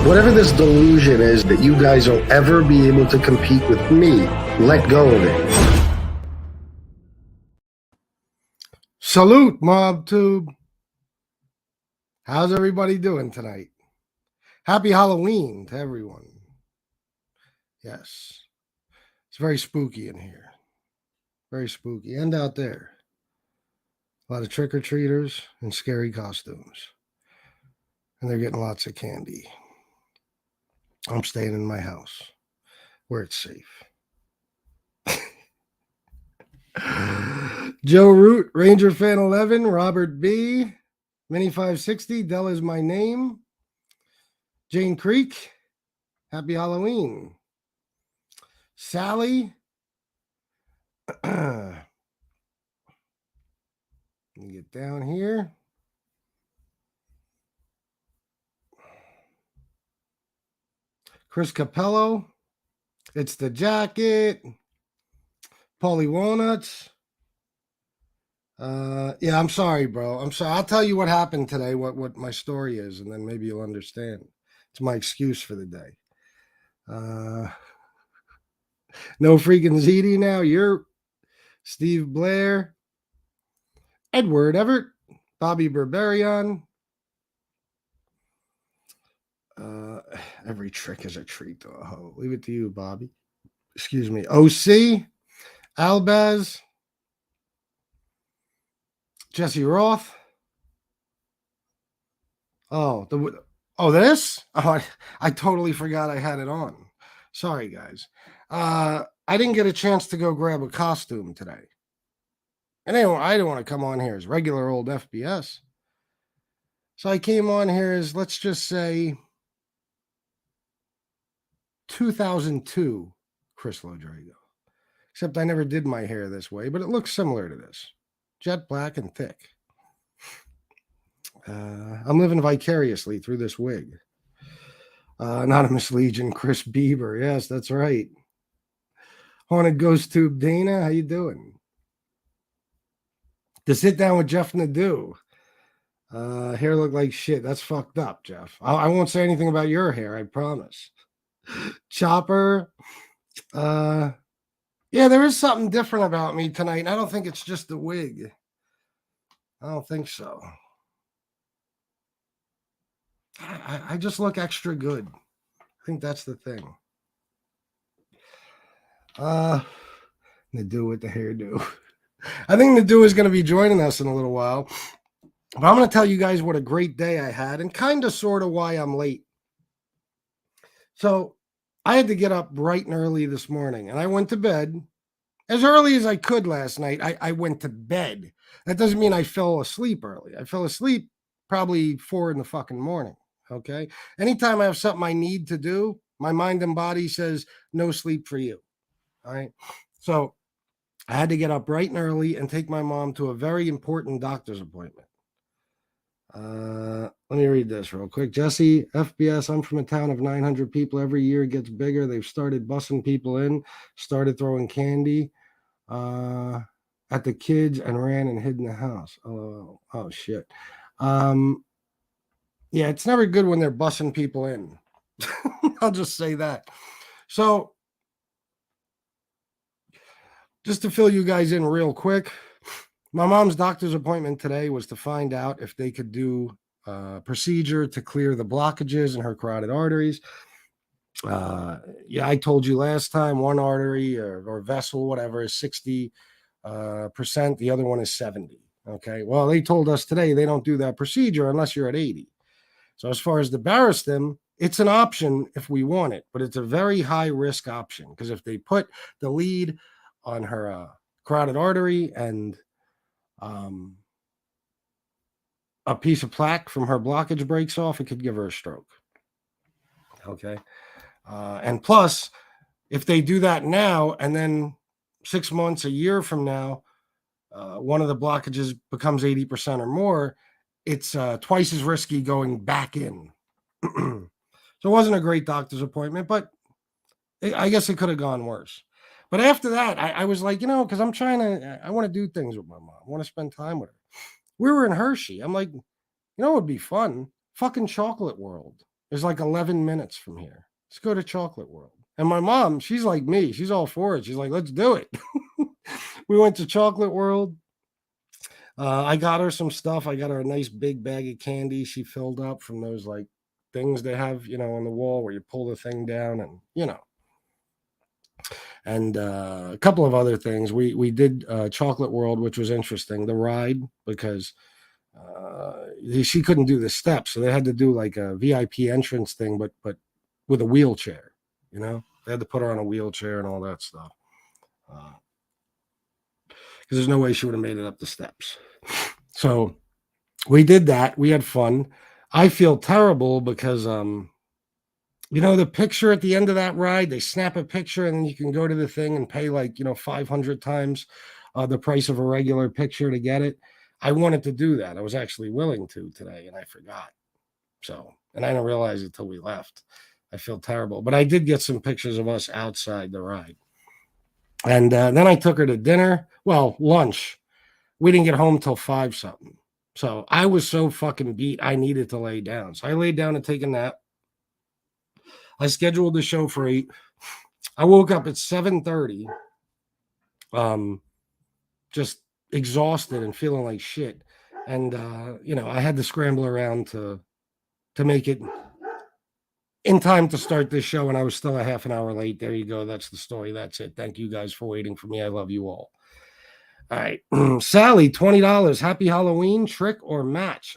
Whatever this delusion is that you guys will ever be able to compete with me, let go of it. Salute, Mobtube. How's everybody doing tonight? Happy Halloween to everyone. Yes. It's very spooky in here. Very spooky. And out there. A lot of trick-or-treaters in scary costumes. And they're getting lots of candy. I'm staying in my house where it's safe. Joe Root, Ranger Fan 11, Robert B, Mini 560, Dell is my name. Jane Creek, happy Halloween. Sally, let me get down here. Chris Capello, it's the jacket. Paulie Walnuts. Yeah, I'm sorry, bro. I'm sorry. I'll tell you what happened today, what my story is, and then maybe you'll understand. It's my excuse for the day. No freaking ZD now. You're Steve Blair, Edward Everett, Bobby Berberian. Every trick is a treat. Oh, leave it to you, Bobby. Excuse me. OC, Albaz, Jesse Roth. This? Oh, I totally forgot I had it on. Sorry, guys. I didn't get a chance to go grab a costume today. And anyway, I didn't want to come on here as regular old FBS. So I came on here as, let's just say, 2002 Chris Lodrago. Except I never did my hair this way, but it looks similar to this. Jet black and thick. I'm living vicariously through this wig. Anonymous Legion, Chris Bieber. Yes, that's right. Haunted Ghost Tube Dana, how you doing? To sit down with Jeff Nadeau. Hair look like shit. That's fucked up, Jeff. I won't say anything about your hair, I promise. Chopper. Yeah, there is something different about me tonight, and I don't think it's just the wig. I don't think so. I just look extra good. I think that's the thing. Nadeau with the hairdo. I think Nadeau is going to be joining us in a little while. But I'm going to tell you guys what a great day I had and kind of sort of why I'm late. So I had to get up bright and early this morning, and I went to bed as early as I could last night. I went to bed. That doesn't mean I fell asleep early. I fell asleep probably 4 in the fucking morning. Okay. Anytime I have something I need to do, my mind and body says no sleep for you. All right. So I had to get up bright and early and take my mom to a very important doctor's appointment. Let me read this real quick. Jesse, FBS, I'm from a town of 900 people. Every year it gets bigger. They've started bussing people in, started throwing candy at the kids and ran and hid in the house. Oh shit. Yeah, it's never good when they're bussing people in. I'll just say that. So just to fill you guys in real quick, my mom's doctor's appointment today was to find out if they could do a procedure to clear the blockages in her carotid arteries. Yeah, I told you last time one artery or vessel, whatever, is 60%. The other one is 70. Okay. Well, they told us today they don't do that procedure unless you're at 80. So as far as the Barostim, it's an option if we want it, but it's a very high risk option because if they put the lead on her carotid artery and a piece of plaque from her blockage breaks off, it could give her a stroke. Okay. And plus, if they do that now and then 6 months, a year from now, one of the blockages becomes 80% or more, it's twice as risky going back in. So it wasn't a great doctor's appointment, but I guess it could have gone worse. But after that, I was like, because I want to do things with my mom. I want to spend time with her. We were in Hershey. I'm like, it would be fun. Fucking Chocolate World. is like 11 minutes from here. Let's go to Chocolate World. And my mom, she's like me. She's all for it. She's like, let's do it. We went to Chocolate World. I got her some stuff. I got her a nice big bag of candy she filled up from those like things they have, on the wall where you pull the thing down and a couple of other things. We did Chocolate World, which was interesting, the ride, because she couldn't do the steps, so they had to do like a VIP entrance thing, but with a wheelchair. They had to put her on a wheelchair and all that stuff. Because there's no way she would have made it up the steps. So we did that. We had fun. I feel terrible because the picture at the end of that ride, they snap a picture and then you can go to the thing and pay like 500 times the price of a regular picture to get it. I wanted to do that. I was actually willing to today, and I forgot. So, and I didn't realize it till we left. I feel terrible, but I did get some pictures of us outside the ride. And then I took her to dinner. Well, lunch. We didn't get home till 5 something. So I was so fucking beat, I needed to lay down. So I laid down and take a nap. I scheduled the show for 8. I woke up at 7:30. Just exhausted and feeling like shit. And I had to scramble around to make it in time to start this show, and I was still a half an hour late. There you go. That's the story. That's it. Thank you guys for waiting for me. I love you all. All right. Sally, $20. Happy Halloween, trick or match.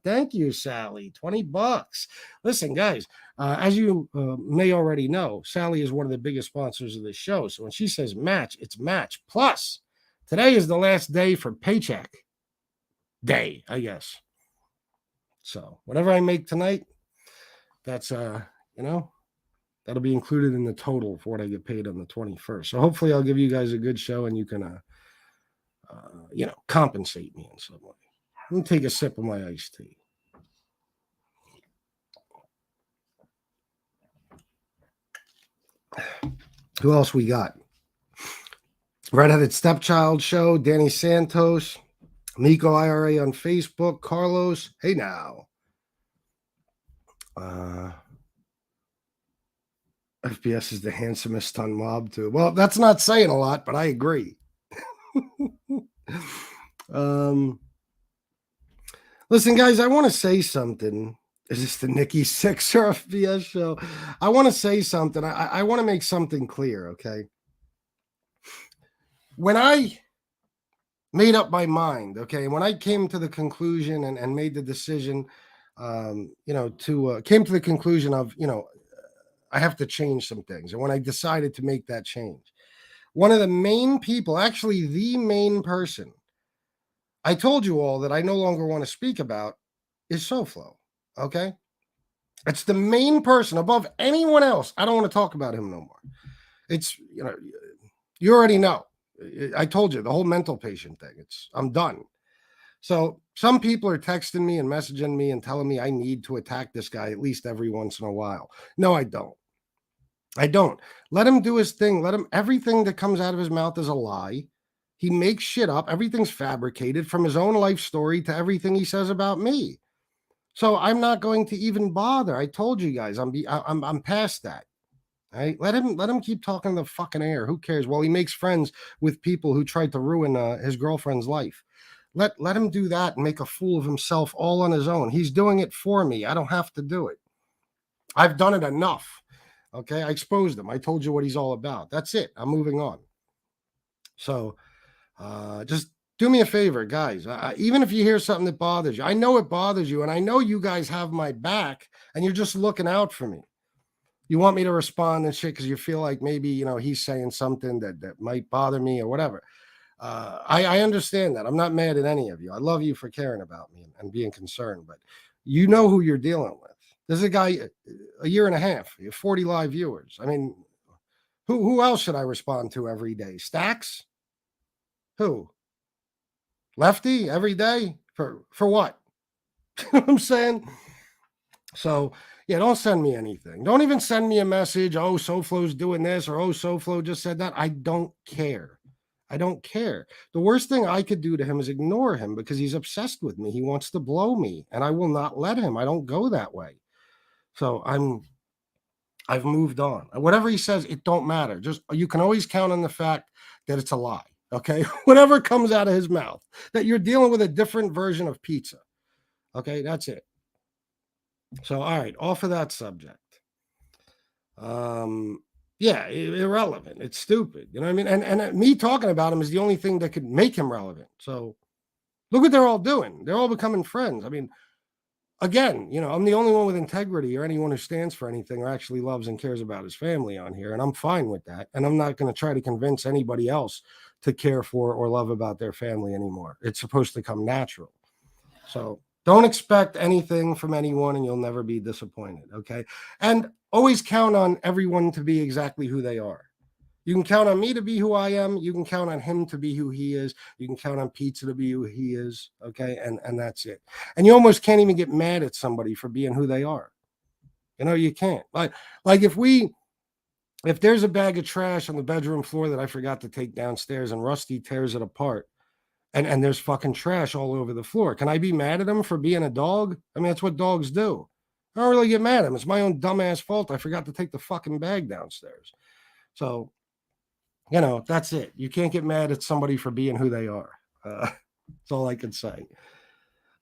Thank you, Sally. $20. Listen, guys, as you may already know, Sally is one of the biggest sponsors of this show. So when she says match, it's match. Plus, today is the last day for paycheck day, I guess. So whatever I make tonight, that's, that'll be included in the total for what I get paid on the 21st. So hopefully I'll give you guys a good show and you can, compensate me in some way. Let me take a sip of my iced tea. Who else we got? Redheaded Stepchild Show, Danny Santos, Miko IRA on Facebook, Carlos. Hey now. FPS is the handsomest on Mobtube. Well, that's not saying a lot, but I agree. Listen, guys, I want to say something. Is this the Nikki Sixer FPS show? I want to say something. I want to make something clear, okay? When I made up my mind, okay, when I came to the conclusion and made the decision, came to the conclusion of, I have to change some things. And when I decided to make that change, one of the main people, actually the main person, I told you all that I no longer want to speak about is SoFlo, okay? It's the main person above anyone else. I don't want to talk about him no more. It's, you already know. I told you, the whole mental patient thing. I'm done. So some people are texting me and messaging me and telling me I need to attack this guy at least every once in a while. No, I don't. Let him do his thing. Everything that comes out of his mouth is a lie. He makes shit up. Everything's fabricated, from his own life story to everything he says about me. So I'm not going to even bother. I told you guys, I'm past that. Right? Let him keep talking the fucking air. Who cares? Well, he makes friends with people who tried to ruin his girlfriend's life. Let him do that and make a fool of himself all on his own. He's doing it for me. I don't have to do it. I've done it enough. Okay, I exposed him. I told you what he's all about. That's it. I'm moving on. So just do me a favor, guys. Even if you hear something that bothers you, I know it bothers you, and I know you guys have my back, and you're just looking out for me. You want me to respond and shit because you feel like maybe, he's saying something that might bother me or whatever. I understand that. I'm not mad at any of you. I love you for caring about me and being concerned, but you know who you're dealing with. There's a guy, a year and a half, 40 live viewers. I mean, who else should I respond to every day? Stacks? Who? Lefty every day? For what? You know what I'm saying? So, yeah, don't send me anything. Don't even send me a message. Oh, SoFlo's doing this, or oh, SoFlo just said that. I don't care. I don't care. The worst thing I could do to him is ignore him because he's obsessed with me. He wants to blow me, and I will not let him. I don't go that way. So I've moved on. Whatever he says, it don't matter. Just you can always count on the fact that it's a lie. Okay, whatever comes out of his mouth, that you're dealing with a different version of pizza. Okay, that's it. So all right, off of that subject. Yeah, irrelevant. It's stupid. You know what I mean? And me talking about him is the only thing that could make him relevant. So look what they're all doing. They're all becoming friends. I mean, again, you know, I'm the only one with integrity or anyone who stands for anything or actually loves and cares about his family on here. And I'm fine with that. And I'm not going to try to convince anybody else to care for or love about their family anymore. It's supposed to come natural. So don't expect anything from anyone and you'll never be disappointed. Okay. And always count on everyone to be exactly who they are. You can count on me to be who I am. You can count on him to be who he is. You can count on pizza to be who he is. Okay. And that's it. And you almost can't even get mad at somebody for being who they are. You know, you can't. Like if there's a bag of trash on the bedroom floor that I forgot to take downstairs and Rusty tears it apart and there's fucking trash all over the floor, can I be mad at him for being a dog? I mean, that's what dogs do. I don't really get mad at him. It's my own dumbass fault. I forgot to take the fucking bag downstairs. So, you know, that's it. You can't get mad at somebody for being who they are. That's all I can say.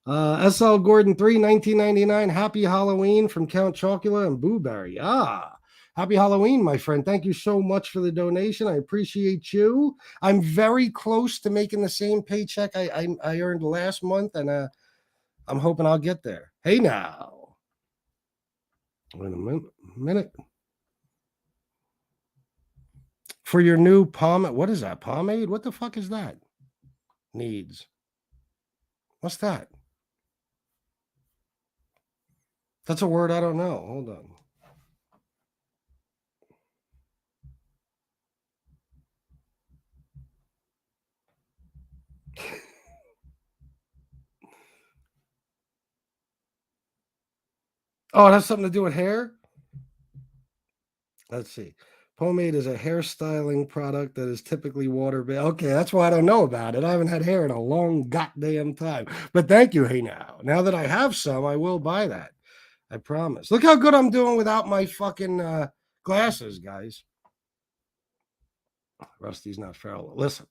SL Gordon 3, 1999. Happy Halloween from Count Chocula and Booberry. Happy Halloween, my friend. Thank you so much for the donation. I appreciate you. I'm very close to making the same paycheck I earned last month, and I'm hoping I'll get there. Hey, now. Wait a minute. For your new pomade. What is that? Pomade? What the fuck is that? Needs. What's that? That's a word I don't know. Hold on. Oh, it has something to do with hair? Let's see. Pomade is a hairstyling product that is typically water-based. Okay, that's why I don't know about it. I haven't had hair in a long goddamn time. But thank you, hey now. Now that I have some, I will buy that. I promise. Look how good I'm doing without my fucking glasses, guys. Rusty's not feral. Listen,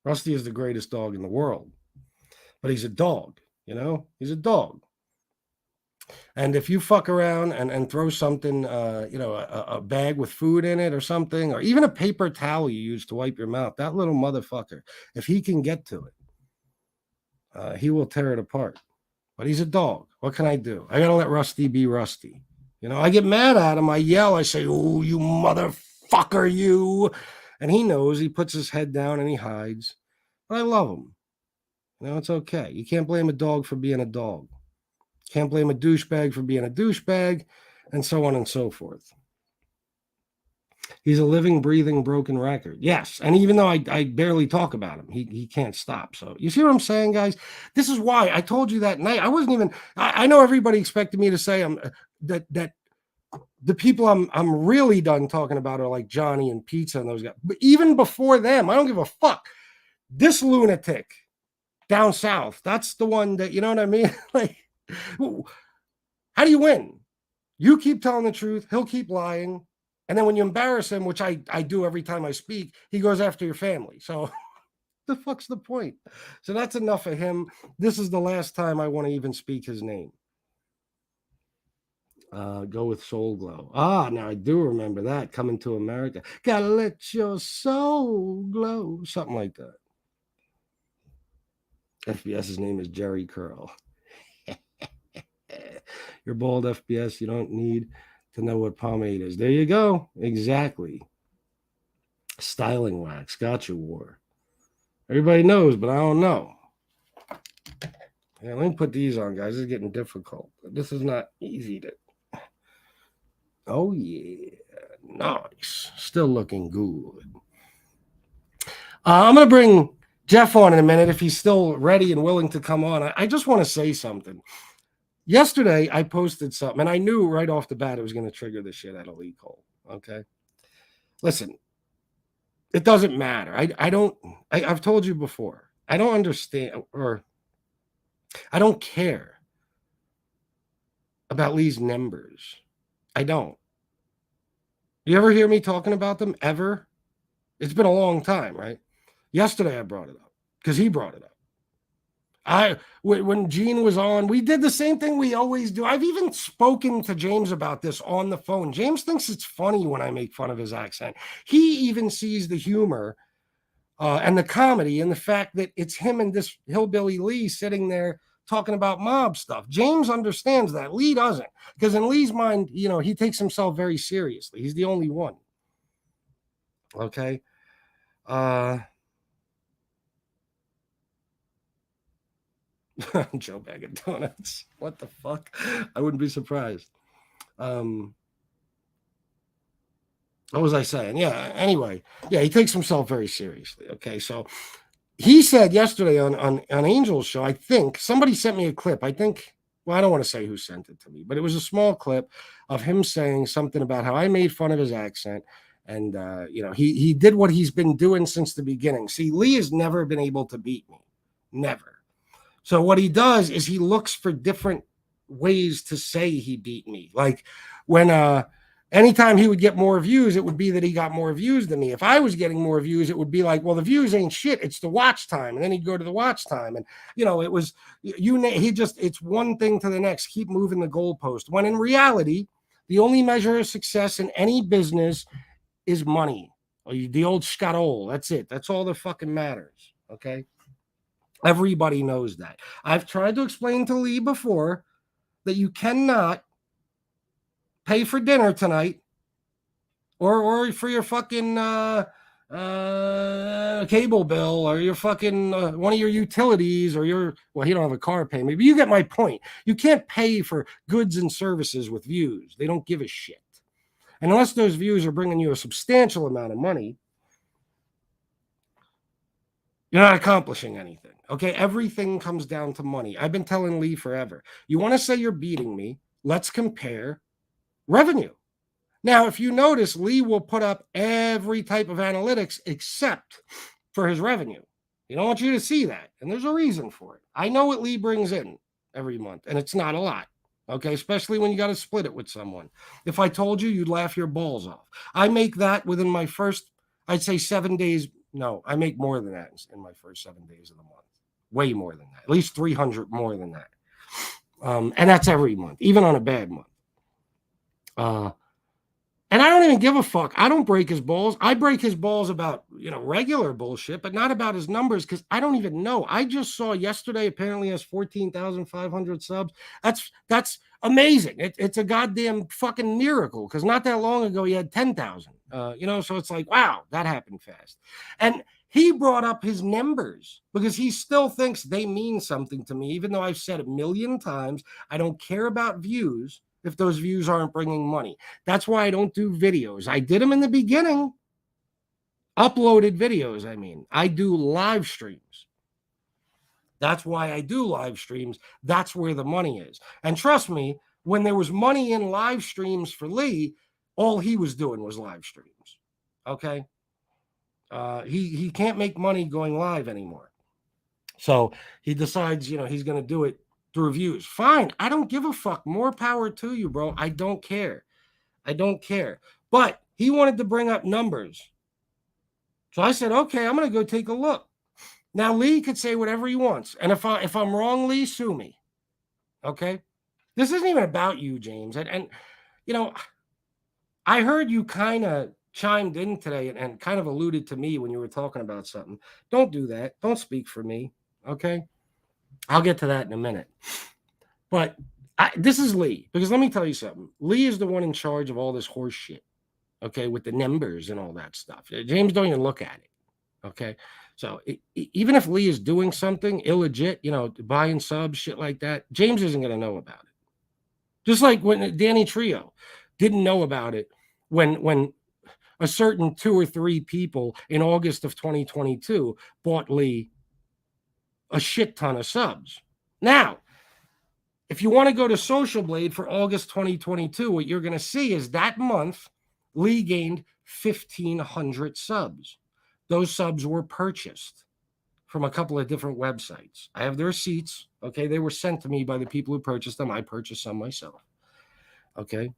Rusty is the greatest dog in the world. But he's a dog, you know? He's a dog. And if you fuck around and throw something, a bag with food in it or something, or even a paper towel you use to wipe your mouth, that little motherfucker, if he can get to it, he will tear it apart. But he's a dog. What can I do? I got to let Rusty be Rusty. You know, I get mad at him. I yell. I say, "Oh, you motherfucker, you." And he knows. He puts his head down and he hides. But I love him. You know, it's okay. You can't blame a dog for being a dog. Can't blame a douchebag for being a douchebag, and so on and so forth. He's a living, breathing, broken record. Yes, and even though I barely talk about him, he can't stop. So you see what I'm saying, guys? This is why I told you that night. I wasn't even. I know everybody expected me to say that the people I'm really done talking about are like Johnny and Pizza and those guys. But even before them, I don't give a fuck. This lunatic down south, that's the one that, you know what I mean? Like, how do you win? You keep telling the truth, he'll keep lying. And then when you embarrass him, which I do every time I speak, he goes after your family. So the fuck's the point? So that's enough of him. This is the last time I want to even speak his name. Go with Soul Glow. Now I do remember that. Coming to America. Gotta let your soul glow. Something like that. FBS's name is Jerry Curl. You're bald, FBS. You don't need to know what pomade is. There you go. Exactly. Styling wax. Gotcha, War. Everybody knows, but I don't know. Yeah, let me put these on, guys. This is getting difficult. This is not easy to. Oh, yeah. Nice. Still looking good. I'm going to bring Jeff on in a minute if he's still ready and willing to come on. I just want to say something. Yesterday, I posted something, and I knew right off the bat it was going to trigger the shit out of Lee Cole. Okay? Listen, it doesn't matter. I've told you before. I don't understand, or I don't care about Lee's numbers. I don't. You ever hear me talking about them ever? It's been a long time, right? Yesterday I brought it up because he brought it up. When Gene was on, we did the same thing we always do. I've even spoken to James about this on the phone. James thinks it's funny when I make fun of his accent. He even sees the humor and the comedy and the fact that it's him and this hillbilly Lee sitting there talking about mob stuff. James understands that. Lee doesn't, because in Lee's mind, he takes himself very seriously. He's the only one. Okay. Joe Bag of Donuts. What the fuck? I wouldn't be surprised. What was I saying? Yeah, anyway. Yeah, he takes himself very seriously. Okay, so he said yesterday on Angel's show, I think, somebody sent me a clip. I think, well, I don't want to say who sent it to me, but it was a small clip of him saying something about how I made fun of his accent. And, he did what he's been doing since the beginning. See, Lee has never been able to beat me. Never. So what he does is he looks for different ways to say he beat me. Like when anytime he would get more views, it would be that he got more views than me. If I was getting more views, it would be like, well, the views ain't shit. It's the watch time. And then he'd go to the watch time. And, it was, it's one thing to the next, keep moving the goalpost. When in reality, the only measure of success in any business is money. The old scatole. That's it. That's all that fucking matters. Okay. Everybody knows that. I've tried to explain to Lee before that you cannot pay for dinner tonight or for your fucking cable bill or your fucking one of your utilities or he don't have a car payment, but you get my point. You can't pay for goods and services with views. They don't give a shit. And unless those views are bringing you a substantial amount of money, you're not accomplishing anything. Okay, everything comes down to money. I've been telling Lee forever. You want to say you're beating me? Let's compare revenue. Now, if you notice, Lee will put up every type of analytics except for his revenue. He don't want you to see that, and there's a reason for it. I know what Lee brings in every month, and it's not a lot. Okay, especially when you got to split it with someone. If I told you, you'd laugh your balls off. I make that within my first, I'd say 7 days. No, I make more than that in my first 7 days of the month. Way more than that. At least 300 more than that. And that's every month, even on a bad month. And I don't even give a fuck. I don't break his balls. I break his balls about, regular bullshit, but not about his numbers because I don't even know. I just saw yesterday apparently has 14,500 subs. That's amazing. It's a goddamn fucking miracle because not that long ago he had 10,000. So it's like, wow, that happened fast. And he brought up his numbers because he still thinks they mean something to me, even though I've said a million times, I don't care about views if those views aren't bringing money. That's why I don't do videos. I did them in the beginning, uploaded videos. I do live streams. That's why I do live streams. That's where the money is. And trust me, when there was money in live streams for Lee, all he was doing was live streams. Okay. He can't make money going live anymore. So he decides, he's going to do it through views. Fine. I don't give a fuck. More power to you, bro. I don't care. But he wanted to bring up numbers. So I said, okay, I'm going to go take a look. Now, Lee could say whatever he wants. And if I'm wrong, Lee, sue me. Okay? This isn't even about you, James. And I heard you kind of chimed in today and kind of alluded to me when you were talking about something. Don't do that. Don't speak for me. Okay? I'll get to that in a minute. But this is Lee, because let me tell you something. Lee is the one in charge of all this horse shit, okay, with the numbers and all that stuff. James don't even look at it, okay? So even if Lee is doing something illegit, buying subs, shit like that, James isn't going to know about it. Just like when Danny Trio didn't know about it when a certain 2 or 3 people in August of 2022 bought Lee a shit ton of subs. Now, if you want to go to Social Blade for August 2022, what you're going to see is that month, Lee gained 1,500 subs. Those subs were purchased from a couple of different websites. I have the receipts. Okay, they were sent to me by the people who purchased them. I purchased some myself. Okay.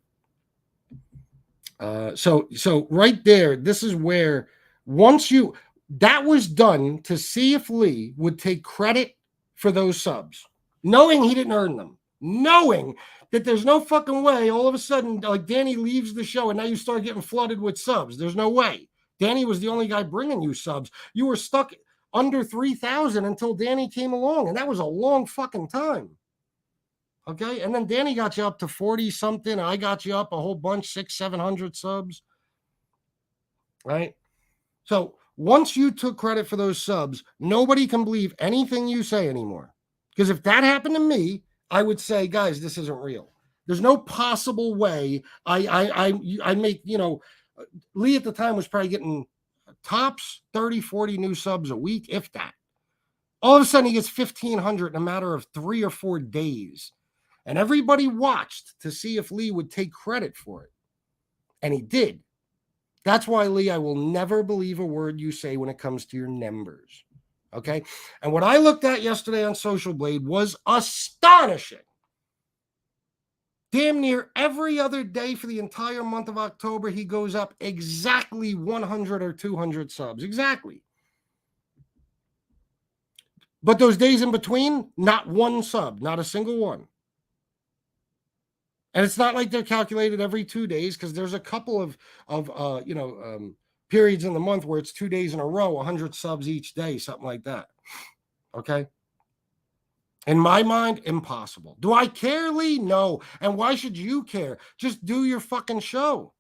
So right there, this is where that was done to see if Lee would take credit for those subs, knowing he didn't earn them, knowing that there's no fucking way all of a sudden, like, Danny leaves the show and now you start getting flooded with subs. There's no way. Danny was the only guy bringing you subs. You were stuck under 3,000 until Danny came along, and that was a long fucking time. Okay, and then Danny got you up to 40 something. I got you up a whole bunch, 600-700 subs. Right? So once you took credit for those subs, nobody can believe anything you say anymore. Because if that happened to me, I would say, guys, this isn't real. There's no possible way I make, Lee at the time was probably getting tops 30, 40 new subs a week, if that. All of a sudden he gets 1,500 in a matter of 3 or 4 days. And everybody watched to see if Lee would take credit for it. And he did. That's why, Lee, I will never believe a word you say when it comes to your numbers. Okay? And what I looked at yesterday on Social Blade was astonishing. Damn near every other day for the entire month of October, he goes up exactly 100 or 200 subs. Exactly. But those days in between, not one sub, not a single one. And it's not like they're calculated every 2 days, because there's a couple of periods in the month where it's 2 days in a row, 100 subs each day, something like that. Okay? In my mind, impossible. Do I care, Lee? No. And why should you care? Just do your fucking show.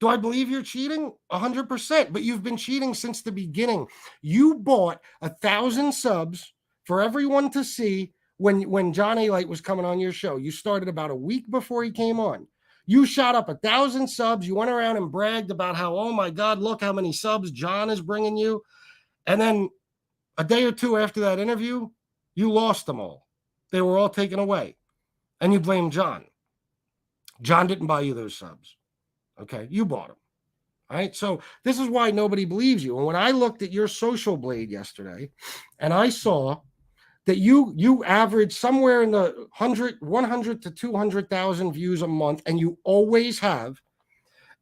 Do I believe you're cheating? 100%. But you've been cheating since the beginning. You bought 1,000 subs for everyone to see when John A. Light was coming on your show. You started about a week before he came on. You shot up 1,000 subs. You went around and bragged about how, oh my God, look how many subs John is bringing you. And then a day or two after that interview, you lost them all. They were all taken away. And you blame John. John didn't buy you those subs. Okay, you bought them. All right, so this is why nobody believes you. And when I looked at your Social Blade yesterday, and I saw that you average somewhere in the 100 to 200,000 views a month, and you always have.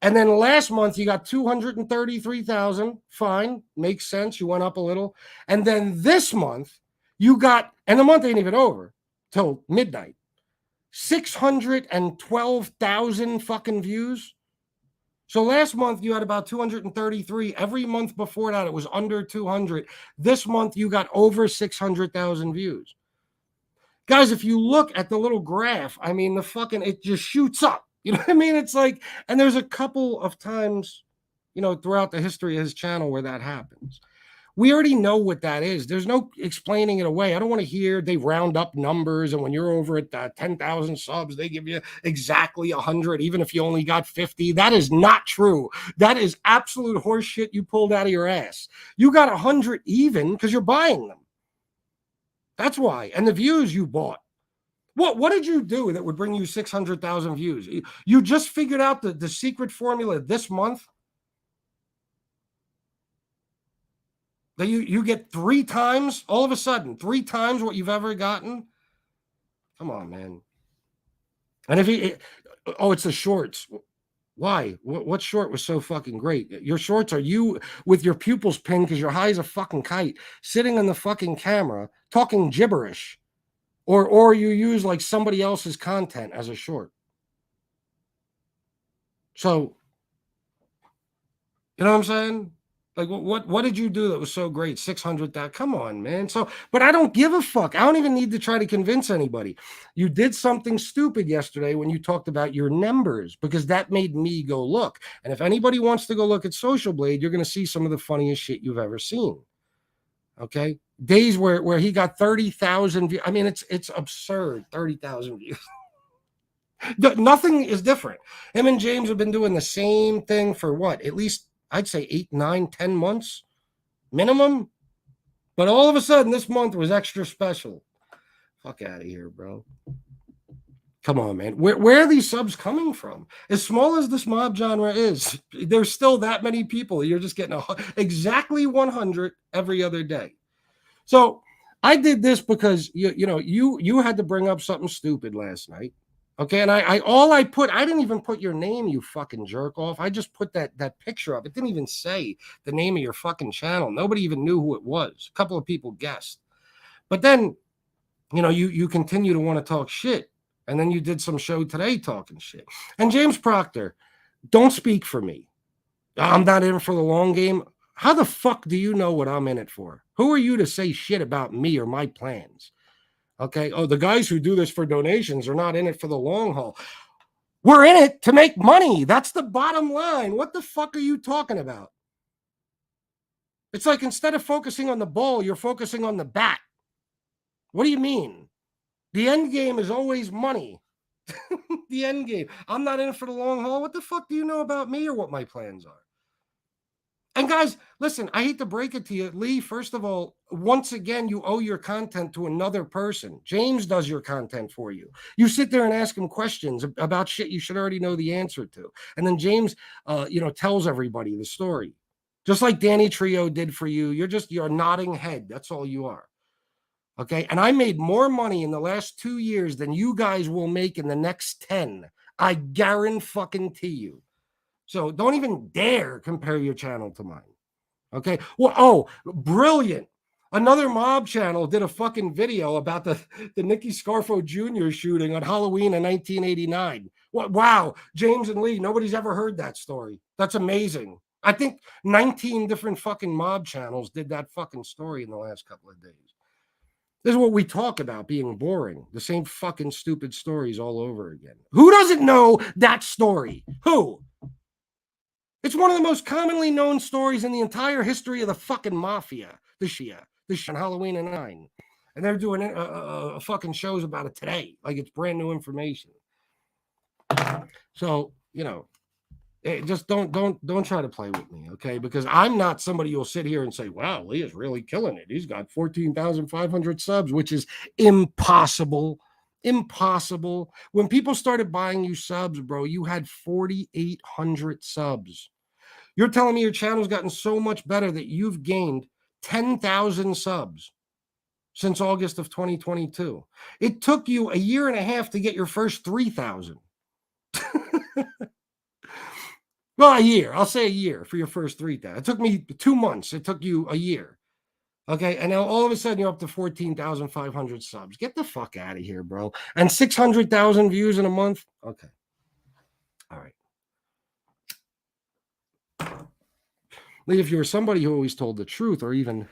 And then last month you got 233,000. Fine, makes sense. You went up a little. And then this month you got, and the month ain't even over till midnight, 612,000 fucking views. So last month you had about 233. Every month before that it was under 200. This month you got over 600,000 views. Guys, if you look at the little graph, I mean, it just shoots up. You know what I mean? It's like, and there's a couple of times, throughout the history of his channel where that happens. We already know what that is. There's no explaining it away. I don't want to hear they round up numbers, and when you're over at 10,000 subs, they give you exactly 100, even if you only got 50. That is not true. That is absolute horseshit you pulled out of your ass. You got 100 even because you're buying them. That's why. And the views you bought. What did you do that would bring you 600,000 views? You just figured out the secret formula this month? That you get 3 times, all of a sudden, 3 times what you've ever gotten? Come on, man. And if it's the shorts. Why? What short was so fucking great? Your shorts are you with your pupils pinned because you're high as a fucking kite, sitting in the fucking camera, talking gibberish. Or you use like somebody else's content as a short. So, you know what I'm saying? Like, what did you do that was so great? 600,000. Come on, man. So, but I don't give a fuck. I don't even need to try to convince anybody. You did something stupid yesterday when you talked about your numbers, because that made me go look. And if anybody wants to go look at Social Blade, you're going to see some of the funniest shit you've ever seen. Okay? Days where he got 30,000 views. I mean, it's absurd. 30,000 views. Nothing is different. Him and James have been doing the same thing for what? At least I'd say 8, 9, 10 months minimum. But all of a sudden, this month was extra special. Fuck out of here, bro. Come on, man. Where are these subs coming from? As small as this mob genre is, there's still that many people. You're just getting exactly 100 every other day. So I did this because you had to bring up something stupid last night. Okay, and I put, I didn't even put your name, you fucking jerk off. I just put that picture up. It didn't even say the name of your fucking channel. Nobody even knew who it was. A couple of people guessed. But then, you continue to want to talk shit. And then you did some show today talking shit. And James Proctor, don't speak for me. I'm not in it for the long game. How the fuck do you know what I'm in it for? Who are you to say shit about me or my plans? Okay. Oh, the guys who do this for donations are not in it for the long haul. We're in it to make money. That's the bottom line. What the fuck are you talking about? It's like instead of focusing on the ball, you're focusing on the bat. What do you mean? The end game is always money. The end game. I'm not in it for the long haul. What the fuck do you know about me or what my plans are? And guys, listen, I hate to break it to you, Lee. First of all, once again, you owe your content to another person. James does your content for you. You sit there and ask him questions about shit you should already know the answer to. And then James, tells everybody the story. Just like Danny Trio did for you. You're a nodding head. That's all you are. Okay. And I made more money in the last 2 years than you guys will make in the next 10. I guarantee you. So don't even dare compare your channel to mine. Okay. Well, brilliant. Another mob channel did a fucking video about the Nicky Scarfo Jr. shooting on Halloween in 1989. Wow. James and Lee, nobody's ever heard that story. That's amazing. I think 19 different fucking mob channels did that fucking story in the last couple of days. This is what we talk about being boring. The same fucking stupid stories all over again. Who doesn't know that story? Who? It's one of the most commonly known stories in the entire history of the fucking mafia. The Shia on Halloween and 9. And they're doing fucking shows about it today. Like it's brand new information. So, just don't try to play with me, okay? Because I'm not somebody you'll sit here and say, wow, Lee is really killing it. He's got 14,500 subs, which is impossible. Impossible. When people started buying you subs, bro, you had 4,800 subs. You're telling me your channel's gotten so much better that you've gained 10,000 subs since August of 2022. It took you a year and a half to get your first 3,000. Well, a year. I'll say a year for your first 3,000. It took me 2 months. It took you a year. Okay. And now all of a sudden you're up to 14,500 subs. Get the fuck out of here, bro. And 600,000 views in a month. Okay. All right. Lee, if you were somebody who always told the truth, or even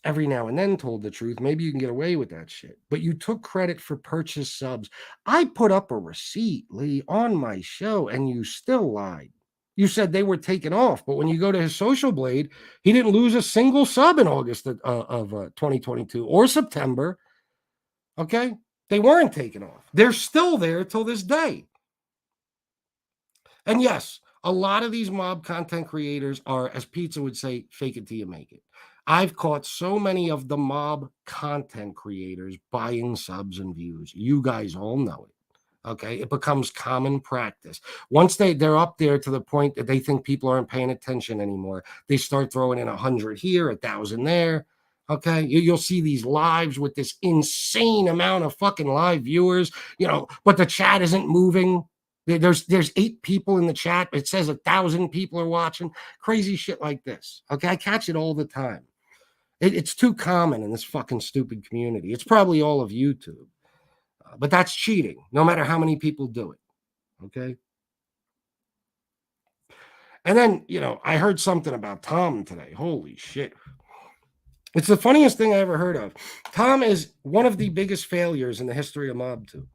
every now and then told the truth, maybe you can get away with that shit. But you took credit for purchased subs. I put up a receipt, Lee, on my show, and you still lied. You said they were taken off, but when you go to his social blade, he didn't lose a single sub in August of 2022 or September. Okay? They weren't taken off. They're still there till this day. And yes, a lot of these mob content creators are, as Pizza would say, fake it till you make it. I've caught so many of the mob content creators buying subs and views. You guys all know it. Okay. It becomes common practice. Once they're up there to the point that they think people aren't paying attention anymore, they start throwing in 100 here, 1,000 there. Okay. You'll see these lives with this insane amount of fucking live viewers, but the chat isn't moving. There's 8 people in the chat. It says 1,000 people are watching. Crazy shit like this. Okay, I catch it all the time. It's too common in this fucking stupid community. It's probably all of YouTube, but that's cheating. No matter how many people do it. Okay. And then I heard something about Tom today. Holy shit! It's the funniest thing I ever heard of. Tom is one of the biggest failures in the history of Mobtube.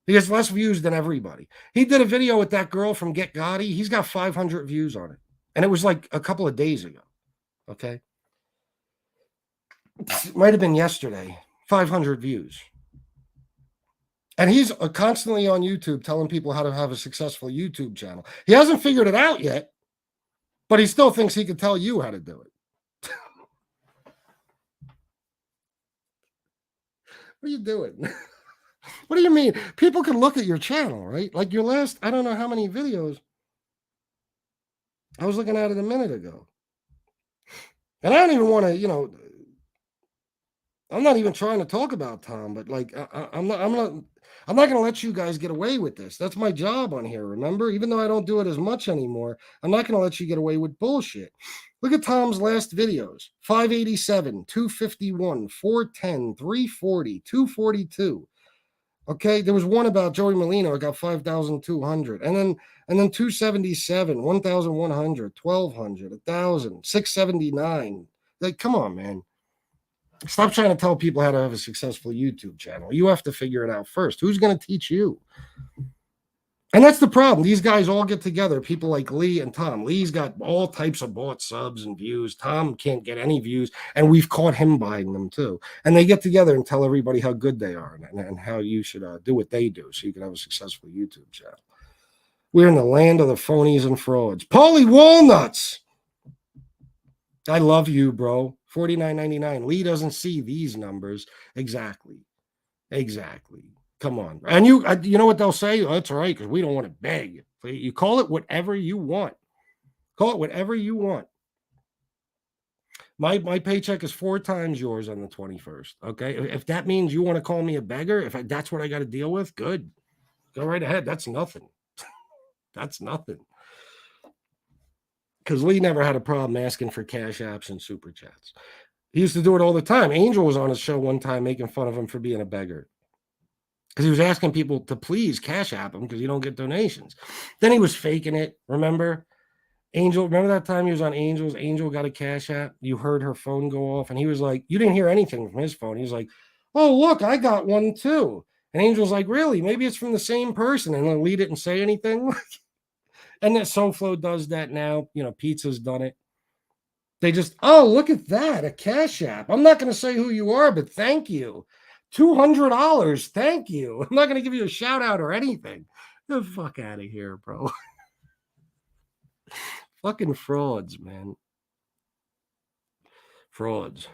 He has less views than everybody. He did a video with that girl from Get Gotti. He's got 500 views on it. And it was like a couple of days ago. Okay. It might have been yesterday. 500 views. And he's constantly on YouTube telling people how to have a successful YouTube channel. He hasn't figured it out yet, but he still thinks he can tell you how to do it. What are you doing? What do you mean? People can look at your channel, right? Like your last, I don't know how many videos. I was looking at it a minute ago. And I don't even want to, I'm not even trying to talk about Tom, but like, I'm not, I'm not going to let you guys get away with this. That's my job on here, remember? Even though I don't do it as much anymore, I'm not going to let you get away with bullshit. Look at Tom's last videos. 587, 251, 410, 340, 242. Okay, there was one about Joey Molino. I got 5,200, and then 277, 1,100, 1,200, 1,000, 679. Like, come on, man. Stop trying to tell people how to have a successful YouTube channel. You have to figure it out first. Who's going to teach you? And that's the problem. These guys all get together, people like Lee and Tom. Lee's got all types of bought subs and views. Tom can't get any views, and we've caught him buying them too. And they get together and tell everybody how good they are and how you should do what they do so you can have a successful YouTube channel. We're in the land of the phonies and frauds. Paulie Walnuts! I love you, bro. $49.99. Lee doesn't see these numbers. Exactly. Come on. And you know what they'll say? Oh, that's all right, because we don't want to beg. You call it whatever you want. My paycheck is 4 times yours on the 21st. Okay. If that means you want to call me a beggar, if that's what I got to deal with, good. Go right ahead. That's nothing. That's nothing. Because Lee never had a problem asking for cash apps and super chats. He used to do it all the time. Angel was on his show one time making fun of him for being a beggar. Because he was asking people to please cash app him because you don't get donations. Then he was faking it. Remember? Remember that time he was on Angel's? Angel got a cash app. You heard her phone go off. And he was like, you didn't hear anything from his phone. He was like, oh, look, I got one too. And Angel's like, really? Maybe it's from the same person. And then Lee didn't say anything. And that SoFlo does that now. You know, Pizza's done it. They just, oh, look at that, a cash app. I'm not going to say who you are, but thank you. $200, thank you. I'm not going to give you a shout out or anything. Get the fuck out of here, bro. Fucking frauds, man. Frauds.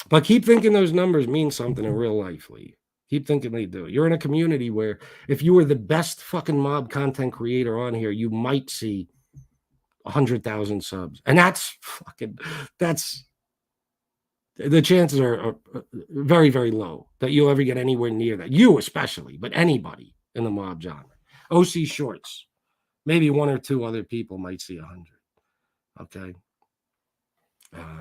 But keep thinking those numbers mean something in real life, Lee. Keep thinking they do. You're in a community where if you were the best fucking mob content creator on here, you might see 100,000 subs. And that's the chances are very, very low that you'll ever get anywhere near that. You especially, but anybody in the mob genre. OC Shorts, maybe 1 or 2 other people might see 100. Okay.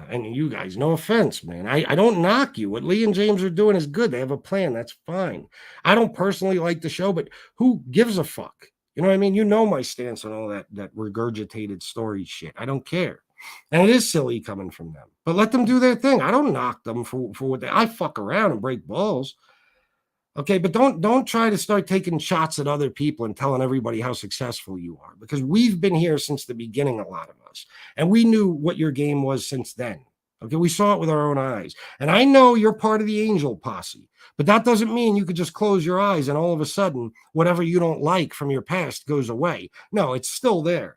And you guys, no offense, man. I don't knock you. What Lee and James are doing is good. They have a plan. That's fine. I don't personally like the show, but who gives a fuck? You know what I mean? You know my stance on all that regurgitated story shit. I don't care. And it is silly coming from them. But let them do their thing. I don't knock them for what I fuck around and break balls. Okay, but don't try to start taking shots at other people and telling everybody how successful you are, because we've been here since the beginning, a lot of us, and we knew what your game was since then. Okay, we saw it with our own eyes. And I know you're part of the Angel posse, but that doesn't mean you could just close your eyes and all of a sudden whatever you don't like from your past goes away. No, it's still there.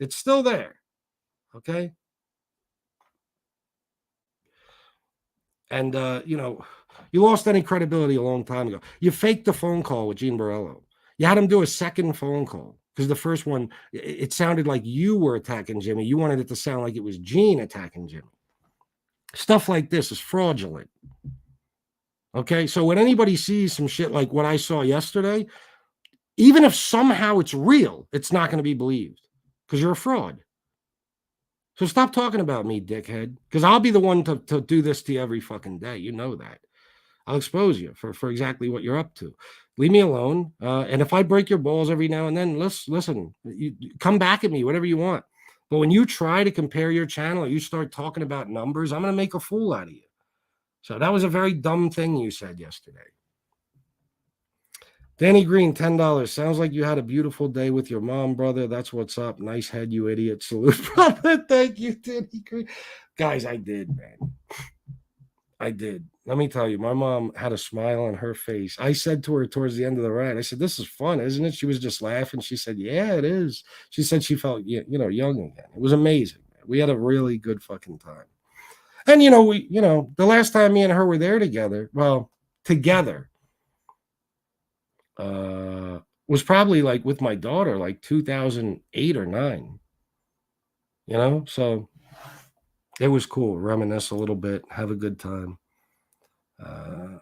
It's still there. Okay? And, you lost any credibility a long time ago. You faked the phone call with Gene Borello. You had him do a second phone call because the first one, it sounded like you were attacking Jimmy. You wanted it to sound like it was Gene attacking Jimmy. Stuff like this is fraudulent. Okay, so when anybody sees some shit like what I saw yesterday, even if somehow it's real, it's not going to be believed because you're a fraud. So stop talking about me, dickhead, because I'll be the one to do this to you every fucking day. You know that. I'll expose you for exactly what you're up to. Leave me alone. And if I break your balls every now and then, listen, you come back at me, whatever you want. But when you try to compare your channel or you start talking about numbers, I'm going to make a fool out of you. So that was a very dumb thing you said yesterday. Danny Green, $10. Sounds like you had a beautiful day with your mom, brother. That's what's up. Nice head, you idiot. Salute, brother. Thank you, Danny Green. Guys, I did, man. I did. Let me tell you, my mom had a smile on her face. I said to her towards the end of the ride, I said, this is fun, isn't it? She was just laughing. She said, yeah, it is. She said she felt, young again. It was amazing, man. We had a really good fucking time. And, the last time me and her were there together, was probably like with my daughter, like 2008 or 9, so it was cool. Reminisce a little bit, have a good time.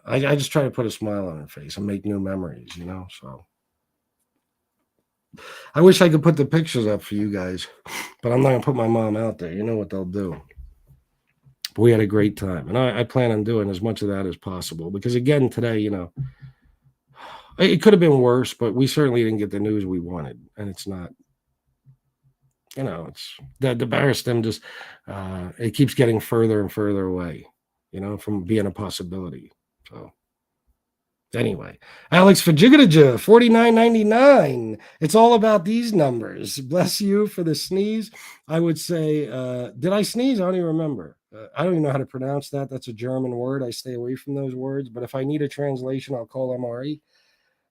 I just try to put a smile on her face and make new memories, so I wish I could put the pictures up for you guys, but I'm not gonna put my mom out there. You know what they'll do. But we had a great time, and I plan on doing as much of that as possible because, again, today, it could have been worse, but we certainly didn't get the news we wanted, and it's not. It's that the Barristan just it keeps getting further and further away, from being a possibility. So anyway, Alex Fajigadaja, 49.99. It's all about these numbers. Bless you for the sneeze. I would say, did I sneeze? I don't even remember. I don't even know how to pronounce that. That's a German word. I stay away from those words. But if I need a translation, I'll call MRE.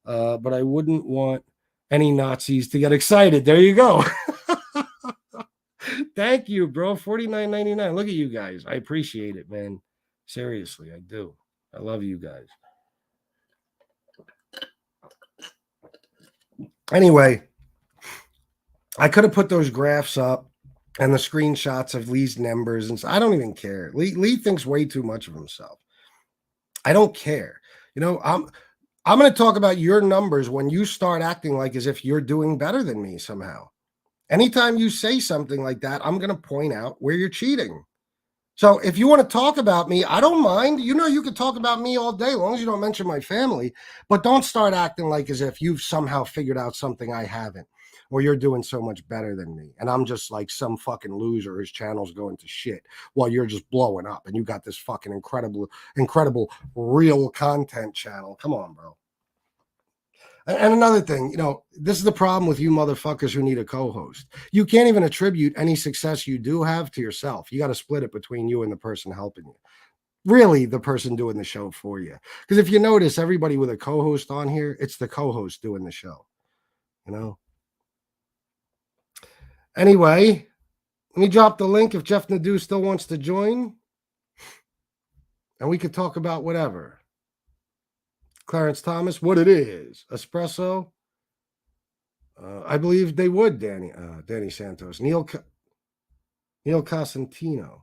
But I wouldn't want any Nazis to get excited. There you go. Thank you, bro. 49.99. Look at you guys. I appreciate it, man. Seriously, I do. I love you guys. Anyway, I could have put those graphs up and the screenshots of Lee's numbers, and I don't even care. Lee thinks way too much of himself. I don't care. I'm going to talk about your numbers when you start acting like as if you're doing better than me somehow. Anytime you say something like that, I'm going to point out where you're cheating. So if you want to talk about me, I don't mind. You can talk about me all day, as long as you don't mention my family. But don't start acting like as if you've somehow figured out something I haven't, or you're doing so much better than me. And I'm just like some fucking loser whose channel's going to shit while you're just blowing up. And you got this fucking incredible real content channel. Come on, bro. And another thing, this is the problem with you motherfuckers who need a co-host. You can't even attribute any success you do have to yourself. You got to split it between you and the person helping you. Really, the person doing the show for you. Because if you notice, everybody with a co-host on here, it's the co-host doing the show. Anyway, let me drop the link if Jeff Nadeau still wants to join. And we could talk about whatever. Clarence Thomas, what it is. Espresso. I believe they would, Danny Santos. Neil Cosentino.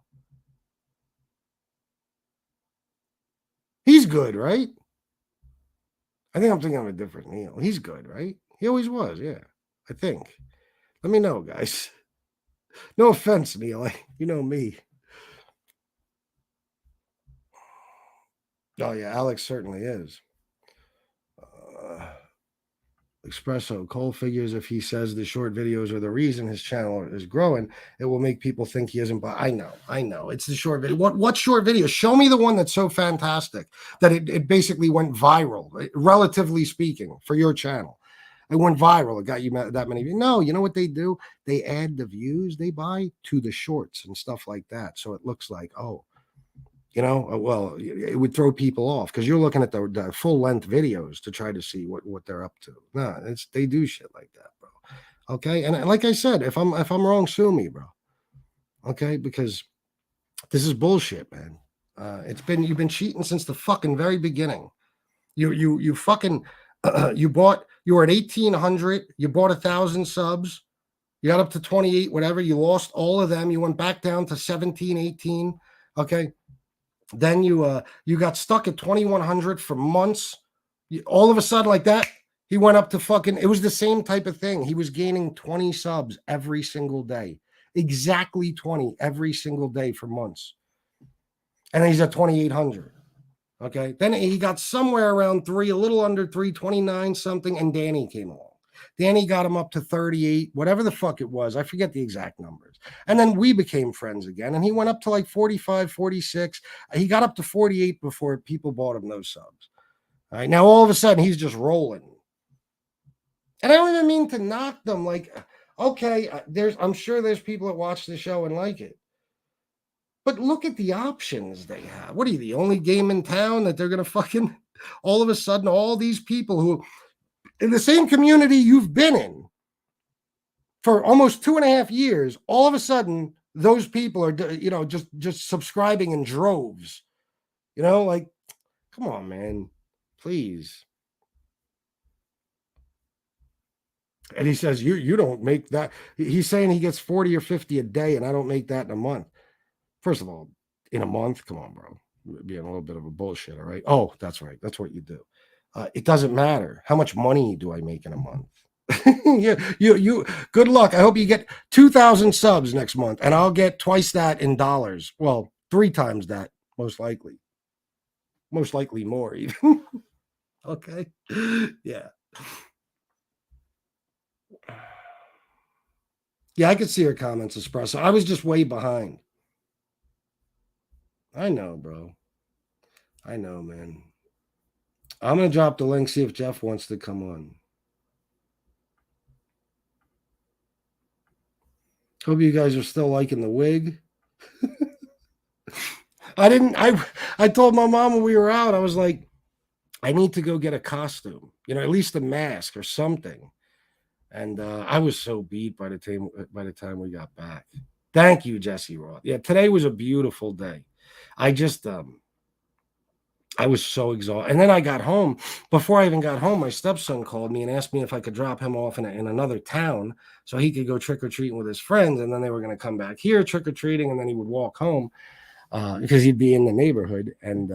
He's good, right? I think I'm thinking of a different Neil. He's good, right? He always was, yeah. I think. Let me know, guys. No offense, Neil. You know me. Oh, yeah, Alex certainly is. Espresso. Cole figures if he says the short videos are the reason his channel is growing, it will make people think he isn't. But I know. It's the short video. What short video? Show me the one that's so fantastic that it basically went viral, relatively speaking, for your channel. It went viral. It got you that many views. No, you know what they do? They add the views they buy to the shorts and stuff like that. So it looks like, well, it would throw people off because you're looking at the full length videos to try to see what they're up to. No, they do shit like that, bro. Okay, and like I said, if I'm wrong, sue me, bro. Okay, because this is bullshit, man. You've been cheating since the fucking very beginning. You fucking you were at 1,800. You bought 1,000 subs. You got up to 28, whatever. You lost all of them. You went back down to 17, 18. Okay. Then you got stuck at 2,100 for months. All of a sudden, like that, he went up to fucking. It was the same type of thing. He was gaining 20 subs every single day, exactly 20 every single day for months. And then he's at 2,800. Okay. Then he got somewhere around a little under 329 something, and Danny came along. Danny got him up to 38, whatever the fuck it was. I forget the exact numbers. And then we became friends again. And he went up to like 45, 46. He got up to 48 before people bought him those subs. All right. Now, all of a sudden, he's just rolling. And I don't even mean to knock them. Like, okay, I'm sure there's people that watch the show and like it. But look at the options they have. What are you, the only game in town that they're going to fucking, all of a sudden, all these people who, in the same community you've been in for almost 2.5 years, all of a sudden, those people are, just subscribing in droves. Like, come on, man, please. And he says, you don't make that. He's saying he gets 40 or 50 a day, and I don't make that in a month. First of all, in a month, come on, bro. being a little bit of a bullshit. All right. Oh, that's right. That's what you do. It doesn't matter. How much money do I make in a month? you. Good luck. I hope you get 2,000 subs next month, and I'll get twice that in dollars. Well, 3 times that, most likely. Most likely more, even. Okay. Yeah. Yeah, I could see her comments, Espresso. I was just way behind. I know, bro. I know, man. I'm gonna drop the link, see if Jeff wants to come on. Hope you guys are still liking the wig. I told my mom when we were out, I was like, I need to go get a costume, at least a mask or something. And I was so beat by the time we got back. Thank you, Jesse Roth. Yeah, today was a beautiful day. I just I was so exhausted. And then I got home. Before I even got home, my stepson called me and asked me if I could drop him off in another town so he could go trick-or-treating with his friends. And then they were going to come back here trick-or-treating, and then he would walk home because he'd be in the neighborhood. And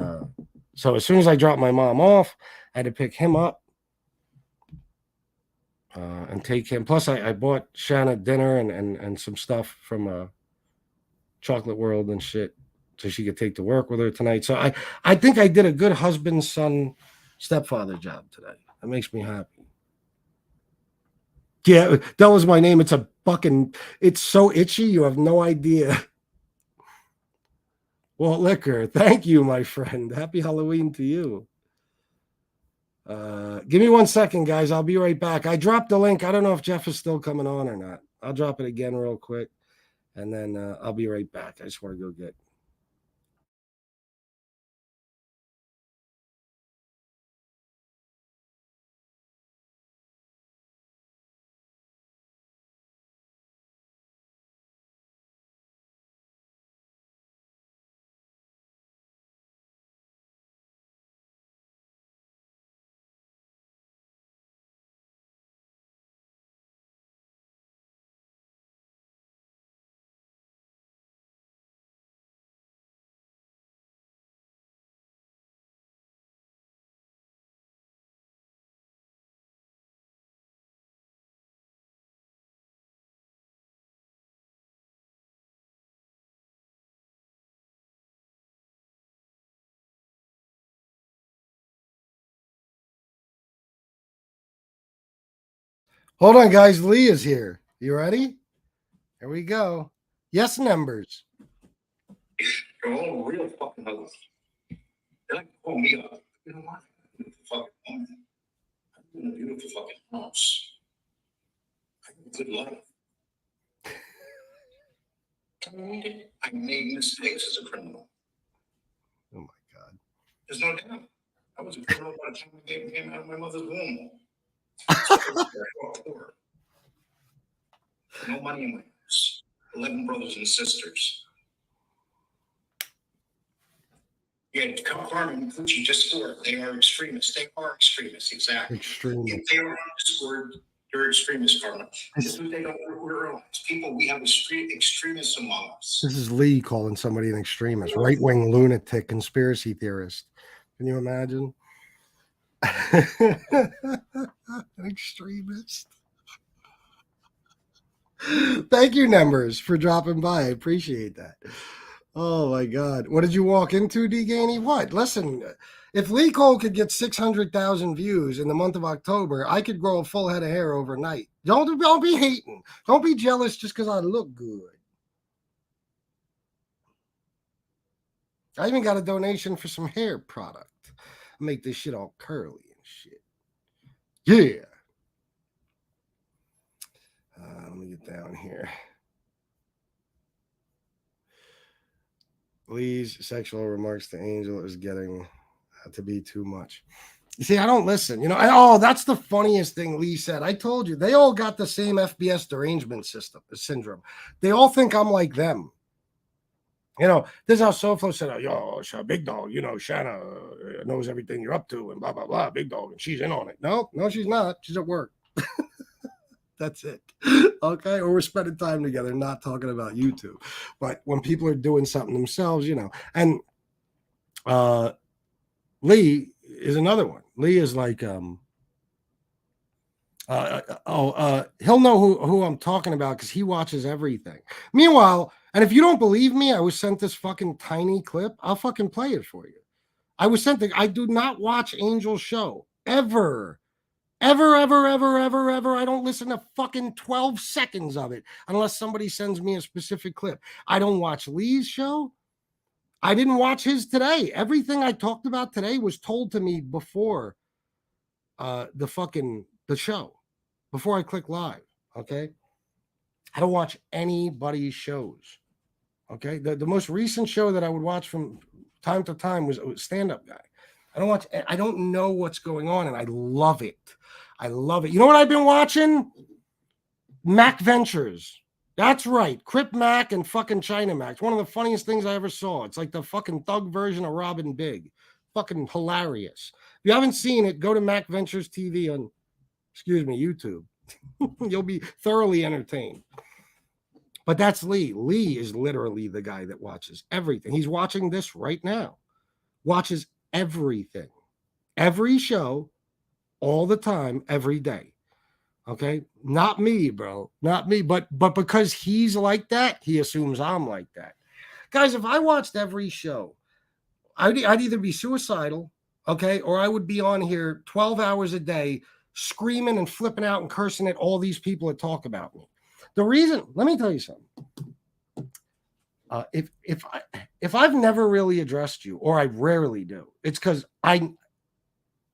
so as soon as I dropped my mom off, I had to pick him up and take him. Plus, I bought Shanna dinner and some stuff from Chocolate World and shit, so she could take to work with her tonight. So I think I did a good husband, son, stepfather job today. That makes me happy. Yeah, that was my name. It's so itchy, you have no idea. Walt Liquor, thank you, my friend. Happy Halloween to you. Give me 1 second, guys. I'll be right back. I dropped the link. I don't know if Jeff is still coming on or not. I'll drop it again real quick, and then I'll be right back. I just want to go get. Hold on, guys. Lee is here. You ready? Here we go. Yes, numbers. You're all real fucking ugly. They're like, call me up. You know what? Fucking woman. I'm in a beautiful fucking house. I have a good life. I made mistakes as a criminal. Oh my God. There's no doubt. I was a criminal by the time I came out of my mother's womb. No money in my house. 11 brothers and sisters. Yeah, Carmen and Pucci just scored. They are extremists. They are extremists, exactly. Extremists. If they are on Discord, they're extremists, Carmen. This is what they don't realize. People, we have extremists among us. This is Lee calling somebody an extremist, right-wing lunatic, conspiracy theorist. Can you imagine? An extremist. Thank you, numbers, for dropping by. I appreciate that. Oh my God. What did you walk into, D Gainey? What? Listen, if Lee Cole could get 600,000 views in the month of October, I could grow a full head of hair overnight. Don't be hating. Don't be jealous just because I look good. I even got a donation for some hair product. Make this shit all curly and shit. Yeah. Let me get down here. Lee's sexual remarks to Angel is getting to be too much. You see, I don't listen. That's the funniest thing Lee said. I told you, they all got the same FBS derangement syndrome. They all think I'm like them. This is how SoFlo said, yo, big dog, Shanna knows everything you're up to and blah, blah, blah, big dog, and she's in on it. No, she's not. She's at work. That's it. Okay. Or we're spending time together, not talking about YouTube. But when people are doing something themselves, and Lee is another one. Lee is like he'll know who I'm talking about because he watches everything. Meanwhile, and if you don't believe me, I was sent this fucking tiny clip. I'll fucking play it for you. I do not watch Angel's show ever. Ever, ever, ever, ever, ever. I don't listen to fucking 12 seconds of it unless somebody sends me a specific clip. I don't watch Lee's show. I didn't watch his today. Everything I talked about today was told to me before the show, before I click live. Okay. I don't watch anybody's shows. Okay. The most recent show that I would watch from time to time was Stand Up Guy. I don't know what's going on, and I love it. I love it. You know what I've been watching? Mac Ventures. That's right. Crip Mac and fucking China Mac. It's one of the funniest things I ever saw. It's like the fucking thug version of Robin Big. Fucking hilarious. If you haven't seen it, go to Mac Ventures TV on, YouTube. You'll be thoroughly entertained. But that's Lee. Lee is literally the guy that watches everything. He's watching this right now. Watches everything. Every show, all the time, every day. Okay? Not me, bro. Not me. But because he's like that, he assumes I'm like that. Guys, if I watched every show, I'd either be suicidal, okay, or I would be on here 12 hours a day screaming and flipping out and cursing at all these people that talk about me. The reason, let me tell you something. If I've never really addressed you, or I rarely do, it's because I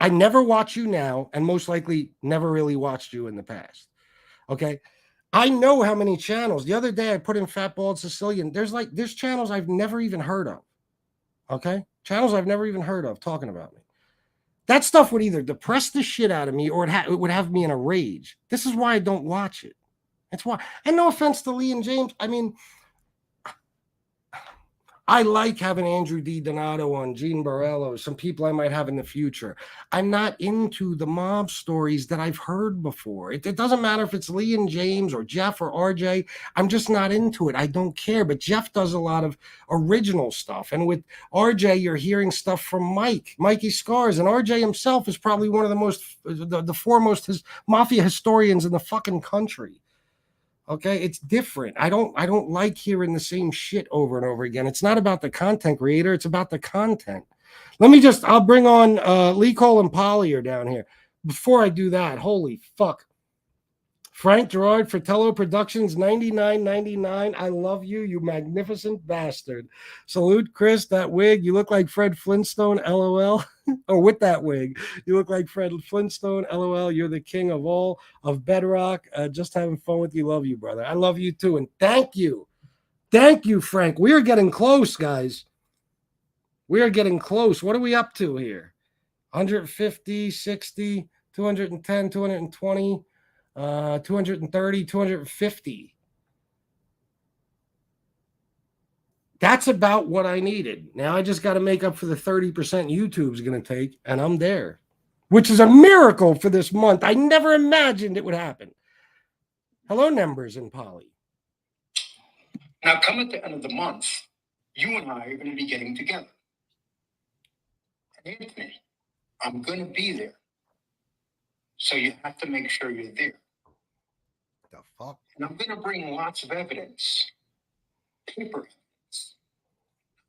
never watch you now, and most likely never really watched you in the past. Okay. I know how many channels. The other day I put in Fat Bald-Sicilian. There's channels I've never even heard of. Okay. Channels I've never even heard of talking about me. That stuff would either depress the shit out of me or it would have me in a rage. This is why I don't watch it. That's why. And no offense to Lee and James. I mean, I like having Andrew D. Donato on, Gene Barello, some people I might have in the future. I'm not into the mob stories that I've heard before. It doesn't matter if it's Lee and James or Jeff or RJ. I'm just not into it. I don't care. But Jeff does a lot of original stuff. And with RJ, you're hearing stuff from Mikey Scars. And RJ himself is probably one of the foremost mafia historians in the fucking country. Okay, it's different. I don't like hearing the same shit over and over again. It's not about the content creator, it's about the content. I'll bring on Lee Cole and Polly are down here. Before I do that, holy fuck. Frank Gerard, Fratello Productions, $99.99. I love you, you magnificent bastard. Salute, Chris. That wig, you look like Fred Flintstone, LOL. Or with that wig, you look like Fred Flintstone, LOL. You're the king of all of Bedrock. Just having fun with you. Love you, brother. I love you too. And thank you. Thank you, Frank. We are getting close, guys. We are getting close. What are we up to here? 150, 60, 210, 220. 230, 250. That's about what I needed. Now I just got to make up for the 30% YouTube's going to take, and I'm there, which is a miracle for this month. I never imagined it would happen. Hello, Numbers and Polly. Now, come at the end of the month, you and I are going to be getting together. And Anthony, I'm going to be there. So you have to make sure you're there. The fuck? And I'm going to bring lots of evidence. Paper evidence.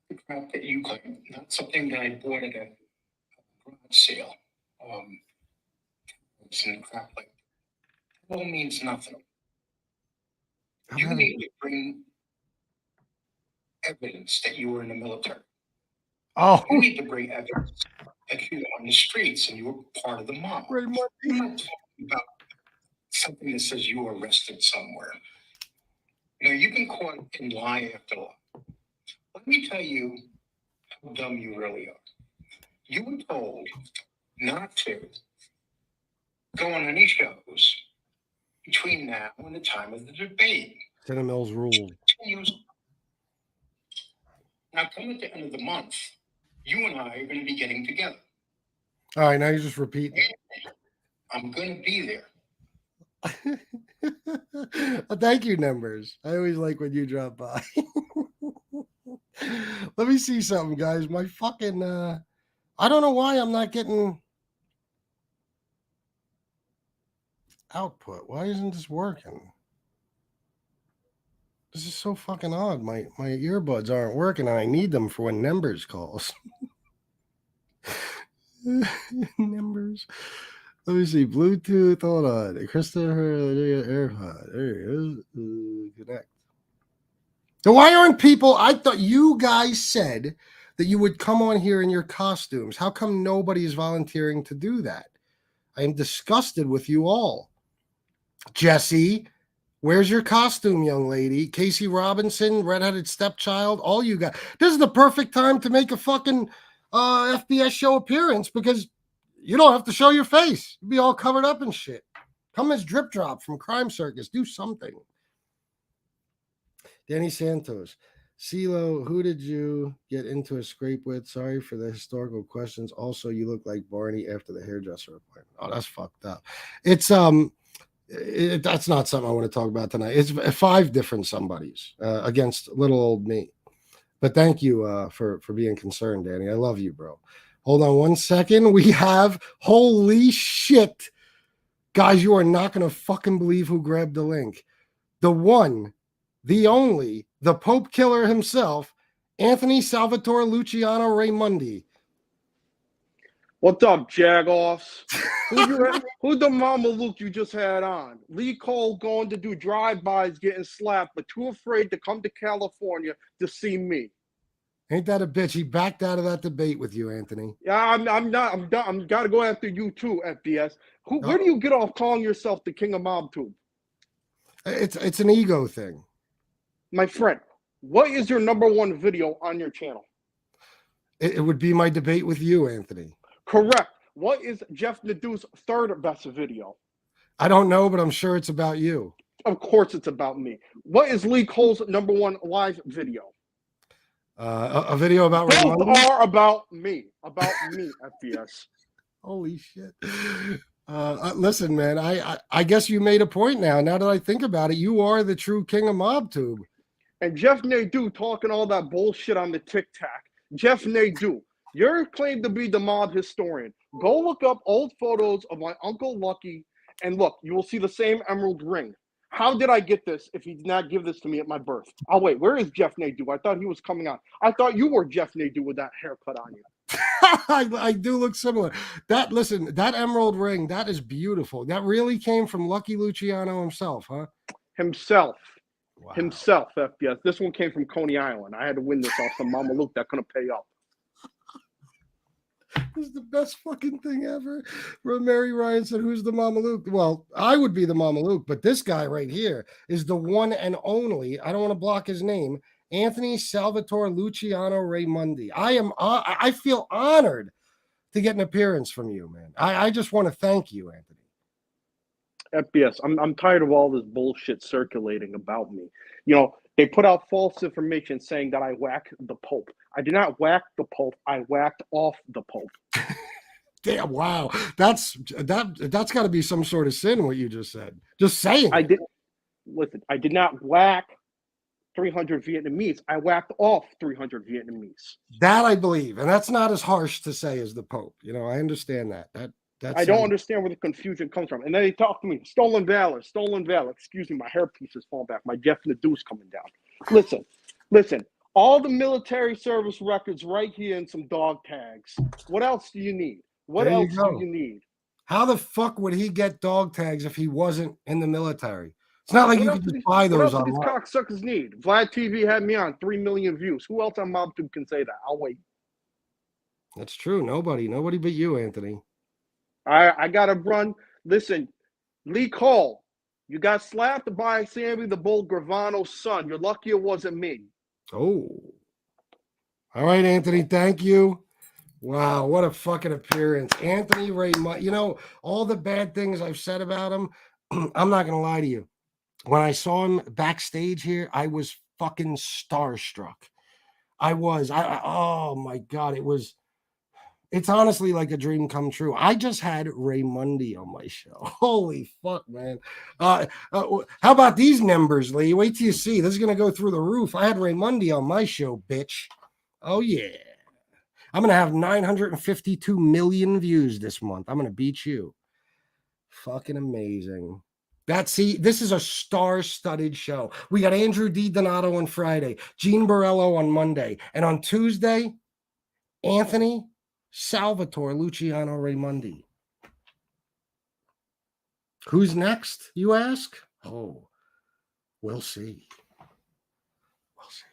The crap that you claim. Not something that I bought at a garage sale. And crap like that. It all means nothing. You need to bring evidence that you were in the military. Oh, you need to bring evidence that you were on the streets and you were part of the mob. I'm not talking about something that says you were arrested somewhere. You know, you've been caught in lie after lie. Let me tell you how dumb you really are. You were told not to go on any shows between now and the time of the debate. Cinnamil's rule. Now, come at the end of the month, you and I are going to be getting together. All right, now you just repeat. I'm going to be there. Well, thank you, Numbers. I always like when you drop by. Let me see something, guys. My fucking I don't know why I'm not getting output. Why isn't this working? This is so fucking odd. My earbuds aren't working. And I need them for when Numbers calls. Numbers. Let me see. Bluetooth. Hold on. Christopher AirPod. There it is. Connect. So why aren't people? I thought you guys said that you would come on here in your costumes. How come nobody is volunteering to do that? I am disgusted with you all. Jesse, where's your costume, young lady? Casey Robinson, redheaded stepchild, all you guys. This is the perfect time to make a fucking FBS show appearance because you don't have to show your face. You'll be all covered up and shit. Come as Drip Drop from Crime Circus. Do something. Danny Santos. CeeLo, who did you get into a scrape with? Sorry for the historical questions. Also, you look like Barney after the hairdresser appointment. Oh, that's fucked up. It's that's not something I want to talk about tonight. It's 5 different somebodies against little old me. But thank you for being concerned, Danny. I love you, bro. Hold on one second. We have holy shit, guys! You are not gonna fucking believe who grabbed the link. The one, the only, the Pope Killer himself, Anthony Salvatore Luciano Raimondi. What's up, Jagoffs? Who's the Mama Luke you just had on? Lee Cole going to do drive-bys, getting slapped, but too afraid to come to California to see me. Ain't that a bitch? He backed out of that debate with you, Anthony. Yeah, I'm not. I'm done. I'm got to go after you too, FBS. Where do you get off calling yourself the king of Mobtube? It's an ego thing. My friend, what is your #1 video on your channel? It would be my debate with you, Anthony. Correct. What is Jeff Nadeau's 3rd best video? I don't know, but I'm sure it's about you. Of course it's about me. What is Lee Cole's #1 live video? A video about Both Raimondi? are about me. About me, FBS. Holy shit. Listen, man, I guess you made a point now. Now that I think about it, you are the true king of Mobtube. And Jeff Nadeau talking all that bullshit on the Tic Tac. Jeff Nadeau, you're claimed to be the mob historian. Go look up old photos of my Uncle Lucky, and look, you will see the same emerald ring. How did I get this if he did not give this to me at my birth? Oh, wait, where is Jeff Nadeau? I thought he was coming on. I thought you were Jeff Nadeau with that haircut on you. I do look similar. Listen, that emerald ring, that is beautiful. That really came from Lucky Luciano himself, huh? Himself. Wow. Himself, FBS. This one came from Coney Island. I had to win this off some Mama Luke that couldn't pay up. This is the best fucking thing ever. Mary Ryan said, who's the Mama Luke? Well, I would be the Mama Luke, but this guy right here is the one and only, I don't want to block his name, Anthony Salvatore Luciano Raimondi. I feel honored to get an appearance from you, man. I just want to thank you, Anthony. FBS, I'm tired of all this bullshit circulating about me. You know, they put out false information saying that I whacked the Pope. I did not whack the Pope. I whacked off the Pope. Damn! Wow, that's got to be some sort of sin. What you just said. Just saying. I did not whack 300 Vietnamese. I whacked off 300 Vietnamese. That I believe, and that's not as harsh to say as the Pope. You know, I understand that. I don't understand where the confusion comes from. And then they talk to me, stolen valor. Excuse me, my hairpiece is falling back. My Jeff Nadeau's coming down. Listen. All the military service records right here and some dog tags. What else do you need? What else do you need? How the fuck would he get dog tags if he wasn't in the military? It's not like you could just buy those online. What else do these cocksuckers need? Vlad TV had me on 3 million views. Who else on Mobtube can say that? I'll wait. That's true. Nobody but you, Anthony. I gotta run. Listen, Lee Cole, you got slapped by Sammy the Bull Gravano's son. You're lucky it wasn't me. Oh. All right, Anthony. Thank you. Wow, what a fucking appearance. Anthony Raimondi. You know, all the bad things I've said about him, I'm not going to lie to you. When I saw him backstage here, I was fucking starstruck. I was. Oh, my God. It's honestly like a dream come true. I just had Raymundi on my show. Holy fuck, man. How about these numbers, Lee? Wait till you see. This is going to go through the roof. I had Raymundi on my show, bitch. Oh, yeah. I'm going to have 952 million views this month. I'm going to beat you. Fucking amazing. This is a star-studded show. We got Andrew D. Donato on Friday, Gene Borello on Monday, and on Tuesday, Anthony Salvatore Luciano Raymundi. Who's next, you ask? Oh, we'll see. We'll see.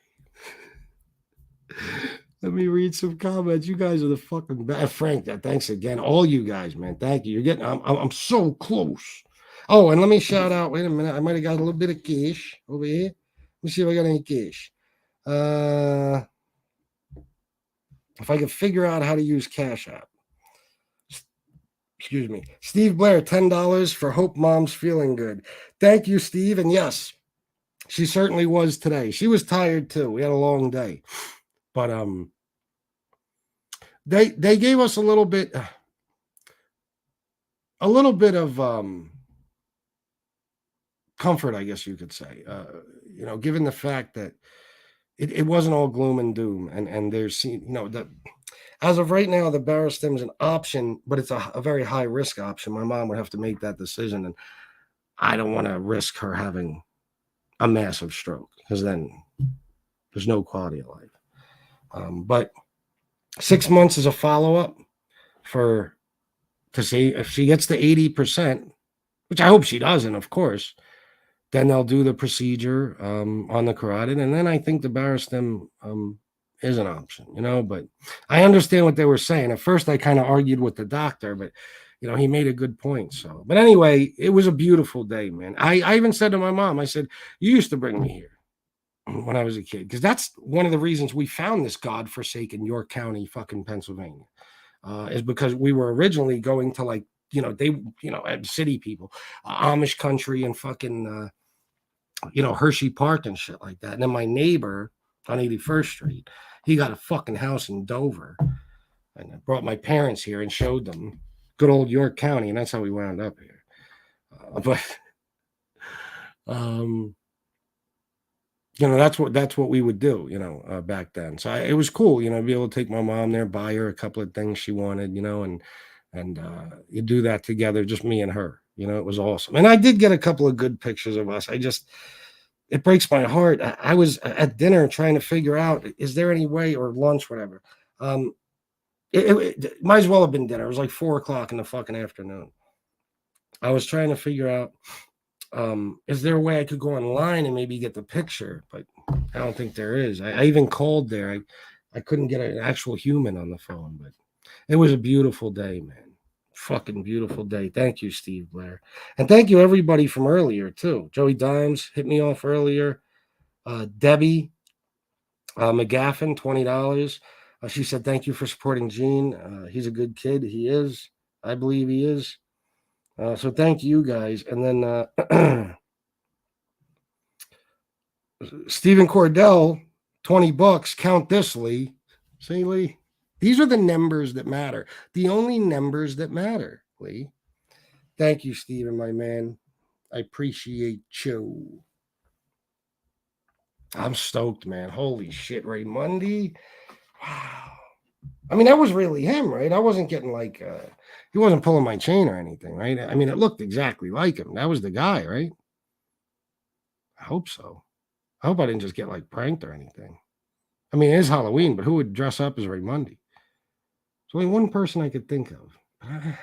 Let me read some comments. You guys are the fucking best. Frank, thanks again. All you guys, man. Thank you. You're getting, I'm so close. Oh, and let me shout out. Wait a minute. I might have got a little bit of cash over here. Let me see if I got any cash. If I can figure out how to use Cash App. Excuse me. Steve Blair, $10 for Hope Mom's feeling good. Thank you, Steve. And yes, she certainly was today. She was tired too. We had a long day. But they gave us a little bit of comfort, I guess you could say. Given the fact that it wasn't all gloom and doom, and there's as of right now, the Barostim's an option, but it's a very high risk option. My mom would have to make that decision, and I don't want to risk her having a massive stroke because then there's no quality of life. But 6 months is a follow-up to see if she gets to 80%, which I hope she doesn't, of course. Then they'll do the procedure on the carotid, and then I think the Barostim is an option, but I understand what they were saying. At first, I kind of argued with the doctor, but he made a good point. So, but anyway, it was a beautiful day, man. I even said to my mom, I said, you used to bring me here when I was a kid, because that's one of the reasons we found this godforsaken York County, fucking Pennsylvania, is because we were originally going to city people, Amish country and fucking, Hershey Park and shit like that. And then my neighbor on 81st Street, he got a fucking house in Dover, and I brought my parents here and showed them good old York County, and that's how we wound up here. That's what we would do, back then. So it was cool, be able to take my mom there, buy her a couple of things she wanted, and you do that together, just me and her. It was awesome. And I did get a couple of good pictures of us. It breaks my heart. I was at dinner trying to figure out, is there any way, or lunch, whatever. It might as well have been dinner. It was like 4:00 in the fucking afternoon. I was trying to figure out, is there a way I could go online and maybe get the picture? But I don't think there is. I even called there. I couldn't get an actual human on the phone, but it was a beautiful day, man. Fucking beautiful day. Thank you, Steve Blair. And thank you, everybody from earlier, too. Joey Dimes hit me off earlier. Debbie McGaffin, $20. She said, thank you for supporting Gene. He's a good kid. He is. I believe he is. So thank you, guys. And then Stephen Cordell, $20. Count this, Lee. See, Lee? These are the numbers that matter. The only numbers that matter, Lee. Thank you, Stephen, my man. I appreciate you. I'm stoked, man. Holy shit, Raymundi. Wow. I mean, that was really him, right? I wasn't getting he wasn't pulling my chain or anything, right? I mean, it looked exactly like him. That was the guy, right? I hope so. I hope I didn't just get pranked or anything. I mean, it is Halloween, but who would dress up as Raymundi? There's only one person I could think of. I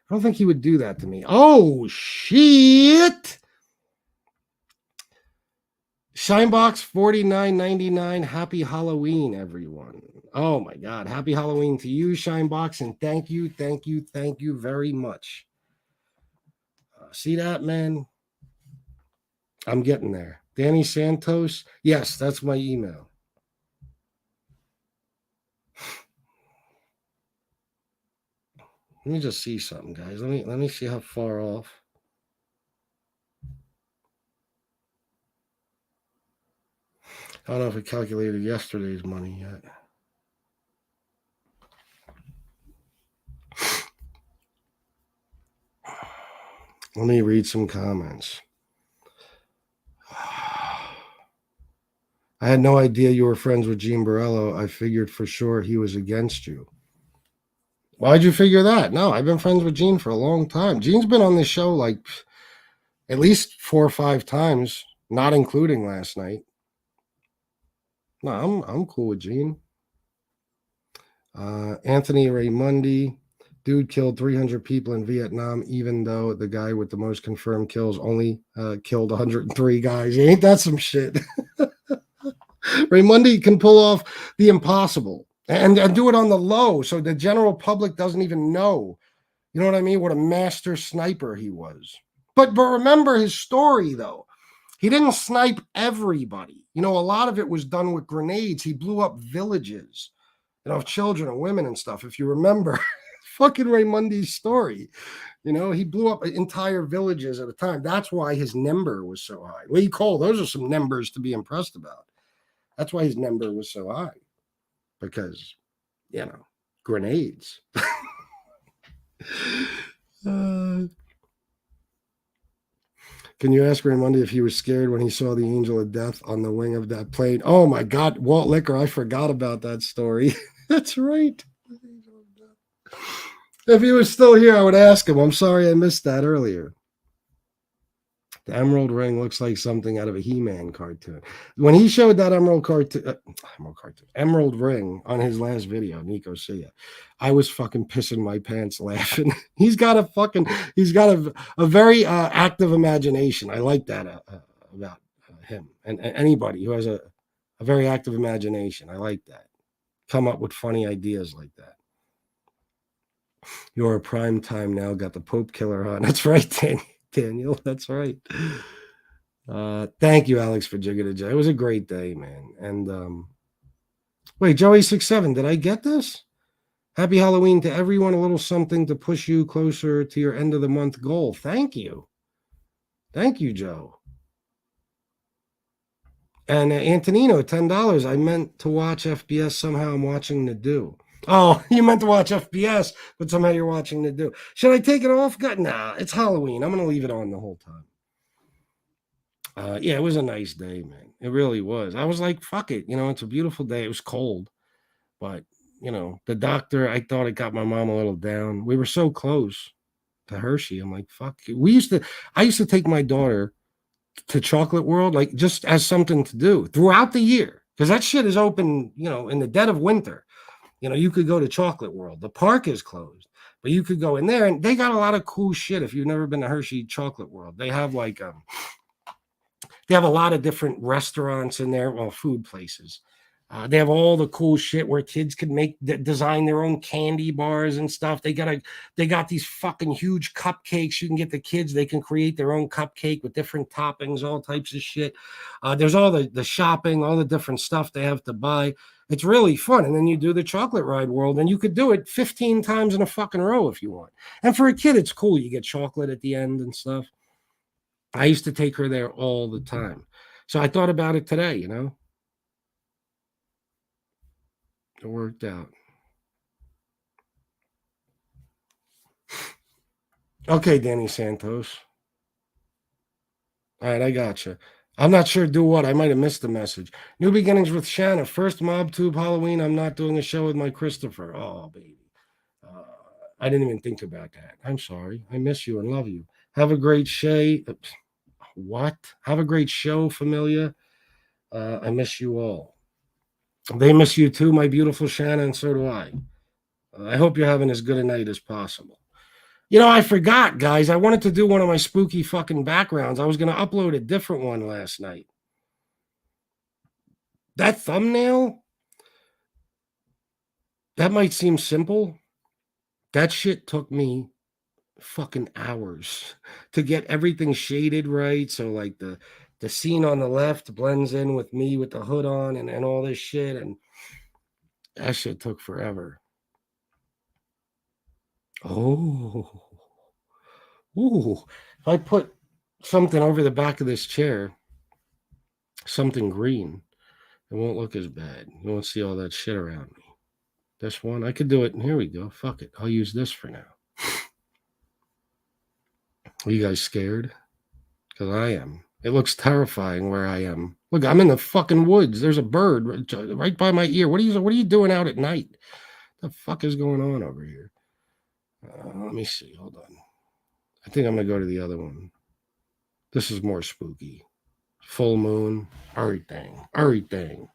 don't think he would do that to me. Oh, shit. Shinebox $49.99. Happy Halloween, everyone. Oh, my God. Happy Halloween to you, Shinebox, and thank you very much. See that, man? I'm getting there. Danny Santos. Yes, that's my email. Let me just see something, guys. Let me see how far off. I don't know if it calculated yesterday's money yet. Let me read some comments. I had no idea you were friends with Gene Borello. I figured for sure he was against you. Why'd you figure that? No, I've been friends with Gene for a long time. Gene's been on this show like at least 4 or 5 times, not including last night. No, I'm cool with Gene. Anthony Raymundi, dude killed 300 people in Vietnam, even though the guy with the most confirmed kills only killed 103 guys. Ain't that some shit? Raymundi can pull off the impossible and do it on the low, so the general public doesn't even know. You know what I mean? What a master sniper he was. But remember his story, though. He didn't snipe everybody. You know, a lot of it was done with grenades. He blew up villages, you know, of children and women and stuff. If you remember fucking Raymundi's story, you know, he blew up entire villages at a time. That's why his number was so high. Lee Cole, those are some numbers to be impressed about. That's why his number was so high, because, you know, grenades. Can you ask Raymundi if he was scared when he saw the angel of death on the wing of that plane? Oh my God, Walt Licker, I forgot about that story. That's right. If he was still here, I would ask him. I'm sorry I missed that earlier. The emerald ring looks like something out of a He-Man cartoon. When he showed that emerald ring on his last video, Nico Sia, I was fucking pissing my pants laughing. He's got a very active imagination. I like that about him and anybody who has a very active imagination. I like that. Come up with funny ideas like that. You're a prime time now. Got the Pope killer on. That's right, Daniel. That's right. Thank you, Alex, for Jigga to J. It was a great day, man. And wait, Joey67, did I get this? Happy Halloween to everyone. A little something to push you closer to your end of the month goal. Thank you. Thank you, Joe. And Antonino, $10. I meant to watch FBS. Somehow I'm watching the do. Oh, you meant to watch FBS, but somehow you're watching the do. Should I take it off? Nah, it's Halloween. I'm going to leave it on the whole time. Yeah, it was a nice day, man. It really was. I was like, fuck it. You know, it's a beautiful day. It was cold, but, you know, the doctor, I thought it got my mom a little down. We were so close to Hershey. I'm like, fuck it. I used to take my daughter to Chocolate World, like just as something to do throughout the year, because that shit is open, you know, in the dead of winter. You know, you could go to Chocolate World. The park is closed, but you could go in there, and they got a lot of cool shit. If you've never been to Hershey Chocolate World, they have like they have a lot of different restaurants in there, well, food places. They have all the cool shit where kids can design their own candy bars and stuff. They got these fucking huge cupcakes. You can get the kids. They can create their own cupcake with different toppings, all types of shit. There's all the shopping, all the different stuff they have to buy. It's really fun. And then you do the chocolate ride world, and you could do it 15 times in a fucking row if you want. And for a kid, it's cool. You get chocolate at the end and stuff. I used to take her there all the time. So I thought about it today, you know. It worked out. Okay, Danny Santos. All right, I got you. I'm not sure do what. I might have missed the message. New beginnings with Shanna. First Mobtube Halloween. I'm not doing a show with my Christopher. Oh, baby. I didn't even think about that. I'm sorry. I miss you and love you. Have a great show. What? Have a great show, Familia. I miss you all. They miss you too, my beautiful Shanna, and so do I. I hope you're having as good a night as possible. You know, I forgot, guys. I wanted to do one of my spooky fucking backgrounds. I was going to upload a different one last night. That thumbnail, that might seem simple. That shit took me fucking hours to get everything shaded right. So, like, the scene on the left blends in with me with the hood on and all this shit. And that shit took forever. Oh. Ooh. If I put something over the back of this chair, something green, it won't look as bad. You won't see all that shit around me. This one, I could do it. Here we go. Fuck it. I'll use this for now. Are you guys scared? Because I am. It looks terrifying where I am. Look, I'm in the fucking woods. There's a bird right by my ear. What are you doing out at night? What the fuck is going on over here? Let me see. Hold on. I think I'm going to go to the other one. This is more spooky. Full moon. Everything.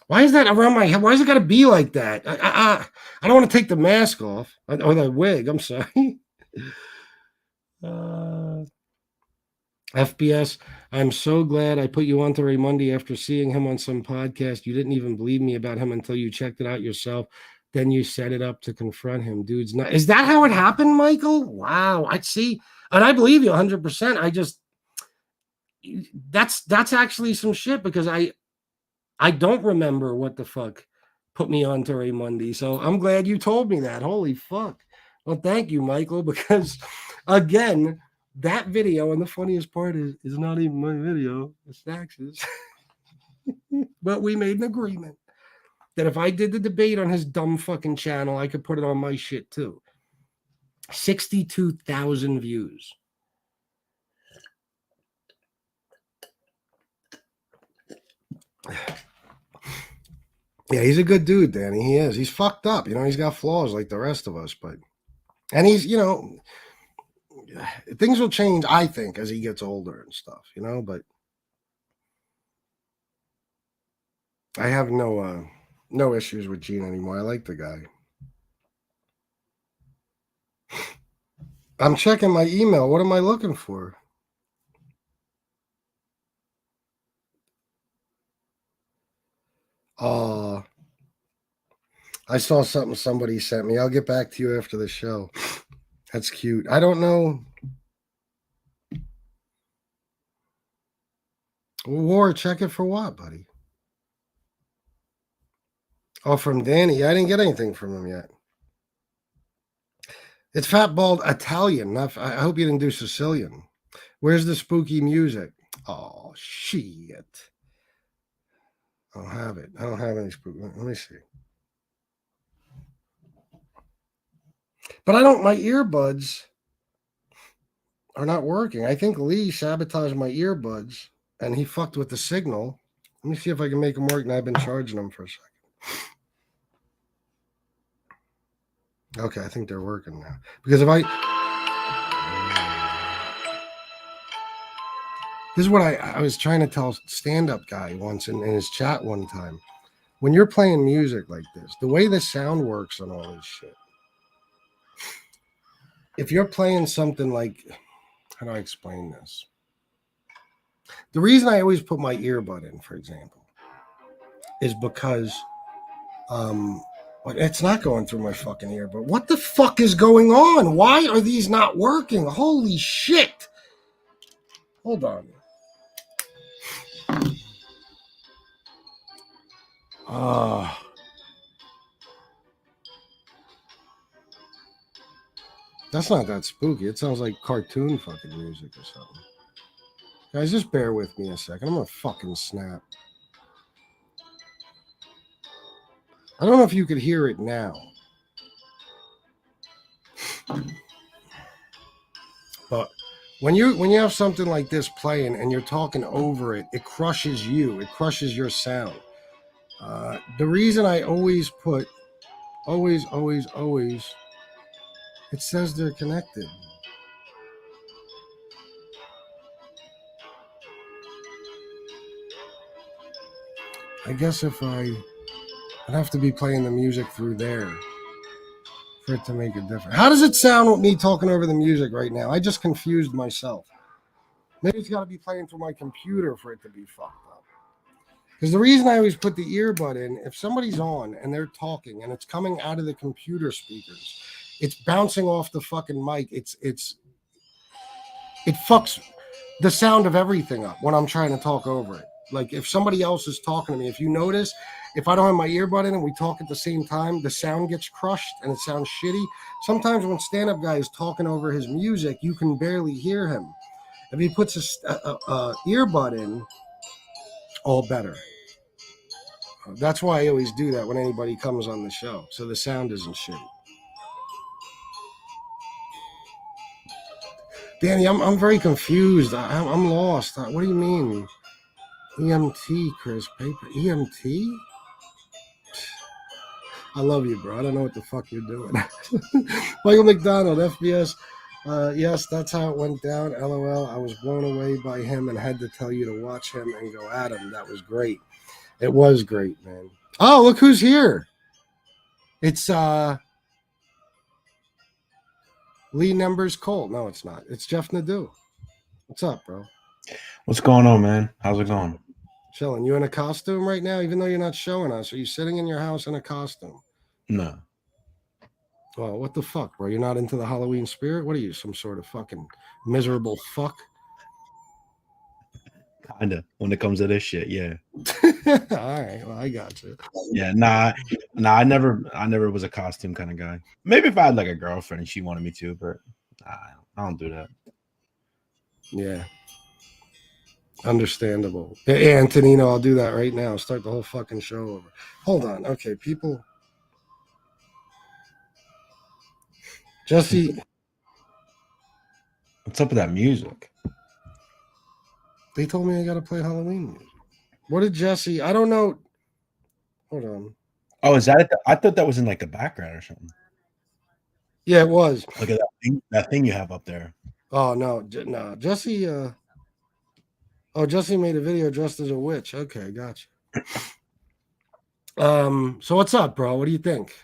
Why is that around my head? Why is it got to be like that? I don't want to take the mask off. Or the wig. I'm sorry. FBS, I'm so glad I put you on to Raymundi after seeing him on some podcast. You didn't even believe me about him until you checked it out yourself. Then you set it up to confront him. Dude's not. Is that how it happened, Michael? Wow. I see. And I believe you 100%. I just, that's actually some shit because I don't remember what the fuck put me on to Raymundi. So I'm glad you told me that. Holy fuck. Well, thank you, Michael, because again, that video, and the funniest part is not even my video, it's Dax's. But we made an agreement that if I did the debate on his dumb fucking channel, I could put it on my shit too. 62,000 views. Yeah, he's a good dude, Danny. He is. He's fucked up. You know, he's got flaws like the rest of us, and he's, you know, things will change, I think, as he gets older and stuff, you know, but I have no issues with Gene anymore. I like the guy. I'm checking my email. What am I looking for? I saw something somebody sent me. I'll get back to you after the show. That's cute. I don't know. War, check it for what, buddy? Oh, from Danny. I didn't get anything from him yet. It's Fat Bald Italian. I hope you didn't do Sicilian. Where's the spooky music? Oh, shit. I don't have it. I don't have any spooky. Let me see. But my earbuds are not working. I think Lee sabotaged my earbuds and he fucked with the signal. Let me see if I can make them work. And I've been charging them for a second. Okay, I think they're working now. Because if this is what I was trying to tell stand-up guy once in his chat one time. When you're playing music like this, the way the sound works on all this shit, if you're playing something like, how do I explain this? The reason I always put my earbud in, for example, is because it's not going through my fucking ear. But what the fuck is going on? Why are these not working? Holy shit. Hold on. That's not that spooky. It sounds like cartoon fucking music or something. Guys, just bear with me a second. I'm gonna fucking snap. I don't know if you could hear it now. But when you have something like this playing and you're talking over it, it crushes you. It crushes your sound. The reason I always put always, it says they're connected. I guess if I'd have to be playing the music through there for it to make a difference. How does it sound with me talking over the music right now? I just confused myself. Maybe it's got to be playing through my computer for it to be fucked up. Because the reason I always put the earbud in, if somebody's on and they're talking and it's coming out of the computer speakers, it's bouncing off the fucking mic. It fucks the sound of everything up when I'm trying to talk over it. Like if somebody else is talking to me, if you notice, if I don't have my earbud in and we talk at the same time, the sound gets crushed and it sounds shitty. Sometimes when stand-up guy is talking over his music, you can barely hear him. If he puts a earbud in, all better. That's why I always do that when anybody comes on the show, so the sound isn't shitty. Danny, I'm very confused. I'm lost. What do you mean? EMT, Chris, paper. EMT? I love you, bro. I don't know what the fuck you're doing. Michael McDonald, FBS. Yes, that's how it went down. LOL. I was blown away by him and had to tell you to watch him and go at him. That was great. It was great, man. Oh, look who's here. It's Lee Numbers Cole. No, it's not. It's Jeff Nadeau. What's up, bro? What's going on, man? How's it going? Chilling. You in a costume right now, even though you're not showing us? Are you sitting in your house in a costume? No. Well, what the fuck, bro? You're not into the Halloween spirit? What are you, some sort of fucking miserable fuck? Kinda. When it comes to this shit, yeah. All right. Well, I got you. Yeah, nah. I never was a costume kind of guy. Maybe if I had like a girlfriend and she wanted me to, but I don't do that. Yeah. Understandable. Hey, Antonino, I'll do that right now. Start the whole fucking show over. Hold on. Okay, people. Jesse. What's up with that music? They told me I got to play Halloween music. What did Jesse? I don't know. Hold on. Oh, is that it? I thought that was in like the background or something. Yeah, it was. Look at that thing you have up there. Oh, no. No. Jesse. Jesse made a video dressed as a witch. Okay, gotcha. So what's up, bro? What do you think?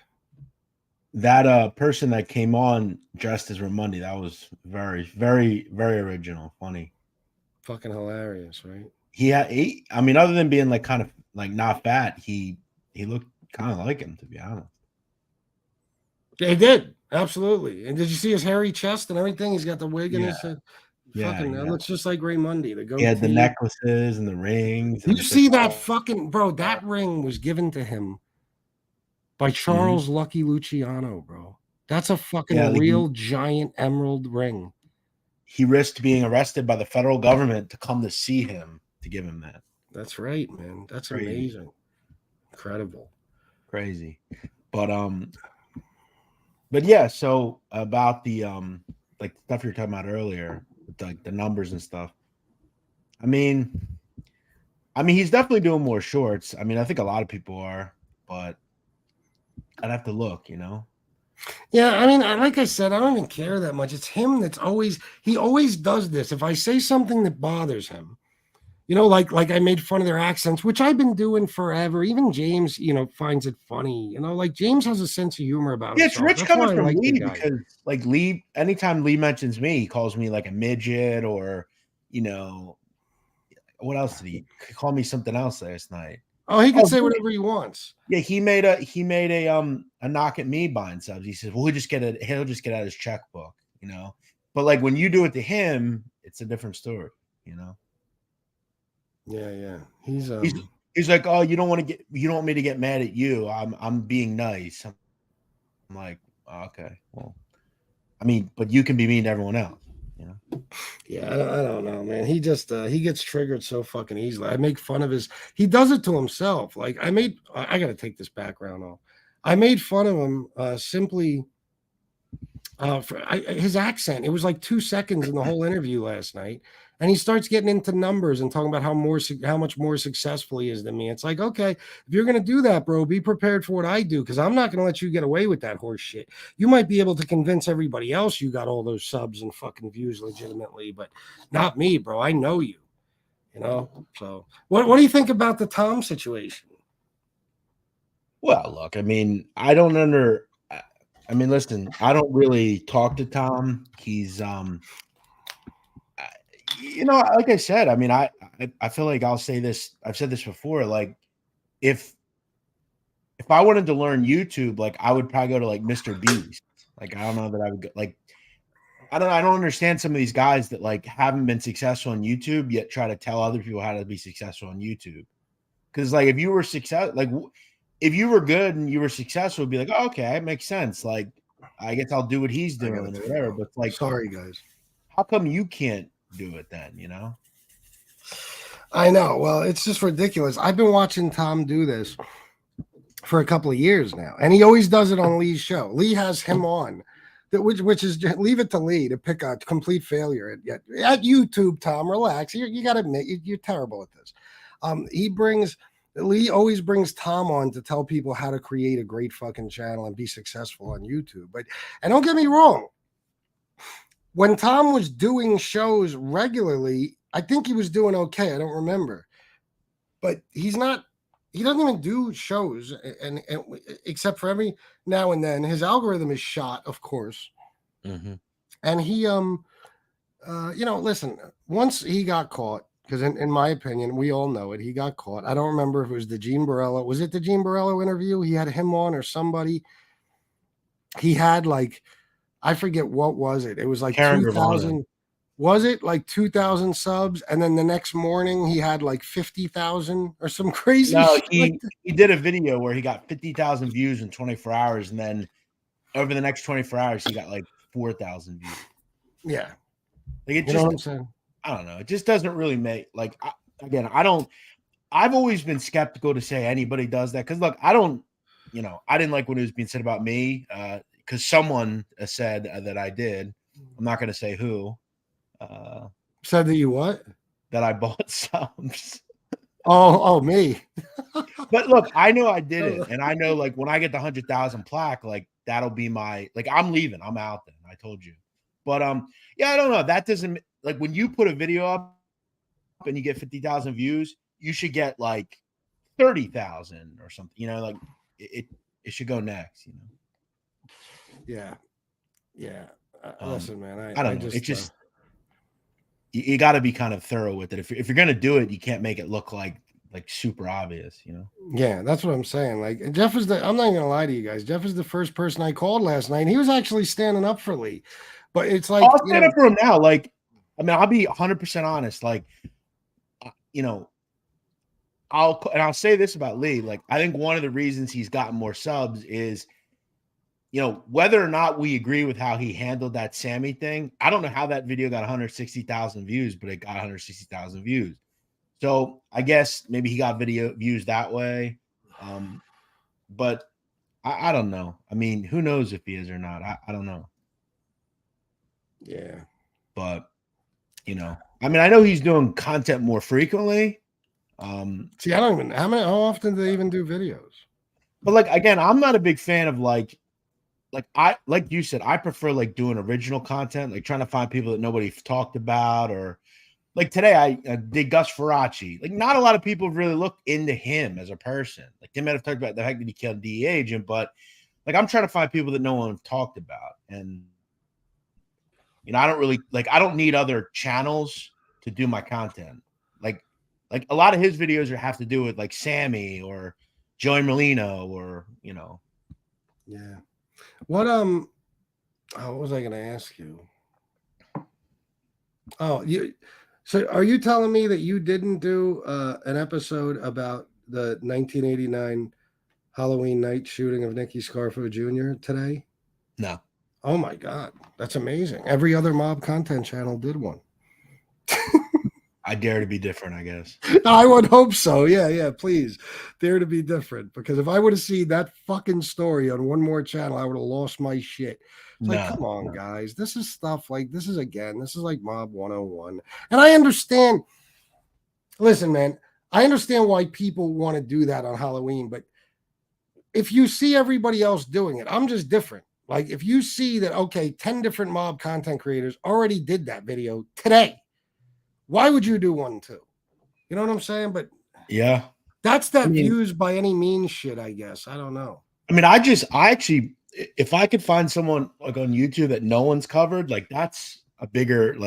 That person that came on dressed as Ramundi, that was very, very, very original, funny. Fucking hilarious, right? I mean, other than being like kind of like not fat, he looked kind of like him, to be honest. Yeah, he did. Absolutely. And did you see his hairy chest and everything? He's got the wig in his head. Fucking, that looks just like Ray Mundy. The goatee. He had the necklaces and the rings. You see that fucking bro? That ring was given to him by Charles Lucky Luciano, bro. That's a fucking real giant emerald ring. He risked being arrested by the federal government to come to see him to give him that. That's right, man. That's crazy. Amazing. Incredible. Crazy. But yeah, so about the like stuff you were talking about earlier, with like the numbers and stuff. I mean he's definitely doing more shorts. I mean, I think a lot of people are, but I'd have to look, you know. Yeah, I mean, like I said, I don't even care that much. It's him that's he always does this. If I say something that bothers him, you know, like I made fun of their accents, which I've been doing forever. Even James, you know, finds it funny. You know, like James has a sense of humor about it. Yeah, it's rich coming from Lee because like Lee, anytime Lee mentions me, he calls me like a midget or, you know, what else did he call me something else last night? Oh, he can say whatever he wants. Yeah, he made a knock at me buying subs. He says, "Well, he'll just get out his checkbook," you know. But like when you do it to him, it's a different story, you know. Yeah. He's like, "Oh, you don't want me to get mad at you. I'm being nice." I'm like, oh, "Okay, well, I mean, but you can be mean to everyone else." You know? Yeah, I don't know, man. He just he gets triggered so fucking easily. I make fun of he does it to himself. Like I gotta take this background off. I made fun of him simply for his accent. It was like 2 seconds in the whole interview last night. And he starts getting into numbers and talking about how much more successful he is than me. It's like, okay, if you're going to do that, bro, be prepared for what I do, because I'm not going to let you get away with that horse shit. You might be able to convince everybody else you got all those subs and fucking views legitimately, but not me, bro. I know you, you know? So what do you think about the Tom situation? Well, look, I mean, listen, I don't really talk to Tom. He's you know, like I said, I mean, I feel like I'll say this. I've said this before. Like, if I wanted to learn YouTube, like I would probably go to like Mr. Beast. Like, I don't know that I would go, like, I don't understand some of these guys that like haven't been successful on YouTube yet try to tell other people how to be successful on YouTube. Because like, if you were if you were good and you were successful, it'd be like, oh, okay, it makes sense. Like, I guess I'll do what he's doing or whatever. But like, sorry guys, how come you can't do it then, you know? I know. Well, it's just ridiculous. I've been watching Tom do this for a couple of years now, and he always does it on Lee's show. Lee has him on which is leave it to Lee to pick a complete failure at YouTube. Tom, relax. You got to admit you're terrible at this. Lee always brings Tom on to tell people how to create a great fucking channel and be successful on YouTube. And don't get me wrong, when Tom was doing shows regularly, I think he was doing okay. I don't remember, but he's not. He doesn't even do shows, and except for every now and then, his algorithm is shot, of course. Mm-hmm. And he, listen, once he got caught, because in my opinion, we all know it, he got caught. I don't remember if it was the Gene Borello. Was it the Gene Borello interview? He had him on or somebody. He had like, I forget what was it. It was like 2,000. Was it like 2,000 subs? And then the next morning he had like 50,000 or some crazy shit. He did a video where he got 50,000 views in 24 hours. And then over the next 24 hours, he got like 4,000 views. Yeah. Like know what I'm saying? I don't know. It just doesn't really make I've always been skeptical to say anybody does that. Cause look, I didn't like when it was being said about me. Cause someone said that I did. I'm not going to say who. Said that you what? That I bought subs. Oh, me. But look, I know I did it, and I know like when I get the 100,000 plaque, like that'll be my I'm leaving. I'm out then. I told you. But yeah, I don't know. That doesn't like when you put a video up and you get 50,000 views, you should get like 30,000 or something. Like it should go next. Yeah. Listen, man. I don't know. It's just. You got to be kind of thorough with it. If you're going to do it, you can't make it look like super obvious, Yeah, that's what I'm saying. Like Jeff I'm not going to lie to you guys. Jeff is the first person I called last night. And he was actually standing up for Lee, but it's like, I'll stand up for him now. Like, I mean, I'll be 100% honest. Like, I'll say this about Lee. Like, I think one of the reasons he's gotten more subs is, whether or not we agree with how he handled that Sammy thing, I don't know how that video got 160,000 views, but it got 160,000 views. So I guess maybe he got video views that way. But I don't know. I mean, who knows if he is or not? I don't know. Yeah. But, I mean, I know he's doing content more frequently. See, I don't even, how often do they even do videos? But like, again, I'm not a big fan of like you said, I prefer like doing original content, like trying to find people that nobody's talked about, or like today I did Gus Faraci. Like not a lot of people really looked into him as a person. Like they might have talked about the fact that he killed a DEA agent, but like I'm trying to find people that no one talked about. And I don't really I don't need other channels to do my content. Like a lot of his videos have to do with like Sammy or Joey Molino or Yeah. What was I going to ask you? Oh, so are you telling me that you didn't do an episode about the 1989 Halloween night shooting of Nicky Scarfo Jr. today? No. Oh my God, that's amazing. Every other mob content channel did one. I dare to be different, I guess. I would hope so. Yeah, please. Dare to be different. Because if I would have seen that fucking story on one more channel, I would have lost my shit. It's like, come on, guys. This is stuff this is like Mob 101. And I understand. Listen, man, I understand why people want to do that on Halloween. But if you see everybody else doing it, I'm just different. Like if you see that, okay, 10 different mob content creators already did that video today. Why would you do one too? You know what I'm saying? But yeah, that's views by any means shit, I guess. I don't know. I mean, I actually, if I could find someone like on YouTube that no one's covered, like that's a bigger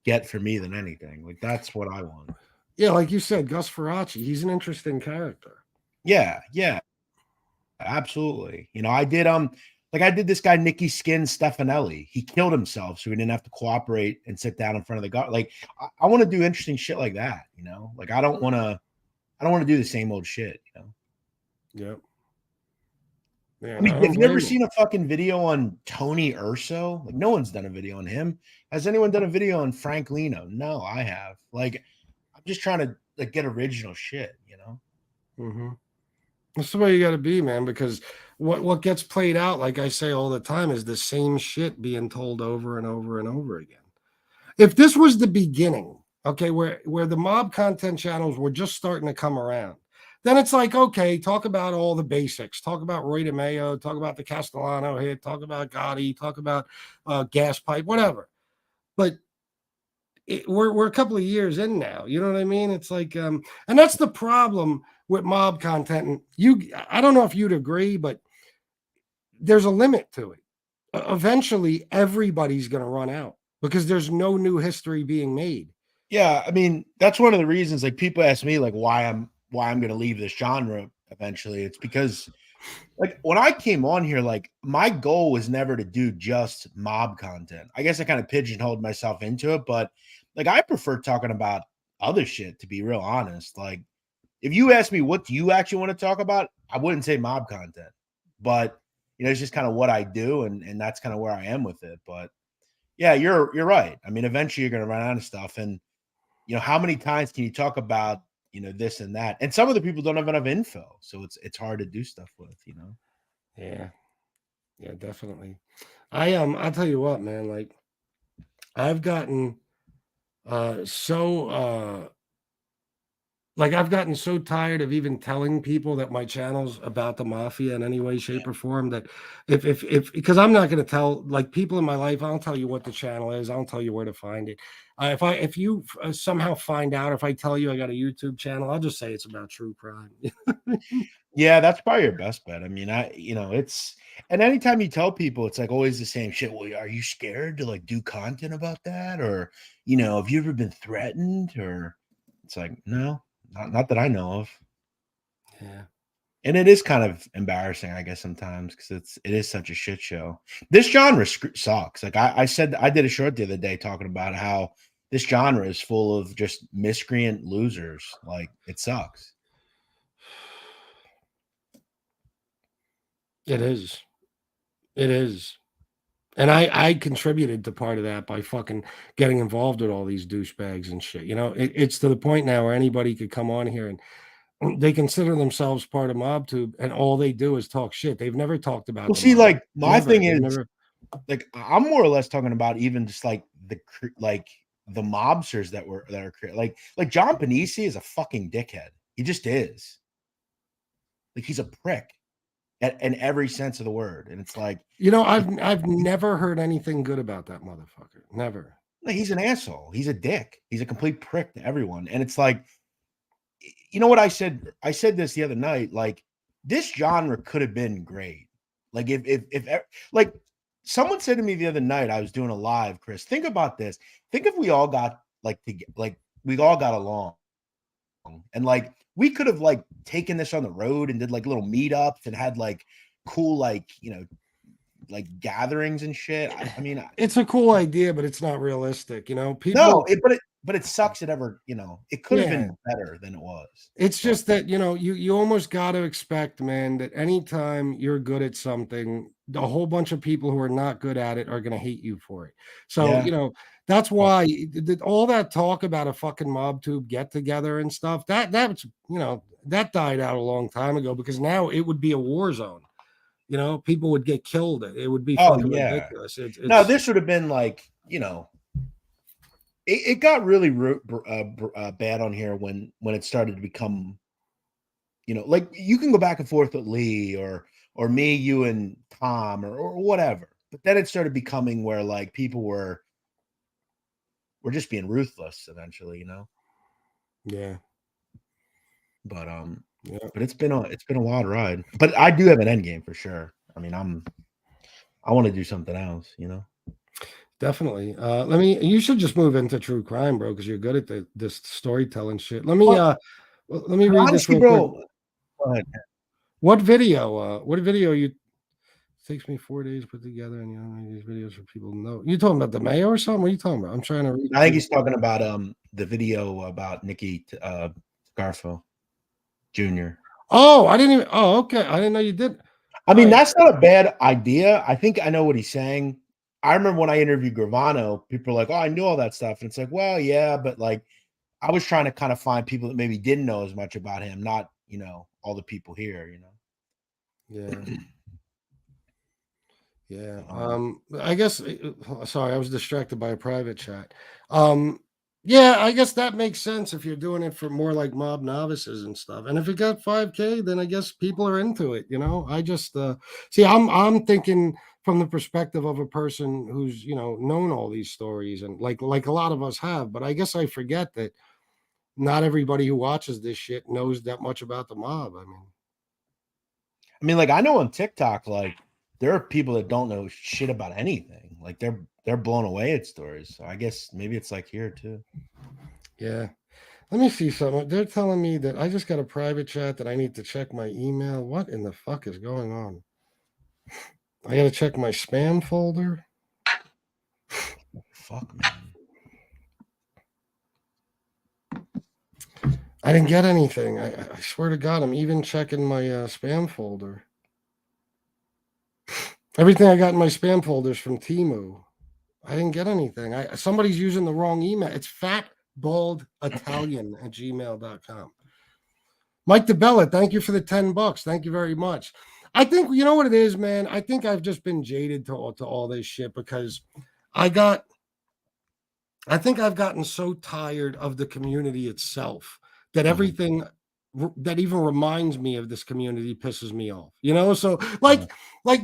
get for me than anything. Like that's what I want. Yeah, like you said, Gus Faraci, he's an interesting character. Yeah, absolutely. I did I did this guy Nicky Skin Stefanelli. He killed himself so he didn't have to cooperate and sit down in front of the guard. Like I want to do interesting shit like that, Like I don't want to do the same old shit, Yep. Yeah, I mean, have you ever seen a fucking video on Tony Urso? Like no one's done a video on him. Has anyone done a video on Frank Lino? No, I have. Like I'm just trying to get original shit, Mm-hmm. That's the way you got to be, man, because what gets played out, like I say all the time, is the same shit being told over and over and over again. If this was the beginning, okay, where the mob content channels were just starting to come around, then it's like, okay, talk about all the basics. Talk about Roy DeMeo, talk about the Castellano hit, talk about Gotti, talk about Gas Pipe, whatever. But we're a couple of years in now. You know what I mean? It's like, and that's the problem with mob content. And I don't know if you'd agree, but there's a limit to it. Eventually, everybody's going to run out because there's no new history being made. Yeah, I mean, that's one of the reasons. Like, people ask me like why I'm going to leave this genre eventually. It's because, like, when I came on here, like, my goal was never to do just mob content. I guess I kind of pigeonholed myself into it, but like, I prefer talking about other shit, to be real honest. Like, if you ask me what do you actually want to talk about, I wouldn't say mob content, but you know, it's just kind of what I do, and that's kind of where I am with it. But yeah, you're right. I mean, eventually you're going to run out of stuff, and you know, how many times can you talk about, you know, this and that? And some of the people don't have enough info, so it's hard to do stuff with, you know. Yeah, yeah, definitely. I'll tell you what, man. Like, I've gotten so like I've gotten so tired of even telling people that my channel's about the mafia in any way, shape, or form, that if because I'm not going to tell, like, people in my life, I don't tell you what the channel is, I don't tell you where to find it. If you somehow find out, if I tell you I got a YouTube channel, I'll just say it's about true crime. Yeah, that's probably your best bet. I mean, you know, it's, and anytime you tell people, it's like always the same shit. Well, are you scared to like do content about that? Or, you know, have you ever been threatened? Or it's like, no, not that I know of. Yeah. And it is kind of embarrassing, I guess, sometimes, because it is such a shit show. This genre sucks. Like I said, I did a short the other day talking about how this genre is full of just miscreant losers. Like, it sucks. It is. It is. And I contributed to part of that by fucking getting involved with all these douchebags and shit. You know, it's to the point now where anybody could come on here and they consider themselves part of Mobtube, and all they do is talk shit. They've never talked about Well, the see, mob. like my Never. thing They've is, never. like, I'm more or less talking about even just like the mobsters that are like John Panisi is a fucking dickhead. He just is. Like, he's a prick in every sense of the word, and it's like, You know, I've never heard anything good about that motherfucker. Never. he's an asshole. He's a dick. He's a complete prick to everyone, and it's like, you know what I said? I said this the other night. Like, this genre could have been great. Like, if like someone said to me the other night, I was doing a live, Chris. Think about this. Think if we all got like we all got along, and like we could have like taken this on the road and did like little meetups and had like cool, like, you know, like gatherings and shit. I mean, It's a cool idea, but it's not realistic. You know, no, people. but it sucks. It ever, you know, it could have Yeah. been better than it was. It's just that, you know, you almost got to expect, man, that anytime you're good at something, a whole bunch of people who are not good at it are going to hate you for it. So, Yeah. you know, that's why all that talk about a fucking Mobtube get together and stuff, that's, you know, that died out a long time ago, because now it would be a war zone. You know, people would get killed. It would be Oh fucking yeah. ridiculous. No, It's this would have been like, you know, it got really bad on here when it started to become, you know, like, you can go back and forth with Lee or me, you and Tom or whatever, but then it started becoming where like people were just being ruthless eventually, you know. yeah, But yeah. but it's been a wild ride. But I do have an end game for sure. I mean, I want to do something else, you know. Definitely. You should just move into true crime, bro, because you're good at this storytelling shit. Well, Let me read this honestly, real quick. bro. Go ahead. What video you takes me 4 days to put together, and you know these videos for people to know. You talking about the mayo or something? What are you talking about? I'm trying to read. I think he's talking about the video about Nikki Garfo Jr. Oh, I didn't even. Oh, okay. I didn't know you did. I mean, All right. that's not a bad idea. I think I know what he's saying. I remember when I interviewed Gravano, people were like, "Oh, I knew all that stuff," and it's like, well, yeah, but like, I was trying to kind of find people that maybe didn't know as much about him, not you know, all the people here, you know. Yeah. Yeah. I guess sorry, I was distracted by a private chat. Yeah, I guess that makes sense if you're doing it for more like mob novices and stuff. And if it got 5K, then I guess people are into it, you know. I just see I'm thinking from the perspective of a person who's, you know, known all these stories and like a lot of us have, but I guess I forget that not everybody who watches this shit knows that much about the mob. I mean, like I know on TikTok, like there are people that don't know shit about anything. Like they're blown away at stories. So I guess maybe it's like here too. Yeah. Let me see something. They're telling me that I just got a private chat that I need to check my email. What in the fuck is going on? I got to check my spam folder. Fuck, man. I didn't get anything. I swear to God, I'm even checking my spam folder. Everything I got in my spam folder is from Temu. I didn't get anything. Somebody's using the wrong email. It's fatbalditalian@gmail.com. Mike DeBella, thank you for the $10. Thank you very much. I think you know what it is, man. I think I've just been jaded to all this shit because I think I've gotten so tired of the community itself that everything that even reminds me of this community pisses me off. You know, so like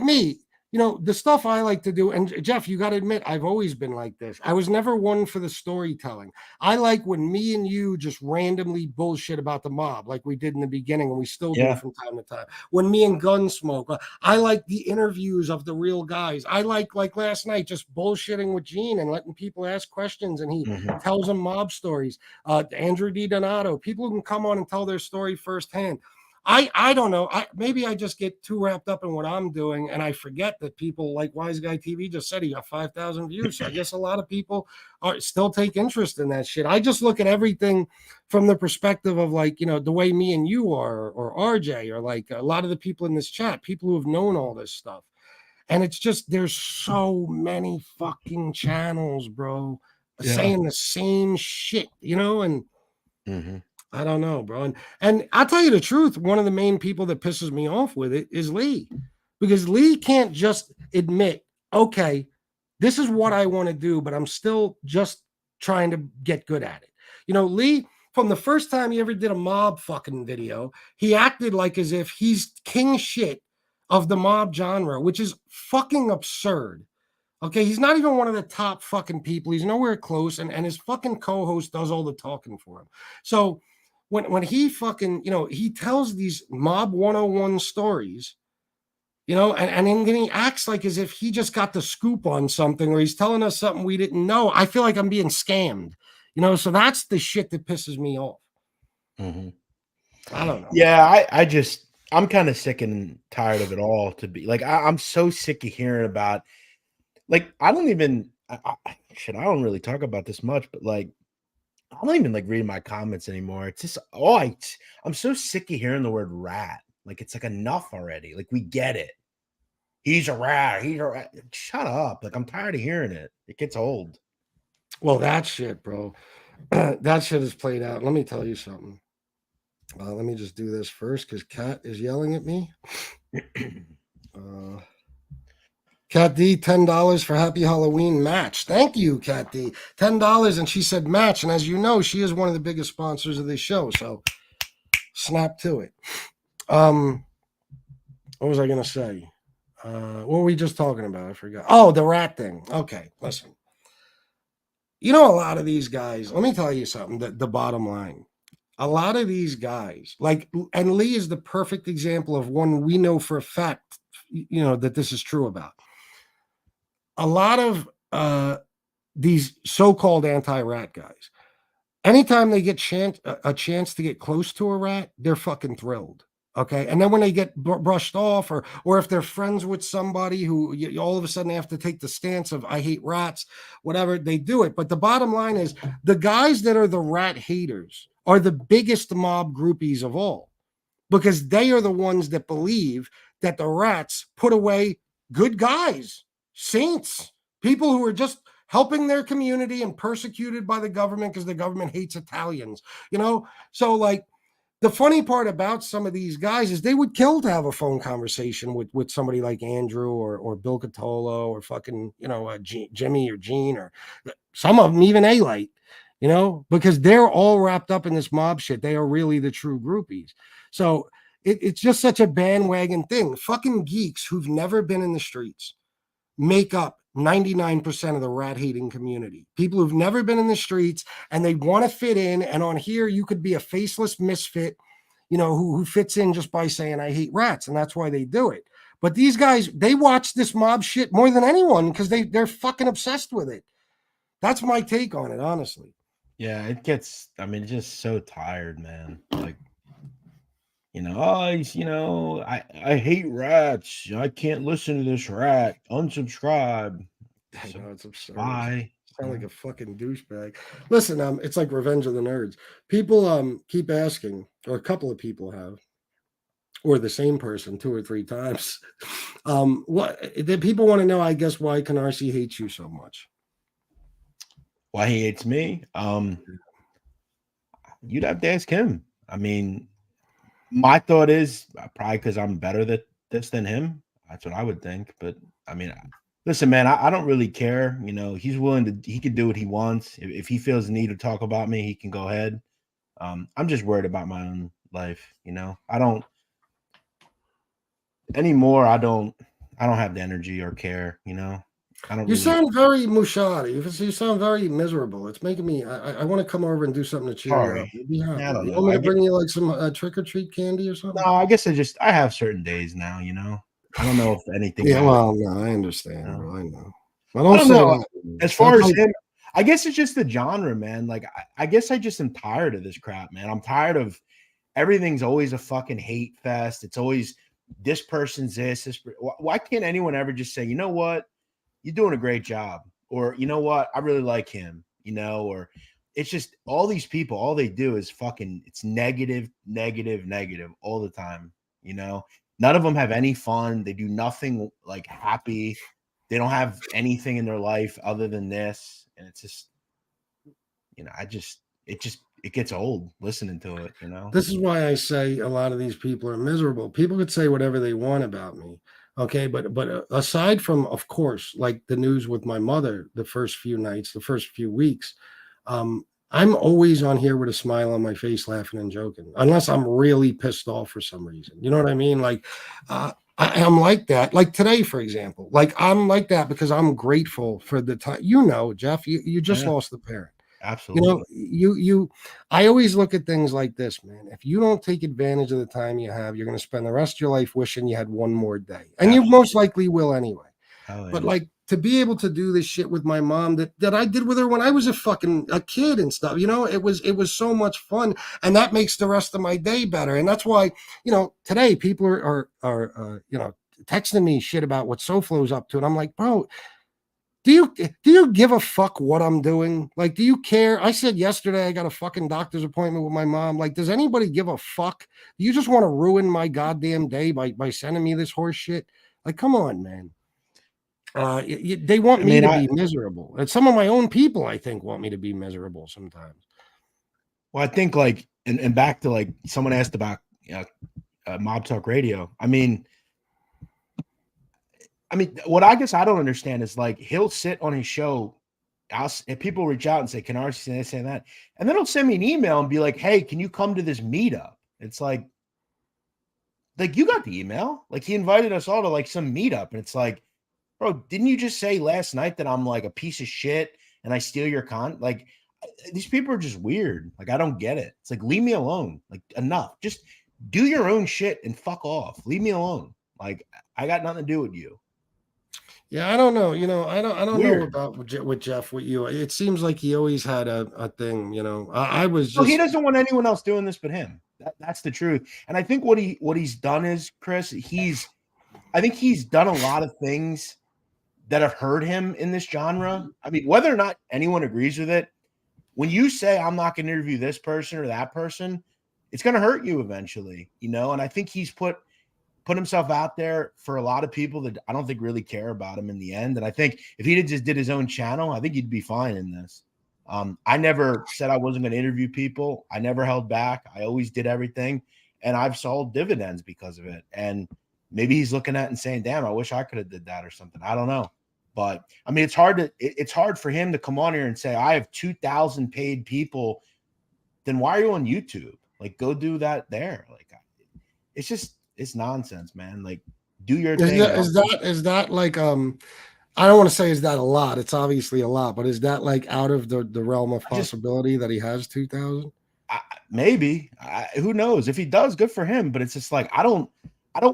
me, you know, the stuff I like to do, and Jeff, you got to admit, I've always been like this. I was never one for the storytelling. I like when me and you just randomly bullshit about the mob, like we did in the beginning, and we still do from time to time. When me and Gunsmoke, I like the interviews of the real guys. I like last night, just bullshitting with Gene and letting people ask questions, and he tells them mob stories. Andrew D. Donato, people who can come on and tell their story firsthand. I don't know. Maybe I just get too wrapped up in what I'm doing and I forget that people like Wise Guy TV just said he got 5,000 views. So I guess a lot of people still take interest in that shit. I just look at everything from the perspective of like, you know, the way me and you are, or RJ, or like a lot of the people in this chat, people who have known all this stuff. And it's just, there's so many fucking channels, bro, saying the same shit, you know, and I don't know, bro. And I'll tell you the truth. One of the main people that pisses me off with it is Lee, because Lee can't just admit, okay, this is what I want to do, but I'm still just trying to get good at it. You know, Lee, from the first time he ever did a mob fucking video, he acted like as if he's king shit of the mob genre, which is fucking absurd. Okay, he's not even one of the top fucking people. He's nowhere close, and his fucking co-host does all the talking for him. So when he fucking, you know, he tells these mob 101 stories, you know, and then he acts like as if he just got the scoop on something, or he's telling us something we didn't know. I feel like I'm being scammed, you know, so that's the shit that pisses me off. I don't know. Yeah, I'm kind of sick and tired of it all, to be like, I'm so sick of hearing about, like, I don't really talk about this much, but like, I don't even like reading my comments anymore. It's just, I'm so sick of hearing the word rat. Like, it's like enough already. Like, we get it. He's a rat. He's a rat. Shut up. Like, I'm tired of hearing it. It gets old. Well, that shit, bro. That shit is played out. Let me tell you something. Let me just do this first because Kat is yelling at me. Kat D, $10 for Happy Halloween match. Thank you, Kat D. $10, and she said match. And as you know, she is one of the biggest sponsors of this show. So snap to it. What was I gonna say? What were we just talking about? I forgot. Oh, the rat thing. Okay, listen. You know, a lot of these guys, let me tell you something, the bottom line. A lot of these guys, like, and Lee is the perfect example of one we know for a fact, you know, that this is true about. A lot of these so-called anti-rat guys, anytime they get a chance to get close to a rat, they're fucking thrilled. Okay. And then when they get brushed off, or if they're friends with somebody who you all of a sudden they have to take the stance of I hate rats, whatever, they do it. But the bottom line is the guys that are the rat haters are the biggest mob groupies of all, because they are the ones that believe that the rats put away good guys, saints, people who are just helping their community and persecuted by the government because the government hates Italians, you know? So like, the funny part about some of these guys is they would kill to have a phone conversation with somebody like Andrew or Bill Catolo or fucking, Jimmy or Gene, or some of them, even A-Light, because they're all wrapped up in this mob shit. They are really the true groupies. So it's just such a bandwagon thing. Fucking geeks who've never been in the streets make up 99% of the rat hating community. People who've never been in the streets and they want to fit in. And on here, you could be a faceless misfit, who fits in just by saying, I hate rats. And that's why they do it. But these guys, they watch this mob shit more than anyone because they're fucking obsessed with it. That's my take on it, honestly. Yeah, it's just so tired, man. Like, I hate rats. I can't listen to this rat. Unsubscribe. I know, it's absurd. Bye. Sound like a fucking douchebag. Listen, it's like Revenge of the Nerds. People keep asking, or a couple of people have, or the same person 2 or 3 times. People want to know, I guess, why Canarsie hates you so much. Why he hates me? You'd have to ask him. I mean, my thought is probably because I'm better at this than him. That's what I would think. But I mean, listen, man, I don't really care. He's he can do what he wants. If he feels the need to talk about me, he can go ahead. I'm just worried about my own life. I don't anymore. I don't have the energy or care. I don't. You sound very mushadi. You sound very miserable. It's making me. I want to come over and do something to cheer you up. You'd be happy. I don't know. You want me to bring you like some trick or treat candy or something? No, I guess I have certain days now. I don't know if anything. Yeah, well, no, I understand. I know. I don't know. As far as him, I guess it's just the genre, man. Like, I guess I just am tired of this crap, man. I'm tired of everything's always a fucking hate fest. It's always this person's this. Why can't anyone ever just say, you know what? You're doing a great job. Or, you know what? I really like him, or it's just all these people, all they do is it's negative all the time, None of them have any fun. They do nothing like happy. They don't have anything in their life other than this. And it's just, it gets old listening to it, This is why I say a lot of these people are miserable. People could say whatever they want about me. Okay, but aside from, of course, like the news with my mother, the first few nights, the first few weeks, I'm always on here with a smile on my face, laughing and joking, unless I'm really pissed off for some reason. You know what I mean? Like, I'm like that. Like today, for example, like I'm like that because I'm grateful for the time. Jeff, you just lost a parent. Absolutely. I always look at things like this, man. If you don't take advantage of the time you have, you're going to spend the rest of your life wishing you had one more day. And you most likely will anyway. Oh, yeah. But like to be able to do this shit with my mom that I did with her when I was a kid and stuff, it was so much fun. And that makes the rest of my day better. And that's why, today people are texting me shit about what SoFlo's up to. And I'm like, bro, do you give a fuck what I'm doing? Like, do you care? I said yesterday I got a fucking doctor's appointment with my mom. Like, does anybody give a fuck? Do you just want to ruin my goddamn day by sending me this horse shit? Like, come on, man. They want me to be miserable. And some of my own people, I think, want me to be miserable sometimes. Well, I think like, and back to like someone asked about Mob Talk Radio. I mean, what I guess I don't understand is like he'll sit on his show. If people reach out and say, "Can RC say this and that?" and then he'll send me an email and be like, "Hey, can you come to this meetup?" It's like you got the email. Like he invited us all to like some meetup, and it's like, bro, didn't you just say last night that I'm like a piece of shit and I steal your content? Like these people are just weird. Like I don't get it. It's like leave me alone. Like enough. Just do your own shit and fuck off. Leave me alone. Like I got nothing to do with you. Yeah, I don't know. I don't know about with Jeff, with you. It seems like he always had a thing, I was just. Well, he doesn't want anyone else doing this but him. That's the truth. And I think what he's done is, Chris, I think he's done a lot of things that have hurt him in this genre. I mean, whether or not anyone agrees with it, when you say I'm not going to interview this person or that person, it's going to hurt you eventually, And I think he's put himself out there for a lot of people that I don't think really care about him in the end. And I think if he just did his own channel, I think he'd be fine in this. I never said I wasn't going to interview people. I never held back. I always did everything, and I've sold dividends because of it. And maybe he's looking at it and saying, "Damn, I wish I could have did that or something." I don't know, but I mean, it's hard for him to come on here and say, "I have 2,000 paid people." Then why are you on YouTube? Like, go do that there. Like, it's nonsense, man. Like, do your thing. Is that like I don't want to say is that a lot. It's obviously a lot, but is that like out of the realm of possibility that he has 2,000? Maybe. Who knows? If he does, good for him. But it's just like I don't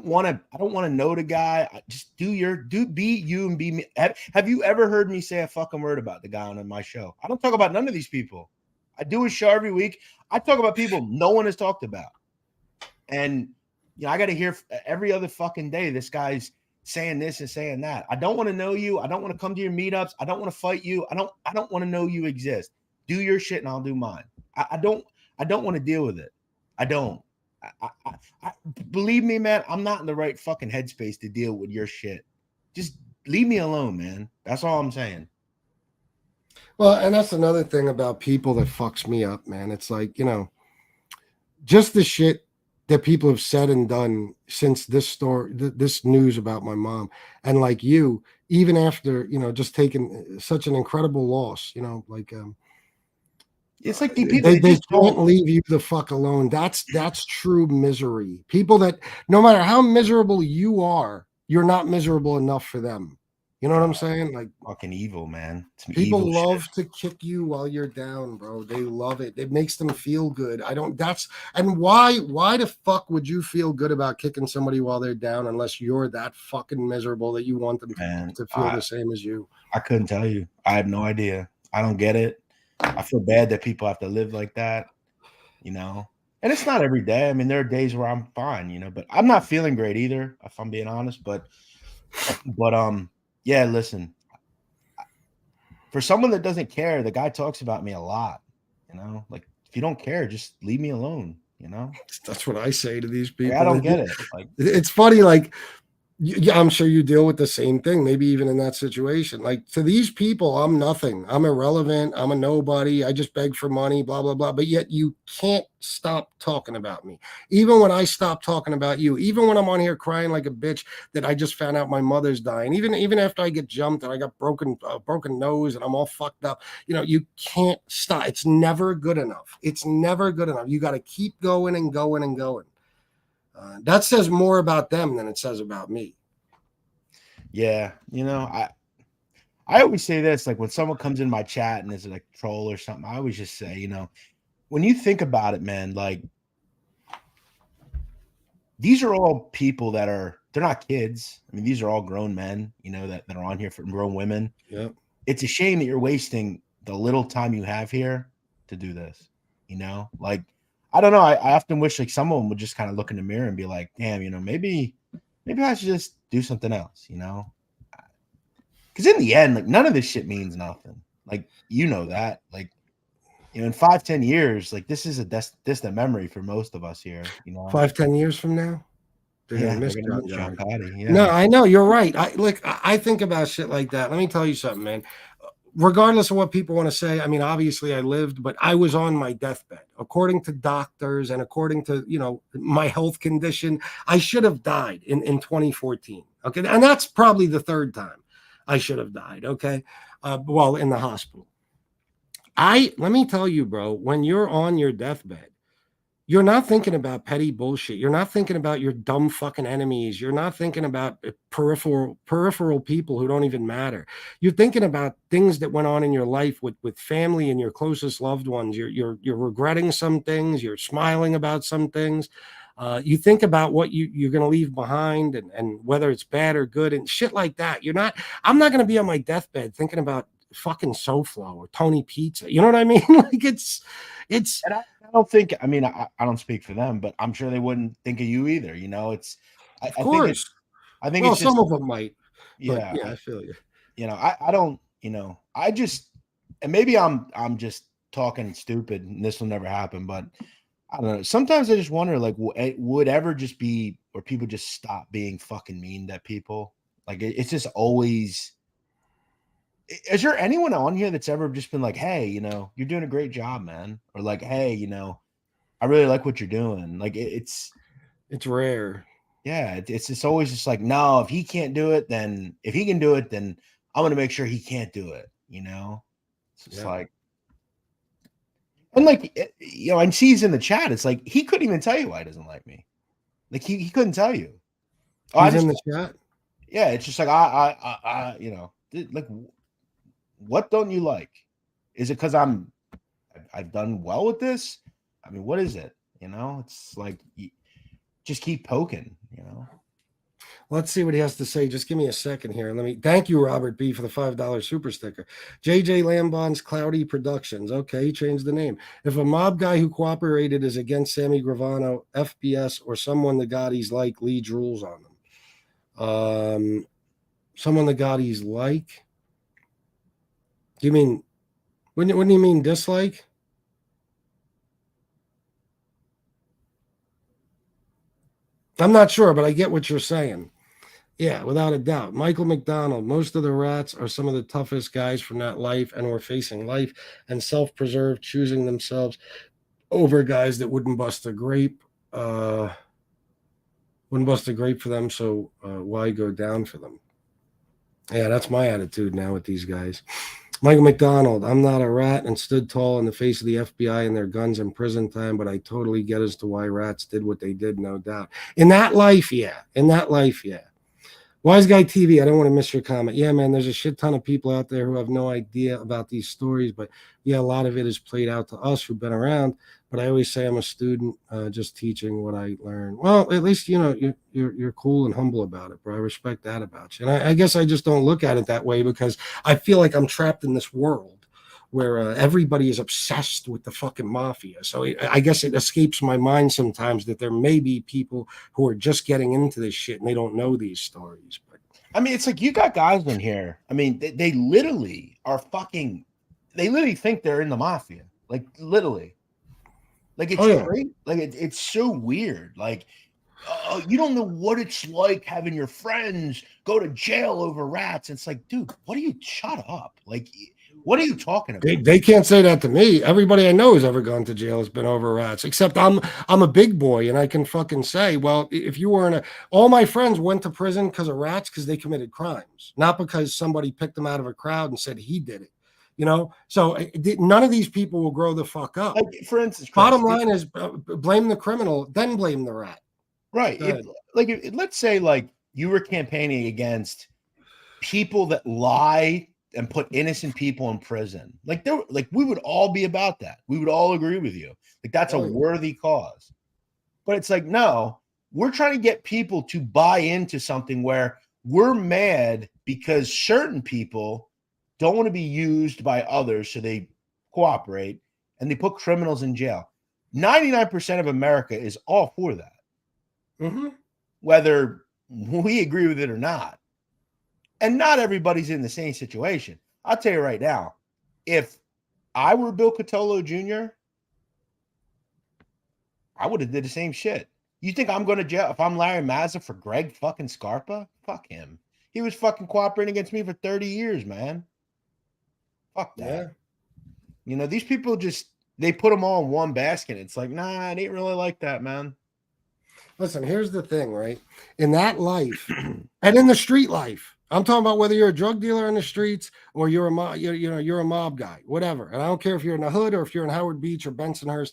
want to know the guy. Just be you and be me. Have you ever heard me say a fucking word about the guy on my show? I don't talk about none of these people. I do a show every week. I talk about people no one has talked about. And I got to hear every other fucking day this guy's saying this and saying that. I don't want to know you. I don't want to come to your meetups. I don't want to fight you. I don't want to know you exist. Do your shit and I'll do mine. I don't want to deal with it. I don't. I believe me, man, I'm not in the right fucking headspace to deal with your shit. Just leave me alone, man. That's all I'm saying. Well, and that's another thing about people that fucks me up, man. It's like, just the shit that people have said and done since this story, this news about my mom, and like you, even after, just taking such an incredible loss, like, it's like they just can't leave you the fuck alone. That's true misery. People that no matter how miserable you are, you're not miserable enough for them. You know what I'm saying? Like fucking evil, man. People love to kick you while you're down, bro. They love it. It makes them feel good. And why the fuck would you feel good about kicking somebody while they're down unless you're that fucking miserable that you want them to feel the same as you? I couldn't tell you. I have no idea. I don't get it. I feel bad that people have to live like that, and it's not every day. I mean, there are days where I'm fine, but I'm not feeling great either, if I'm being honest, but yeah, listen, for someone that doesn't care, the guy talks about me a lot, like if you don't care, just leave me alone, That's what I say to these people. I don't get it. Like, it's funny, like, yeah, I'm sure you deal with the same thing, maybe even in that situation. Like, to these people, I'm nothing. I'm irrelevant. I'm a nobody. I just beg for money, blah, blah, blah. But yet you can't stop talking about me. Even when I stop talking about you, even when I'm on here crying like a bitch that I just found out my mother's dying, even after I get jumped and I got broken nose and I'm all fucked up, you can't stop. It's never good enough. It's never good enough. You got to keep going and going and going. That says more about them than it says about me. Yeah, I always say this, like when someone comes in my chat and is like a troll or something, I always just say, when you think about it, man, like these are all people they're not kids. I mean, these are all grown men, that are on here, for grown women. Yeah. It's a shame that you're wasting the little time you have here to do this, like, I don't know. I often wish like someone would just kind of look in the mirror and be like, damn, maybe I should just do something else, because in the end, like none of this shit means nothing. Like, that, like, in 5-10 years, like this is a distant memory for most of us here, 5-10 years from now, they're gonna miss John Gotti. Yeah. No, I know, you're right. I think about shit like that. Let me tell you something, man. Regardless of what people want to say, I mean, obviously I lived, but I was on my deathbed. According to doctors and according to, my health condition, I should have died in 2014. Okay. And that's probably the third time I should have died. Okay. In the hospital. Let me tell you, bro, when you're on your deathbed, you're not thinking about petty bullshit. You're not thinking about your dumb fucking enemies. You're not thinking about peripheral people who don't even matter. You're thinking about things that went on in your life with family and your closest loved ones. You're regretting some things. You're smiling about some things. You think about what you're going to leave behind and whether it's bad or good and shit like that. I'm not going to be on my deathbed thinking about fucking SoFlo or Tony Pizza. You know what I mean? Like it's. And I don't think. I mean, I don't speak for them, but I'm sure they wouldn't think of you either. Of course. I think Well, it's just some of them might. Yeah, I feel you. I don't. I just, and maybe I'm just talking stupid, and this will never happen. But I don't know. Sometimes I just wonder, like, would ever just be, or people just stop being fucking mean to people? Like it's just always. is there anyone on here that's ever just been like, hey, you're doing a great job, man? Or like, hey, I really like what you're doing. Like it's rare. yeah, it's always just like, no, if he can't do it, then if he can do it, then I'm gonna make sure he can't do it. It's just like, and like, and she's in the chat. It's like he couldn't even tell you why he doesn't like me. Like he couldn't tell you. Oh, He's in the chat. Yeah, it's just like I like, what don't you like? Is it because I've done well with this? I mean, what is it? It's like just keep poking. Let's see what he has to say. Just give me a second here. Thank you, Robert B, for the $5 super sticker. JJ Lambon's Cloudy Productions. Okay, he changed the name. If a mob guy who cooperated is against Sammy Gravano, FBS, or someone the Gottis like, Lee drools on them. Someone the Gottis like? You mean, wouldn't you mean dislike? I'm not sure, but I get what you're saying. Yeah, without a doubt. Michael McDonald, most of the rats are some of the toughest guys from that life and were facing life and self-preserve, choosing themselves over guys that wouldn't bust a grape. Wouldn't bust a grape for them, so why go down for them? Yeah, that's my attitude now with these guys. Michael McDonald, I'm not a rat and stood tall in the face of the FBI and their guns in prison time, but I totally get as to why rats did what they did, no doubt. In that life, yeah. Wise Guy TV, I don't want to miss your comment. Yeah, man, there's a shit ton of people out there who have no idea about these stories, but yeah, a lot of it is played out to us who've been around. But I always say I'm a student, just teaching what I learned. Well, at least you're cool and humble about it, bro. I respect that about you. And I guess I just don't look at it that way because I feel like I'm trapped in this world where everybody is obsessed with the fucking mafia. So I guess it escapes my mind sometimes that there may be people who are just getting into this shit and they don't know these stories. But I mean, it's like you got guys in here. I mean, they literally are fucking. They literally think they're in the mafia, like literally. Like it's great. Like it's so weird. Like you don't know what it's like having your friends go to jail over rats. It's like, dude, what are you? Shut up. Like, what are you talking about? They can't say that to me. Everybody I know who's ever gone to jail has been over rats, except I'm a big boy and I can fucking say, well, if you were all my friends went to prison because of rats because they committed crimes, not because somebody picked them out of a crowd and said he did it. So none of these people will grow the fuck up. Like, for instance, Chris, bottom line is blame the criminal, then blame the rat. Right. Let's say like you were campaigning against people that lie and put innocent people in prison. Like we would all be about that. We would all agree with you. Like that's a worthy cause. But it's like, no, we're trying to get people to buy into something where we're mad because certain people don't want to be used by others, so they cooperate and they put criminals in jail. 99% of America is all for that. Mm-hmm. Whether we agree with it or not. And not everybody's in the same situation. I'll tell you right now, if I were Bill Cotolo Jr., I would have did the same shit. You think I'm going to jail if I'm Larry Mazza for Greg fucking Scarpa? Fuck him. He was fucking cooperating against me for 30 years, man. Fuck that. Yeah. These people they put them all in one basket. It's like, nah, it ain't really like that, man. Listen, here's the thing, right? In that life and in the street life, I'm talking about whether you're a drug dealer in the streets or you're a mob guy, whatever. And I don't care if you're in the hood or if you're in Howard Beach or Bensonhurst.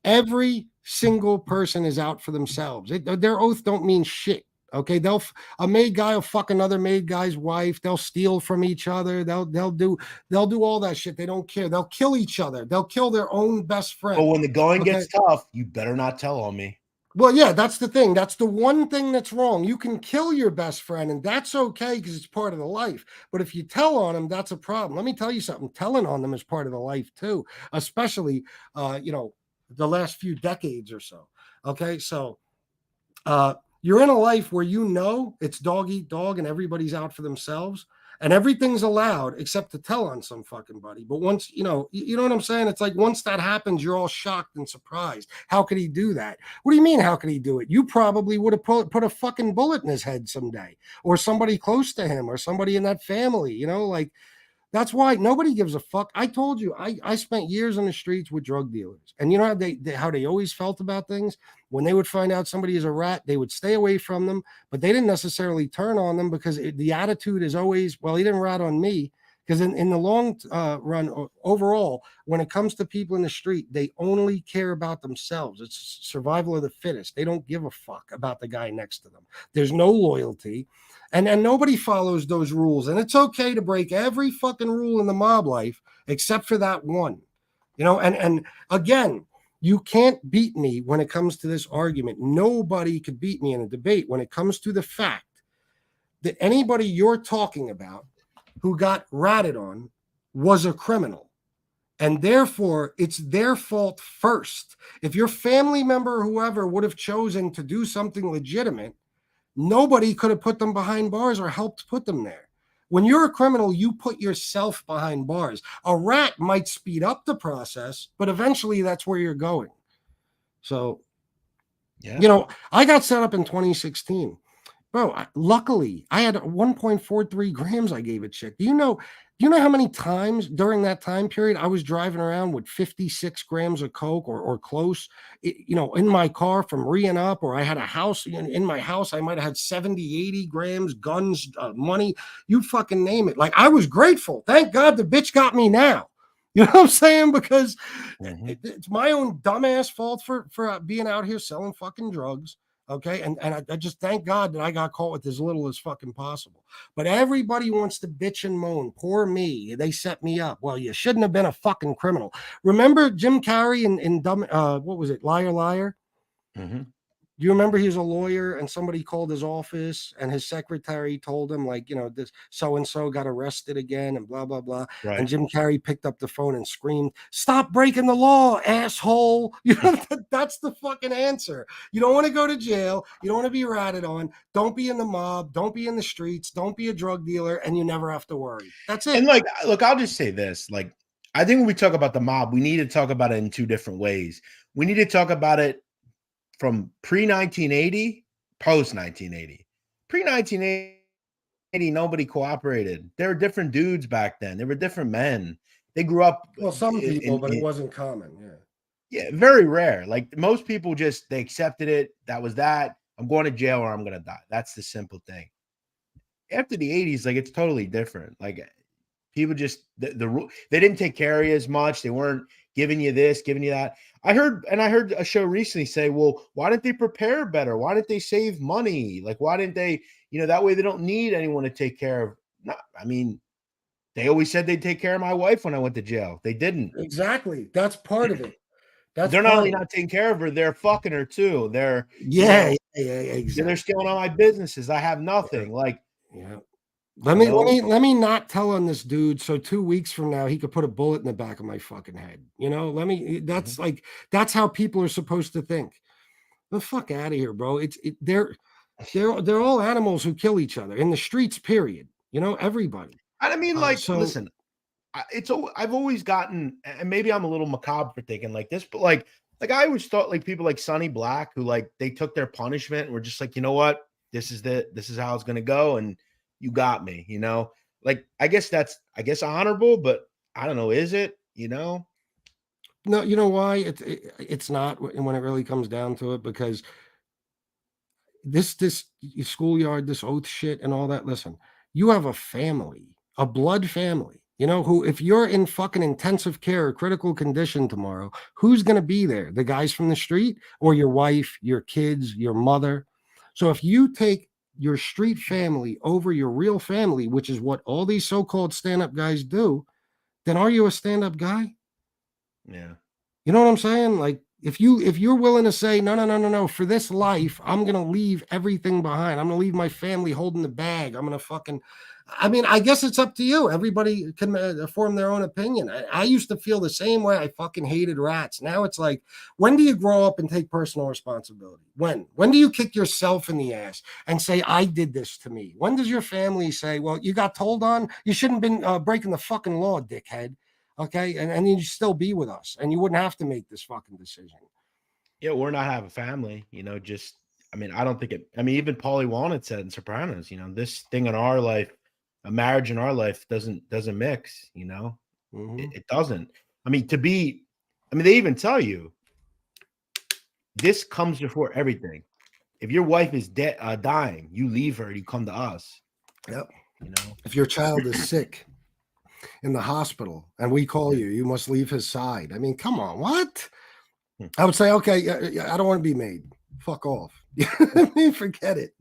Every single person is out for themselves. Their oath don't mean shit. Okay, a made guy will fuck another made guy's wife. They'll steal from each other. They'll do all that shit. They don't care. They'll kill each other. They'll kill their own best friend. But when the going gets tough, you better not tell on me. Well, yeah, that's the thing. That's the one thing that's wrong. You can kill your best friend, and that's okay because it's part of the life. But if you tell on them, that's a problem. Let me tell you something. Telling on them is part of the life too, especially the last few decades or so. Okay, so you're in a life where it's dog eat dog and everybody's out for themselves and everything's allowed except to tell on some fucking buddy. But once, you know what I'm saying? It's like once that happens, you're all shocked and surprised. How could he do that? What do you mean, how could he do it? You probably would have put a fucking bullet in his head someday or somebody close to him or somebody in that family, like That's why nobody gives a fuck. I told you, I spent years on the streets with drug dealers, and you know how they always felt about things. When they would find out somebody is a rat, they would stay away from them, but they didn't necessarily turn on them because the attitude is always, well, he didn't rat on me. Because in the long run, overall, when it comes to people in the street, they only care about themselves. It's survival of the fittest. They don't give a fuck about the guy next to them. There's no loyalty. And nobody follows those rules. And it's okay to break every fucking rule in the mob life except for that one. You know, and again, you can't beat me when it comes to this argument. Nobody could beat me in a debate when it comes to the fact that anybody you're talking about who got ratted on was a criminal. And therefore, it's their fault first. If your family member or whoever would have chosen to do something legitimate, nobody could have put them behind bars or helped put them there. When you're a criminal, you put yourself behind bars. A rat might speed up the process, but eventually that's where you're going. So, Yeah. you know, I got set up in 2016. Bro, luckily, I had 1.43 grams I gave a chick. Do you know how many times during that time period I was driving around with 56 grams of coke or close, in my car from re-ing up, or I had a house in my house. I might have had 70, 80 grams, guns, money, you fucking name it. Like, I was grateful. Thank God the bitch got me now. You know what I'm saying? Because it's my own dumbass fault for being out here selling fucking drugs. Okay. And I just thank God that I got caught with as little as fucking possible. But everybody wants to bitch and moan. Poor me. They set me up. Well, you shouldn't have been a fucking criminal. Remember Jim Carrey in Dumb, what was it? Liar, Liar? Mm-hmm. Do you remember he was a lawyer and somebody called his office and his secretary told him, like, this so-and-so got arrested again and blah, blah, blah. Right. And Jim Carrey picked up the phone and screamed, "Stop breaking the law, asshole." That's the fucking answer. You don't want to go to jail. You don't want to be ratted on. Don't be in the mob. Don't be in the streets. Don't be a drug dealer. And you never have to worry. That's it. And look, I'll just say this. Like, I think when we talk about the mob, we need to talk about it in two different ways. We need to talk about it from pre-1980, post-1980. Pre-1980, nobody cooperated. There were different dudes back then. There were different men. They grew up. Well, some people, but it wasn't common. Yeah, very rare. Like, most people they accepted it. That was that. I'm going to jail or I'm going to die. That's the simple thing. After the 80s, like, it's totally different. Like, people just they didn't take care of you as much. They weren't giving you this, giving you that. I heard a show recently say, well, why didn't they prepare better? Why didn't they save money? Like, why didn't they, that way they don't need anyone to take care of. No, I mean, they always said they'd take care of my wife when I went to jail. They didn't. Exactly. That's part of it. They're not only not taking care of her, they're fucking her too. They're exactly. They're stealing all my businesses. I have nothing. Like, yeah. Let me not tell on this dude. So 2 weeks from now, he could put a bullet in the back of my fucking head. That's like, that's how people are supposed to think. The fuck out of here, bro. They're all animals who kill each other in the streets, period. Everybody. I mean, listen, I've always gotten, and maybe I'm a little macabre for thinking like this, but like I always thought like people like Sonny Black, who like they took their punishment and were just like, you know what, this is how it's gonna go, and you got me, like, I guess that's honorable, but I don't know, is it, No, you know why it's not when it really comes down to it, because this schoolyard, this oath shit and all that. Listen, you have a family, a blood family, who, if you're in fucking intensive care or critical condition tomorrow, who's going to be there? The guys from the street or your wife, your kids, your mother? So if you take your street family over your real family, which is what all these so-called stand-up guys do, then are you a stand-up guy? Yeah. You know what I'm saying? Like, if you're willing to say, no, for this life, I'm going to leave everything behind. I'm going to leave my family holding the bag. I'm going to I guess it's up to you. Everybody can form their own opinion. I used to feel the same way. I fucking hated rats. Now it's like, when do you grow up and take personal responsibility? When do you kick yourself in the ass and say, I did this to me? When does your family say, well, you got told on, you shouldn't have been breaking the fucking law, dickhead. Okay. And you'd still be with us and you wouldn't have to make this fucking decision. Yeah. Or not have a family, I mean, I don't think even Paulie Walnut said in Sopranos, this thing in our life, a marriage in our life doesn't mix, you know. Mhm. It doesn't. I mean, they even tell you this comes before everything. If your wife is dead, dying, you leave her, you come to us. Yep. You know, If your child is sick in the hospital and we call Yeah. you, you must leave his side. I mean, come on, what? Hmm. I would say, okay, yeah, I don't want to be made. Fuck off. I mean, forget it.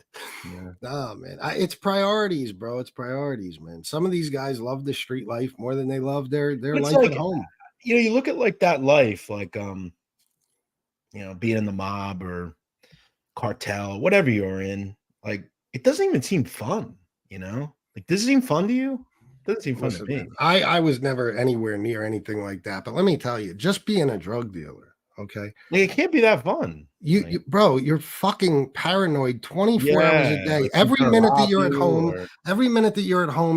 Yeah. Nah, man. It's priorities, bro. It's priorities, man. Some of these guys love the street life more than they love their But it's life at like, home. you know, you look at like that life, like you know, being in the mob or cartel, whatever you're in, like it doesn't even seem fun, you know? Like, does it seem fun to you? Doesn't seem fun to Listen, man, me. I was never anywhere near anything like that. But let me tell you, just being a drug dealer, okay? Like, it can't be that fun. You Like, bro, you're fucking paranoid 24 hours a yeah, day. like someone's Every gonna minute that rob you're at you home,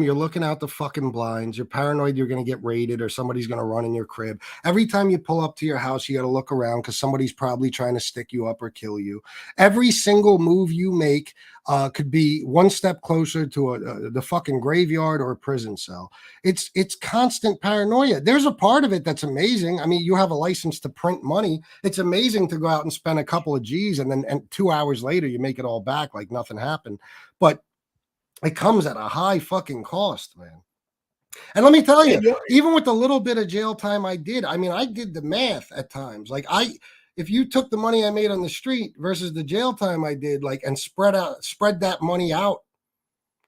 or you're looking out the fucking blinds. You're paranoid you're going to get raided or somebody's going to run in your crib. Every time you pull up to your house, you got to look around because somebody's probably trying to stick you up or kill you. Every single move you make could be one step closer to the fucking graveyard or a prison cell. It's constant paranoia. There's a part of it that's amazing. I mean, you have a license to print money. It's amazing to go out and spend a couple of G's and then 2 hours later you make it all back like nothing happened. But it comes at a high fucking cost, man. And let me tell yeah, you, even with the little bit of jail time I did, I mean, I did the math at times. Like if you took the money I made on the street versus the jail time I did, like, and spread that money out,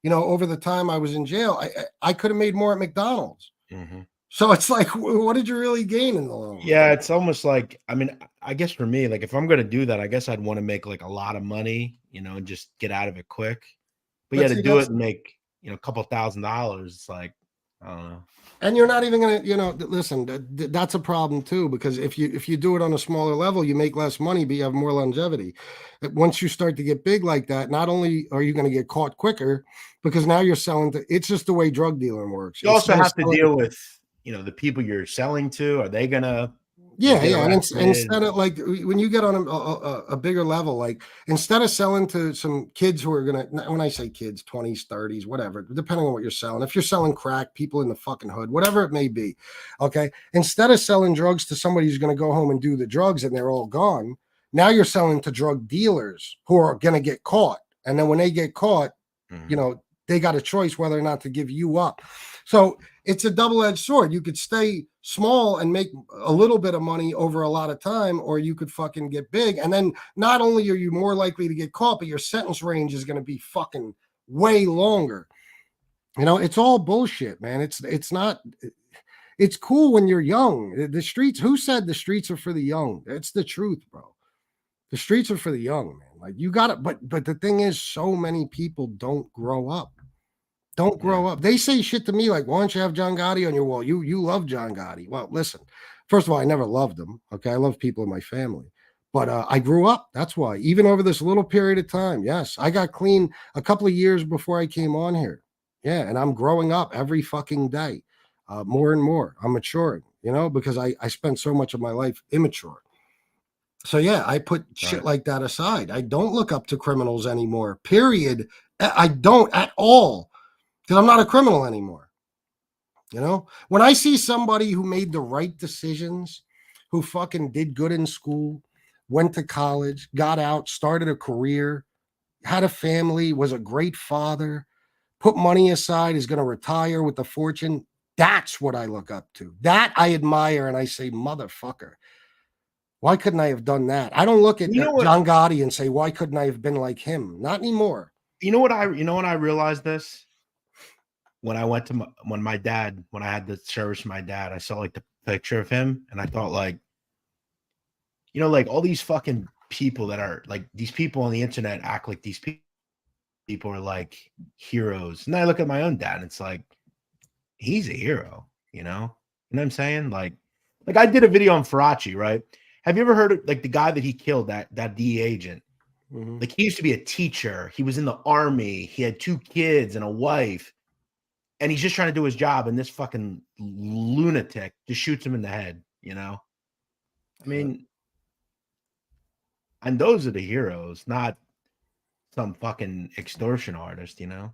you know, over the time I was in jail, I could have made more at McDonald's. Mhm. So it's like, what did you really gain in the long run? Yeah, it's almost like, I mean, I guess for me, like if I'm gonna do that, I guess I'd want to make like a lot of money, you know, and just get out of it quick. But yeah, But to see, do it and make, you know, a couple $1,000s, it's like, I don't know. and you're not even gonna, you know, listen. That's a problem too, because if you do it on a smaller level, you make less money, but you have more longevity. Once you start to get big like that, not only are you going to get caught quicker, because now you're selling to. It's just the way drug dealing works. You also Instead of have to selling, deal with, you know, the people you're selling to. Are they gonna, you know, yeah, get yeah, and arrested? instead of like when you get on a bigger level, like instead of selling to some kids who are gonna, when I say kids, 20s, 30s, whatever, depending on what you're selling. If you're selling crack, people in the fucking hood, whatever it may be, okay. Instead of selling drugs to somebody who's gonna go home and do the drugs and they're all gone, now you're selling to drug dealers who are gonna get caught, and then when they get caught, you Mhm. know, they got a choice whether or not to give you up. So it's a double-edged sword. You could stay small and make a little bit of money over a lot of time, or you could fucking get big. And then not only are you more likely to get caught, but your sentence range is going to be fucking way longer. You know, it's all bullshit, man. It's not. It's cool when you're young. The streets. Who said the streets are for the young? It's the truth, bro. The streets are for the young, man. Like you got it. But the thing is, so many people don't grow up. Don't Yeah. grow up. They say shit to me like, "Why don't you have John Gotti on your wall? You love John Gotti." Well, listen. First of all, I never loved him. Okay, I love people in my family, but I grew up. That's why. Even over this little period of time, yes, I got clean a couple of years before I came on here. Yeah, and I'm growing up every fucking day, more and more. I'm maturing, you know, because I spent so much of my life immature. So yeah, I put shit Right. like that aside. I don't look up to criminals anymore. Period. I don't at all because I'm not a criminal anymore. You know, when I see somebody who made the right decisions, who fucking did good in school, went to college, got out, started a career, had a family, was a great father, put money aside, is going to retire with a fortune. That's what I look up to. That I admire. And I say, motherfucker, why couldn't I have done that? I don't look at You know what? John Gotti and say, why couldn't I have been like him? Not anymore. You know what I realized this when I went to when I had to service my dad, I saw like the picture of him, and I thought like, you know, like all these fucking people that are like these people on the internet act like these people are like heroes, and I look at my own dad, and it's like he's a hero, you know. You know what I'm saying? Like I did a video on Faraci, right? Have you ever heard of like the guy that he killed, that DEA agent? Mhm. Like he used to be a teacher. He was in the army. He had 2 kids and a wife, and he's just trying to do his job. And this fucking lunatic just shoots him in the head. You know, I mean, and those are the heroes, not some fucking extortion artist. You know,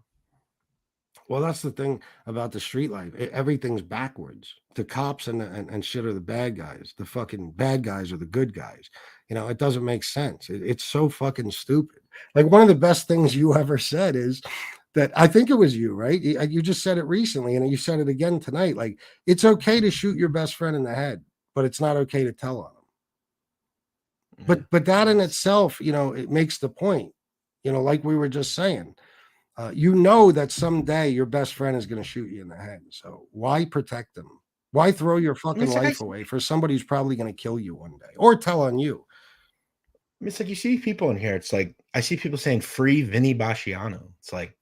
Well, that's the thing about the street life. Everything's backwards. The cops and shit are the bad guys. The fucking bad guys are the good guys. It doesn't make sense. It's so fucking stupid. Like one of the best things you ever said is that I think it was you, right? You just said it recently and you said it again tonight. Like it's okay to shoot your best friend in the head, but it's not okay to tell on him. But that in itself, it makes the point. Like we were just saying. That someday your best friend is going to shoot you in the head. So why protect them? Why throw your fucking it's like life away for somebody who's probably going to kill you one day or tell on you? It's like you see people in here. It's like I see people saying free Vinny Basciano. It's like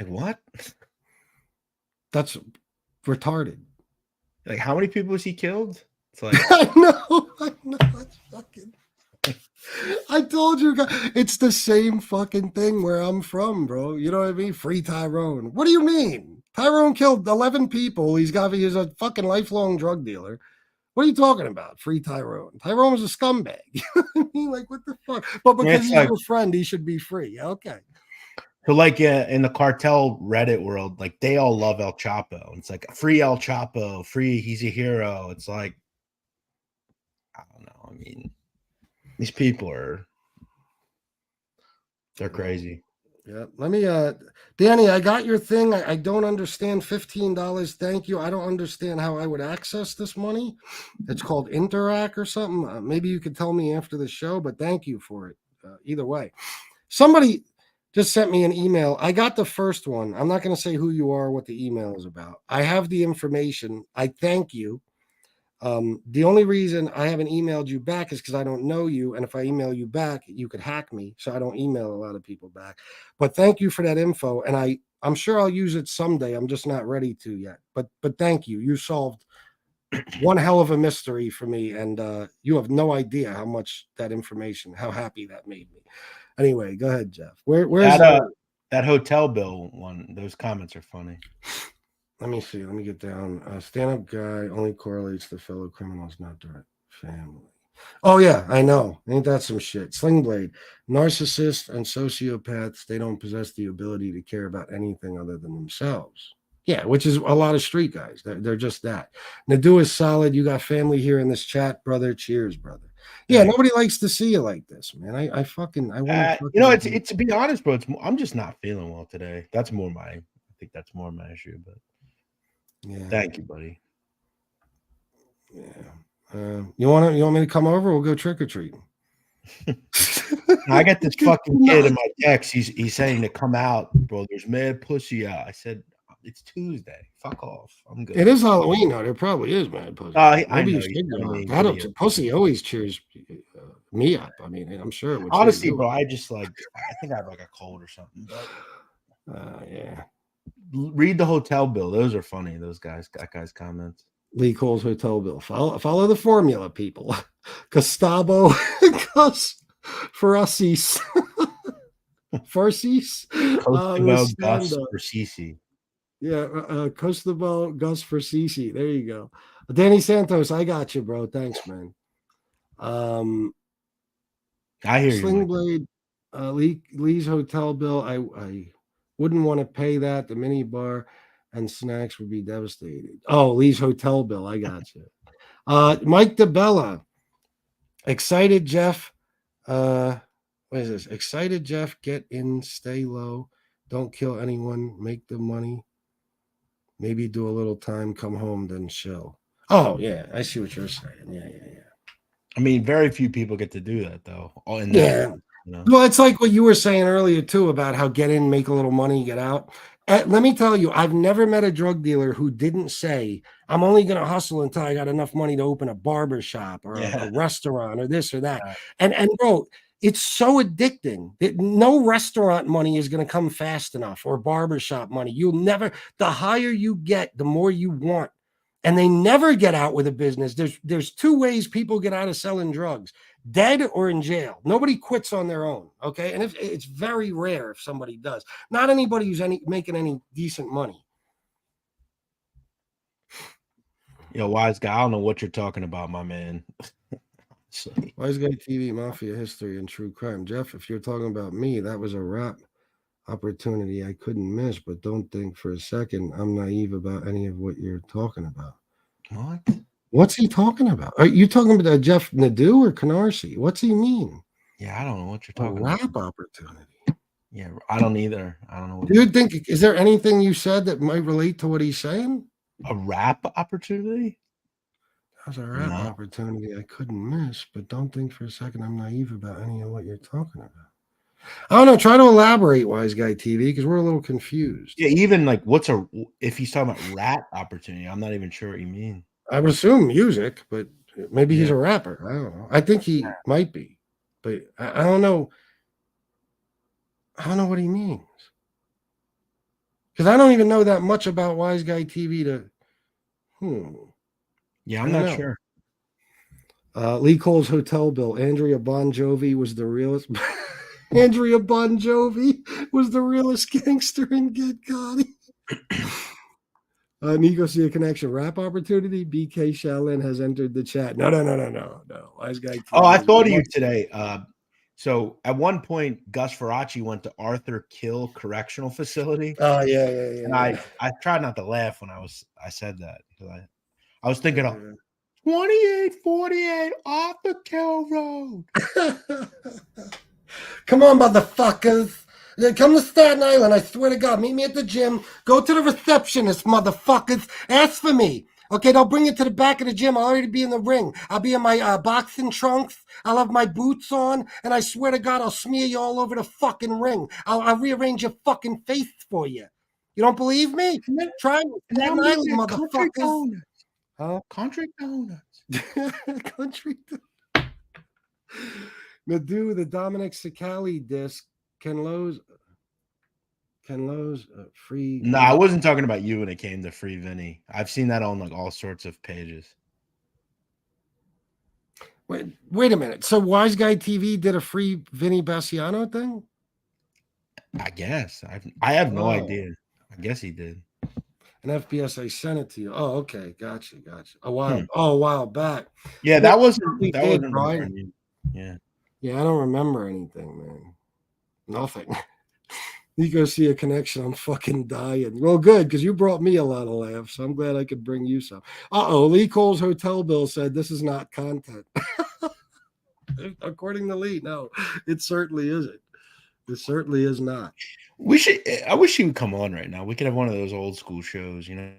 what? That's retarded. Like how many people has he killed? It's like I know. It's fucking. I told you guys, it's the same fucking thing where I'm from, bro. You know what I mean? Free Tyrone. What do you mean? Tyrone killed 11 people. He's a fucking lifelong drug dealer. What are you talking about? Free Tyrone. Tyrone was a scumbag. You know what I mean? Like, what the fuck? But because he's your friend, he should be free. Okay. So, like, in the cartel Reddit world, like, they all love El Chapo. It's like, free El Chapo, free, he's a hero. It's like, I don't know. I mean, these people they're crazy. Yeah. Let me, Danny, I got your thing. I don't understand $15. Thank you. I don't understand how I would access this money. It's called Interac or something. Maybe you could tell me after the show, but thank you for it. Either way, somebody just sent me an email. I got the first one. I'm not going to say who you are, what the email is about. I have the information. I thank you. The only reason I haven't emailed you back is because I don't know you. And if I email you back, you could hack me. So I don't email a lot of people back. But thank you for that info. And I'm sure I'll use it someday. I'm just not ready to yet. But thank you. You solved one hell of a mystery for me. And you have no idea how much that information, how happy that made me. Anyway, go ahead, Jeff. Where's that hotel bill one? Those comments are funny. Let me see. Let me get down. Stand-up guy only correlates to fellow criminals, not direct family. Oh, yeah, I know. Ain't that some shit? Sling Blade. Narcissists and sociopaths, they don't possess the ability to care about anything other than themselves. Yeah, which is a lot of street guys. They're just that. Nadu is solid. You got family here in this chat, brother. Cheers, brother. Yeah, nobody likes to see you like this, man. I want to. It's to be honest, bro. I'm just not feeling well today. That's more I think that's more my issue, but. Yeah. Thank you, buddy. Yeah. You want me to come over? We'll go trick or treating. I got this fucking kid in my text. He's saying to come out, bro. There's mad pussy out. I said it's Tuesday. Fuck off. I'm good. It is Halloween though. There probably is mad pussy. Maybe you should go. Pussy always cheers me up. I mean, I'm sure. Honestly, bro, I just I think I have like a cold or something. But yeah. Read the hotel bill. Those are funny. That guy's comments. Lee Cole's hotel bill. Follow the formula, people. Gustavo Gus Farsis. Farsis. Gus Farsis. Yeah, Gustavo Gus Farsis. There you go. Danny Santos, I got you, bro. Thanks, man. I hear Sling Blade, Lee's hotel bill. I wouldn't want to pay that. The mini bar and snacks would be devastated. Oh, Lee's hotel bill. I got you. Mike DeBella. Excited Jeff. What is this? Excited Jeff. Get in, stay low. Don't kill anyone. Make the money. Maybe do a little time, come home, then chill. Oh, yeah. I see what you're saying. Yeah. I mean, very few people get to do that, though. Yeah. Well, it's like what you were saying earlier, too, about how get in, make a little money, get out. Let me tell you, I've never met a drug dealer who didn't say, I'm only going to hustle until I got enough money to open a barber shop or a restaurant or this or that. And bro, it's so addicting that no restaurant money is going to come fast enough or barbershop money. The higher you get, the more you want. And they never get out with a business. There's two ways people get out of selling drugs: dead or in jail. Nobody quits on their own. Okay. And it's very rare if somebody does. Not anybody who's making any decent money. Wise guy, I don't know what you're talking about, my man. Wise Guy TV, Mafia History, and True Crime. Jeff, if you're talking about me, that was a rap opportunity I couldn't miss, but don't think for a second I'm naive about any of what you're talking about. What? What's he talking about? Are you talking about Jeff Nadeau or Canarsie? What's he mean? Yeah, I don't know what you're A talking about. rap opportunity. Yeah, I don't either. I don't know what Do you think, is there anything you said that might relate to what he's saying? a rap opportunity? That was a rap No. opportunity I couldn't miss, but don't think for a second I'm naive about any of what you're talking about. I don't know. Try to elaborate, Wise Guy TV, because we're a little confused. Yeah, even like if he's talking about rap opportunity, I'm not even sure what you mean. I would assume music, but maybe he's Yeah. a rapper. I don't know. I think he might be, but I don't know. I don't know what he means. Because I don't even know that much about Wise Guy TV to. Yeah, I I'm don't not know. sure. Lee Cole's hotel bill. Andrea Bon Jovi was the realest. Andrea Bon Jovi was the realest gangster in Get Gotti. Nico see a connection. Rap opportunity. BK Shaolin has entered the chat. No. Wise Guy TV. Oh, I is thought of you much- today. So at one point, Gus Faraci went to Arthur Kill Correctional Facility, Oh yeah. and I tried not to laugh when I said that because I was thinking of 2848 Arthur Kill Road. Come on, motherfuckers. Come to Staten Island. I swear to God. Meet me at the gym. Go to the receptionist, motherfuckers. Ask for me. Okay, they'll bring you to the back of the gym. I'll already be in the ring. I'll be in my boxing trunks. I'll have my boots on. And I swear to God, I'll smear you all over the fucking ring. I'll rearrange your fucking face for you. You don't believe me? Try me. Staten Island, motherfuckers. Huh? Country donuts. Country. Nadu, the Dominic Sicali disc, Ken Lowe's free. No, I wasn't talking about you when it came to Free Vinny. I've seen that on like all sorts of pages. Wait a minute. So Wise Guy TV did a free Vinny Bassiano thing? I guess. I have no Oh. idea. I guess he did. And FBS, I sent it to you. Oh, okay. Gotcha. A while back. Yeah, Well, that wasn't we that did, wasn't Brian. Yeah. Yeah, I don't remember anything, man. Nothing. You go see a connection. I'm fucking dying. Well, good, because you brought me a lot of laughs. So I'm glad I could bring you some. Lee Cole's hotel bill said this is not content. According to Lee, no, it certainly isn't. It certainly is not. I wish he would come on right now. We could have one of those old school shows, you know.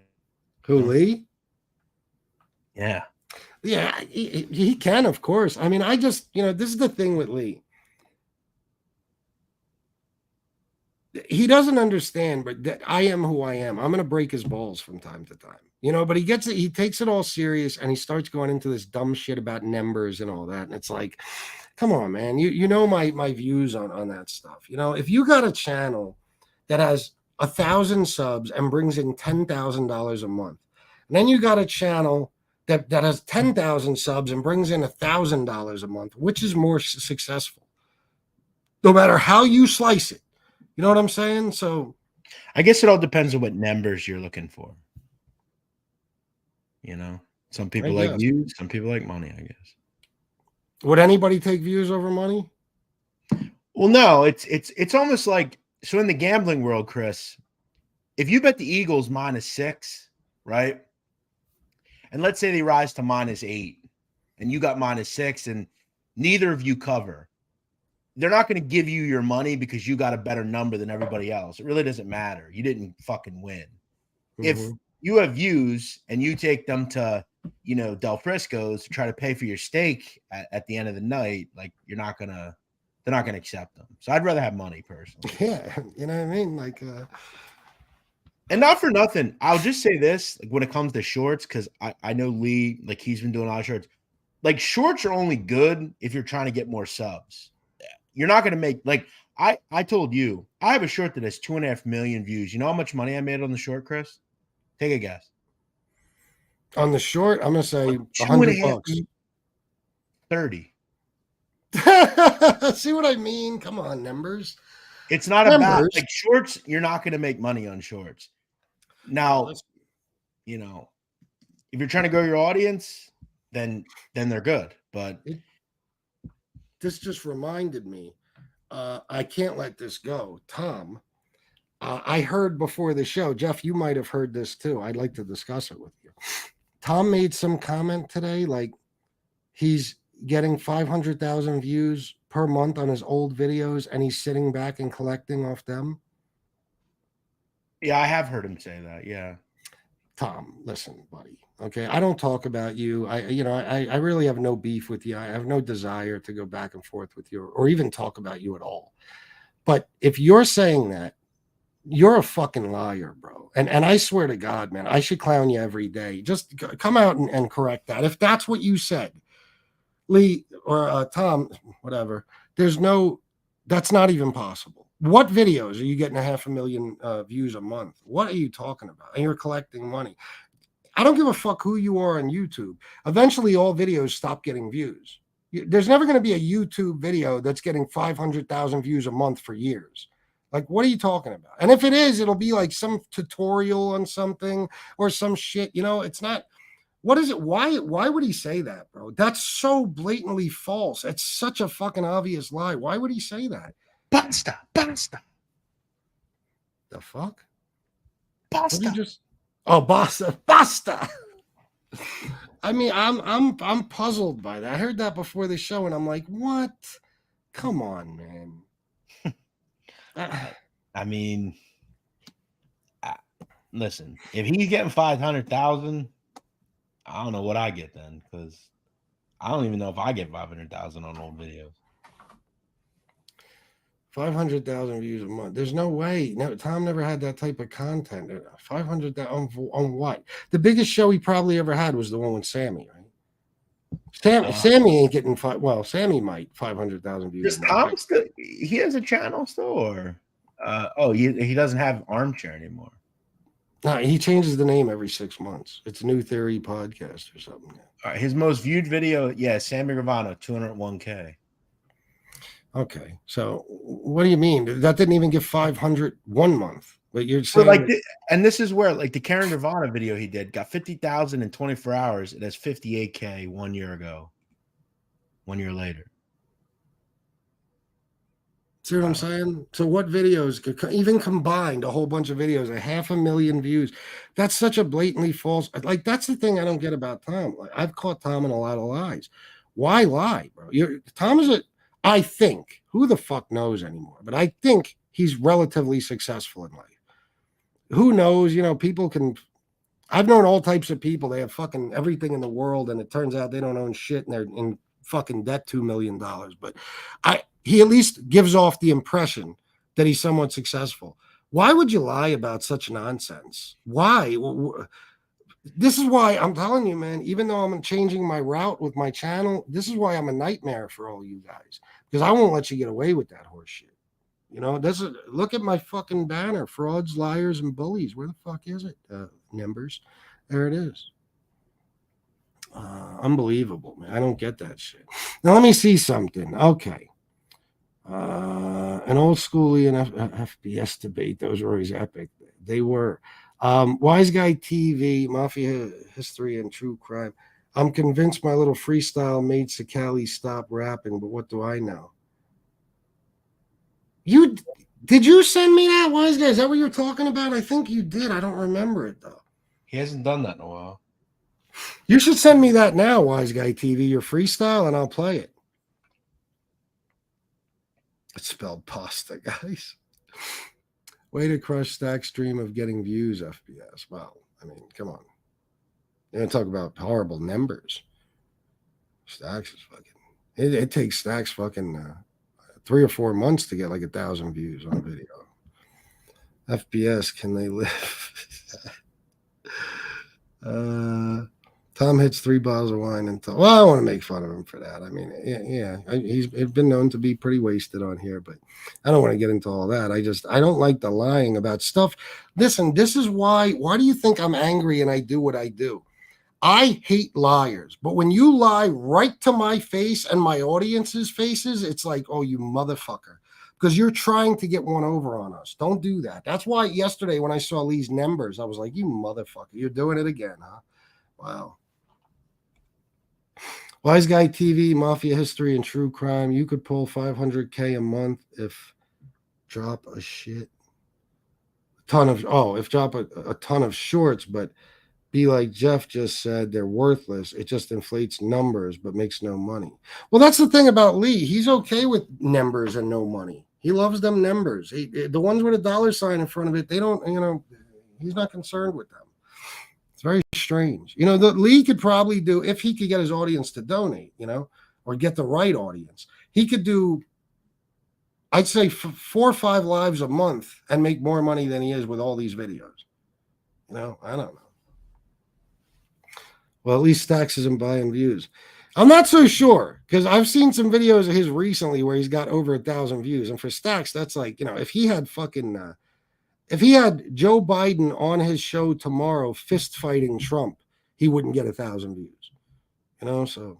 Who, Lee? Yeah. Yeah, he can, of course. I mean, this is the thing with Lee. He doesn't understand, but that I am who I am. I'm going to break his balls from time to time, but he gets it. He takes it all serious and he starts going into this dumb shit about numbers and all that. And it's like, come on, man. You know my views on that stuff. If you got a channel that has 1,000 subs and brings in $10,000 a month, and then you got a channel that has 10,000 subs and brings in $1,000 a month, which is more successful? No matter how you slice it. You know what I'm saying? So I guess it all depends on what numbers you're looking for. Some people like views, some people like money, I guess. Would anybody take views over money? Well, no, it's almost like, so in the gambling world, Chris, if you bet the Eagles -6, right? And let's say they rise to -8 and you got -6 and neither of you cover. They're not going to give you your money because you got a better number than everybody else. It really doesn't matter. You didn't fucking win. Mm-hmm. If you have views and you take them to, Del Frisco's to try to pay for your steak at the end of the night, like they're not going to accept them. So I'd rather have money personally. Yeah. You know what I mean? Like, and not for nothing. I'll just say this, like when it comes to shorts, because I know Lee, like he's been doing a lot of shorts. Like shorts are only good if you're trying to get more subs. You're not going to make, like, I told you, I have a short that has 2.5 million views. You know how much money I made on the short, Chris? Take a guess. On the short, I'm going to say $100. 30. See what I mean? Come on, numbers. It's not about, like, shorts. You're not going to make money on shorts. Now, if you're trying to grow your audience, then they're good. But this just reminded me, I can't let this go. Tom, I heard before the show, Jeff, you might have heard this too. I'd like to discuss it with you. Tom made some comment today, like he's getting 500,000 views per month on his old videos and he's sitting back and collecting off them. Yeah, I have heard him say that. Yeah. Tom, listen, buddy. Okay, I don't talk about you. I really have no beef with you. I have no desire to go back and forth with you or even talk about you at all. But if you're saying that, you're a fucking liar, bro. And I swear to God, man, I should clown you every day. Just come out and correct that. If that's what you said, Lee or Tom, whatever, that's not even possible. What videos are you getting 500,000 views a month? What are you talking about? And you're collecting money. I don't give a fuck who you are on YouTube. Eventually, all videos stop getting views. There's never going to be a YouTube video that's getting 500,000 views a month for years. Like, what are you talking about? And if it is, it'll be like some tutorial on something or some shit. It's not. What is it? Why would he say that, bro? That's so blatantly false. It's such a fucking obvious lie. Why would he say that? Basta. The fuck? Basta. Basta. I mean, I'm puzzled by that. I heard that before the show, and I'm like, what? Come on, man. I mean, listen, if he's getting 500,000, I don't know what I get then, because I don't even know if I get 500,000 on old videos. 500,000 views a month. There's no way. No, Tom never had that type of content. 500,000 on what? The biggest show he probably ever had was the one with Sammy, right? Sammy ain't getting Sammy might 500,000 views. Does Tom still? He has a channel still, or he doesn't have Armchair anymore. No, he changes the name every 6 months. It's New Theory Podcast or something. His most viewed video, Sammy Gravano, 201K. Okay, so what do you mean? That didn't even get 500 1 month. But you're saying and this is where the Karen Gravano video he did got 50,000 in 24 hours. It has 58K 1 year ago. 1 year later. See what I'm saying? So what videos, even combined, a whole bunch of videos, 500,000 views. That's such a blatantly false. Like, that's the thing I don't get about Tom. Like, I've caught Tom in a lot of lies. Why lie, bro? Tom is I think, who the fuck knows anymore? But I think he's relatively successful in life. Who knows? People can. I've known all types of people. They have fucking everything in the world, and it turns out they don't own shit, and they're in fucking debt $2 million. But he at least gives off the impression that he's somewhat successful. Why would you lie about such nonsense? Why? This is why I'm telling you, man, even though I'm changing my route with my channel, this is why I'm a nightmare for all you guys, because I won't let you get away with that horse shit. Look at my fucking banner: frauds, liars, and bullies. Where the fuck is it? Numbers. There it is. Unbelievable, man. I don't get that shit. Now let me see something. Okay. An old schoolie and FBS debate. Those were always epic. They were. Wise Guy TV, Mafia History and True Crime. I'm convinced my little freestyle made Sakali stop rapping, but what do I know? Did you send me that, Wise Guy? Is that what you're talking about? I think you did. I don't remember it, though. He hasn't done that in a while. You should send me that now, Wise Guy TV, your freestyle, and I'll play it. It's spelled pasta, guys. Way to crush Stack's dream of getting views, FBS. Wow. I mean, come on. You're going to talk about horrible numbers. Stacks is fucking... It takes Stacks fucking 3 or 4 months to get like 1,000 views on a video. FBS, can they live? Tom hits 3 bottles of wine until... Well, I don't want to make fun of him for that. I mean, he's been known to be pretty wasted on here, but I don't want to get into all that. I don't like the lying about stuff. Listen, this is why do you think I'm angry and I do what I do? I hate liars, but when you lie right to my face and my audience's faces, it's like, oh, you motherfucker, because you're trying to get one over on us. Don't do that. That's why yesterday when I saw Lee's numbers, I was like, you motherfucker, you're doing it again, huh? Wow. Wise Guy TV, Mafia History and True Crime. You could pull 500K a month if drop a shit. ton of drop a ton of shorts, but be like Jeff just said, they're worthless. It just inflates numbers, but makes no money. Well, that's the thing about Lee. He's okay with numbers and no money. He loves them numbers. The ones with a dollar sign in front of it, they don't, he's not concerned with them. It's very strange. The Lee could probably do, if he could get his audience to donate, or get the right audience, he could do, I'd say 4 or 5 lives a month and make more money than he is with all these videos. I don't know. Well, at least Stacks isn't buying views. I'm not so sure, because I've seen some videos of his recently where he's got over 1,000 views. And for Stacks, that's like, if he had if he had Joe Biden on his show tomorrow fist fighting Trump, he wouldn't get 1,000 views. So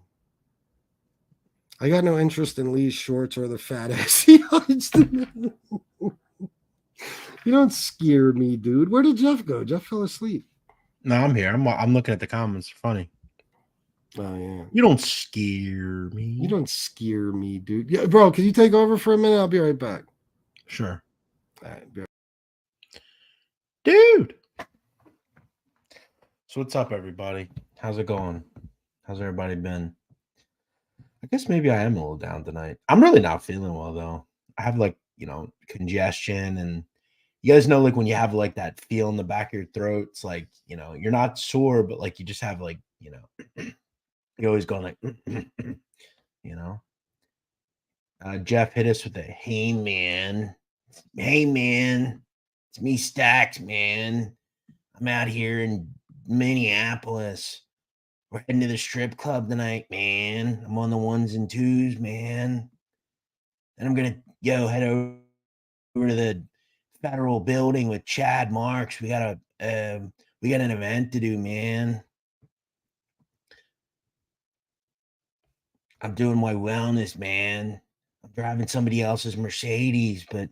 I got no interest in Lee's shorts or the fat ass he hides them. You don't scare me, dude. Where did Jeff go? Jeff fell asleep. No, I'm here. I'm looking at the comments. Funny. Oh yeah. You don't scare me. You don't scare me, dude. Yeah, bro. Can you take over for a minute? I'll be right back. Sure. All right, dude. So what's up, everybody? How's it going? How's everybody been? I guess maybe I am a little down tonight. I'm really not feeling well though. I have congestion, and you guys know when you have that feel in the back of your throat. It's you're not sore, but you just have you're always going Jeff hit us with a hey man, it's me Stacks, man. I'm out here in Minneapolis. We're heading to the strip club tonight, man. I'm on the 1s and 2s, man. And I'm gonna head over to the federal building with Chad Marks. We got an event to do, man. I'm doing my wellness, man. I'm driving somebody else's Mercedes, but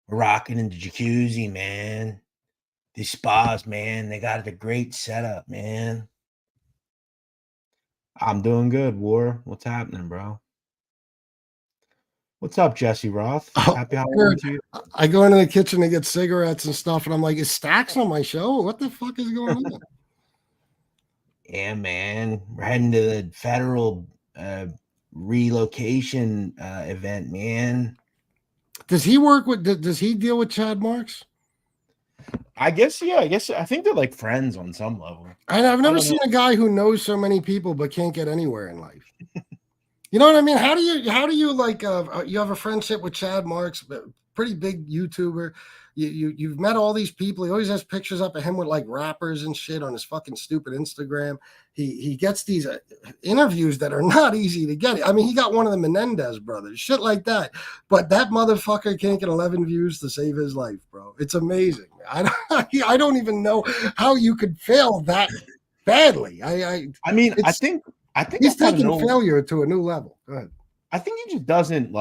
we're rocking in the jacuzzi, man. These spas, man, they got a great setup, man. I'm doing good, War. What's happening, bro? What's up, Jesse Roth? Happy Halloween to you. I go into the kitchen to get cigarettes and stuff, and I'm like, is Stacks on my show? What the fuck is going on? Yeah, man. We're heading to the federal relocation event, man. Does he deal with Chad Marks? I guess, yeah. I think they're friends on some level. I've never seen a guy who knows so many people but can't get anywhere in life. You know what I mean? How do you you have a friendship with Chad Marks, pretty big YouTuber. You've met all these people. He always has pictures up of him with rappers and shit on his fucking stupid Instagram. He gets these interviews that are not easy to get. I mean, he got one of the Menendez brothers, shit like that. But that motherfucker can't get 11 views to save his life, bro. It's amazing. I don't even know how you could fail that badly. I think he's taking failure to a new level. Go ahead. I think he just doesn't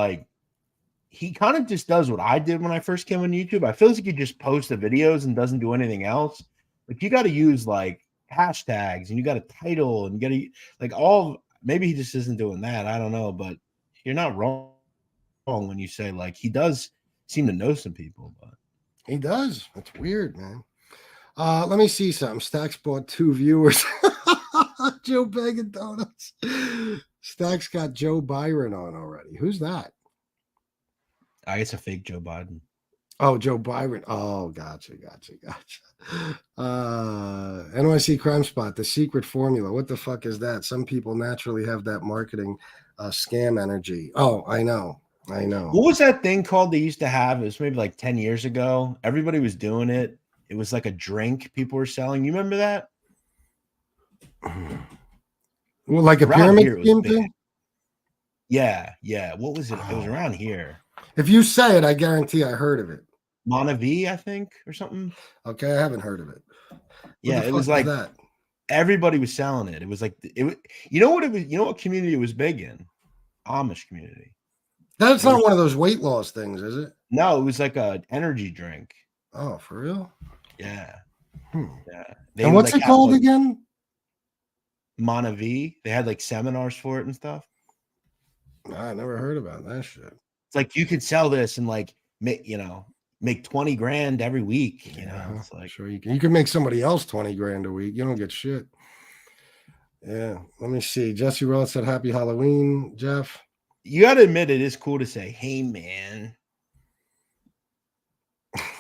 he kind of just does what I did when I first came on YouTube. I feel like he just posts the videos and doesn't do anything else. You got to use hashtags, and you got a title, and you got to maybe he just isn't doing that. I don't know, but you're not wrong when you say he does seem to know some people, but he does. That's weird, man. Let me see something. Stacks bought 2 viewers. Joe Bacon Donuts. Stacks got Joe Byron on already. Who's that? I guess a fake Joe Biden. Oh, Joe Byron. Oh, gotcha. NYC Crime Spot, the secret formula. What the fuck is that? Some people naturally have that marketing scam energy. Oh, I know. What was that thing called they used to have? It was maybe 10 years ago. Everybody was doing it. It was like a drink people were selling. You remember that? Well, like a pyramid scheme thing? Yeah. What was it? It was around here. If you say it, I guarantee I heard of it. Monavi, I think, or something. Okay, I haven't heard of it. It was that. Everybody was selling it. It was you know what it was? You know what community it was big in? Amish community. That's not one of those weight loss things, is it? No, it was like an energy drink. Oh, for real? Yeah. Yeah. And what's it called again? Monavi. They had seminars for it and stuff. I never heard about that shit. It's you could sell this and make make 20 grand every week. You know, it's like, sure you can make somebody else 20 grand a week. You don't get shit. Yeah. Let me see. Jesse Roth said happy Halloween, Jeff. you got to admit it is cool to say, hey, man.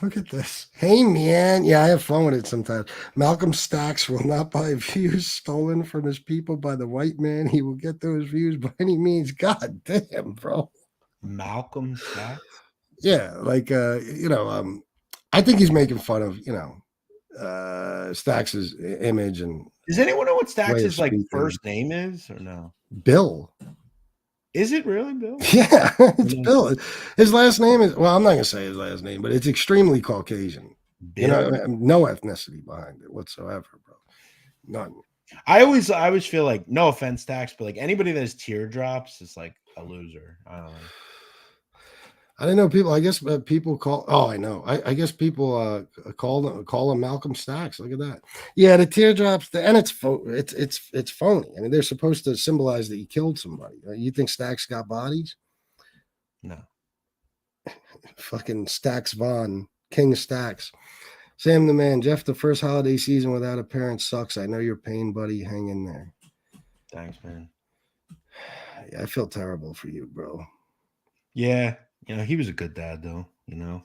Look at this. Hey, man. Yeah, I have fun with it sometimes. Malcolm Stacks will not buy views stolen from his people by the white man. He will get those views by any means. God damn, bro. Malcolm Stacks? Yeah, like I think he's making fun of, Stacks' image and Does anyone know what way Stacks' of like speaking. first name is or no? Bill. Is it really Bill? Yeah, it's Yeah. Bill. His last name is, well, I'm not gonna say his last name, but it's extremely Caucasian. Bill? No ethnicity behind it whatsoever, bro. None. I always feel like, no offense, Stacks, but like anybody that has teardrops is like a loser. I don't know. I didn't know people. I guess people call. Oh, I know. I guess people call him Malcolm Stacks. Look at that. Yeah, the teardrops. And it's phony. I mean, they're supposed to symbolize that you killed somebody. You think Stacks got bodies? No. Fucking Stacks Vaughn, King Stacks. Sam the man, Jeff. The first holiday season without a parent sucks. I know your pain, buddy. Hang in there. Thanks, man. Yeah, I feel terrible for you, bro. Yeah. You know, he was a good dad, though. You know,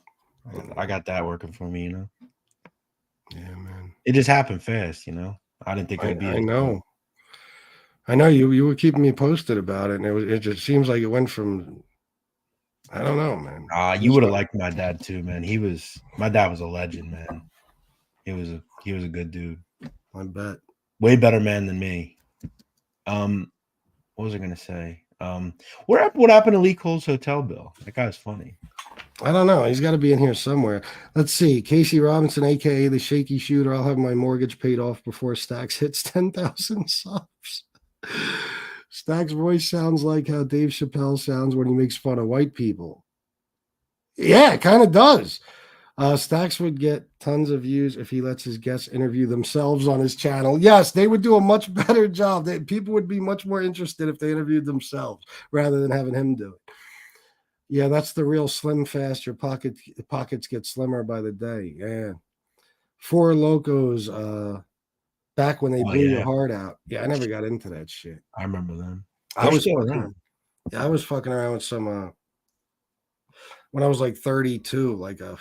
I got that working for me. You know, Yeah, man. it just happened fast. You know, I didn't think it would be. I know. I know you were keeping me posted about it, and it just seems like it went from. I don't know, man. You would have liked my dad too, man. My dad was a legend, man. He was a good dude. I bet. Way better man than me. What was I gonna say? What happened to Lee Cole's hotel bill? That guy's funny. I don't know. He's got to be in here somewhere. Let's see. Casey Robinson, aka the Shaky Shooter. I'll have my mortgage paid off before Stacks hits 10,000 subs. Stacks' voice sounds like how Dave Chappelle sounds when he makes fun of white people. Yeah, it kind of does. Stacks would get tons of views if he lets his guests interview themselves on his channel. Yes, they would do a much better job. People would be much more interested if they interviewed themselves rather than having him do it. Yeah, that's the real slim fast. Your pockets get slimmer by the day. Yeah. Four Locos, back when they blew your heart out. Yeah, I never got into that shit. I remember them. I was fucking around with some when I was like 32, like a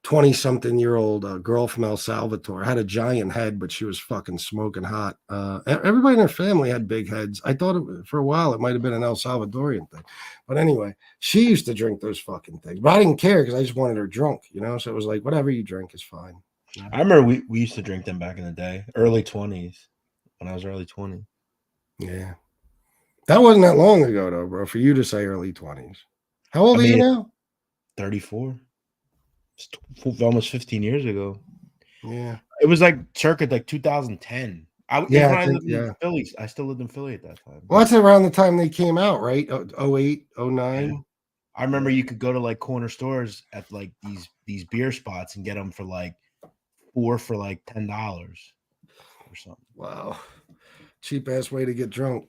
20-something-year-old girl from El Salvador. Had a giant head, but she was fucking smoking hot. Everybody in her family had big heads. I thought for a while it might have been an El Salvadorian thing. But anyway, she used to drink those fucking things. But I didn't care because I just wanted her drunk, So it was like, whatever you drink is fine. I remember we used to drink them back in the day, early 20s, when I was early 20. Yeah. That wasn't that long ago, though, bro, for you to say early 20s. How old are you now? 34. It's almost 15 years ago. Yeah. It was like circa like 2010. I lived in Philly. I still lived in Philly at that time. Well, that's around the time they came out, right? 08, 09. Yeah. I remember you could go to like corner stores at like these beer spots and get them for like $4 for like $10 or something. Wow. Cheap ass way to get drunk.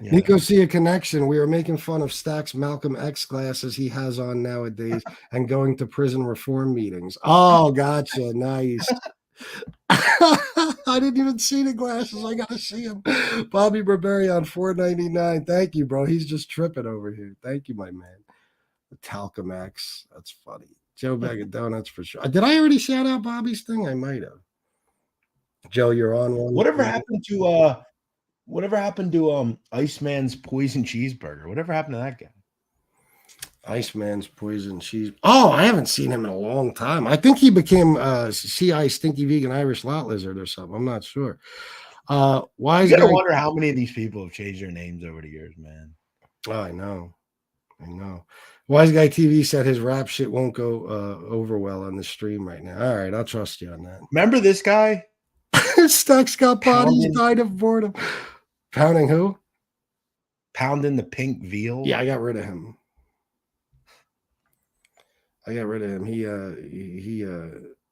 Yeah. Nico see a connection. We are making fun of Stacks Malcolm X glasses he has on nowadays and going to prison reform meetings. Oh, gotcha. Nice. I didn't even see the glasses. I gotta see them. Bobby Burberry on $4.99. Thank you, bro. He's just tripping over here. Thank you, my man. The Talcum X. That's funny. Joe Bag of Donuts for sure. Did I already shout out Bobby's thing? I might have. Joe, you're on one. Whatever happened to Iceman's poison cheeseburger? Whatever happened to that guy? Iceman's poison cheese. Oh, I haven't seen him in a long time. I think he became CI Stinky Vegan Irish Lot Lizard or something. I'm not sure. Wise You gotta guy. wonder how many of these people have changed their names over the years, man. Oh, I know. Wise Guy TV said his rap shit won't go over well on the stream right now. All right, I'll trust you on that. Remember this guy? Stacks got bodies, died of boredom. Pounding who? Pounding the pink veal. Yeah, I got rid of him.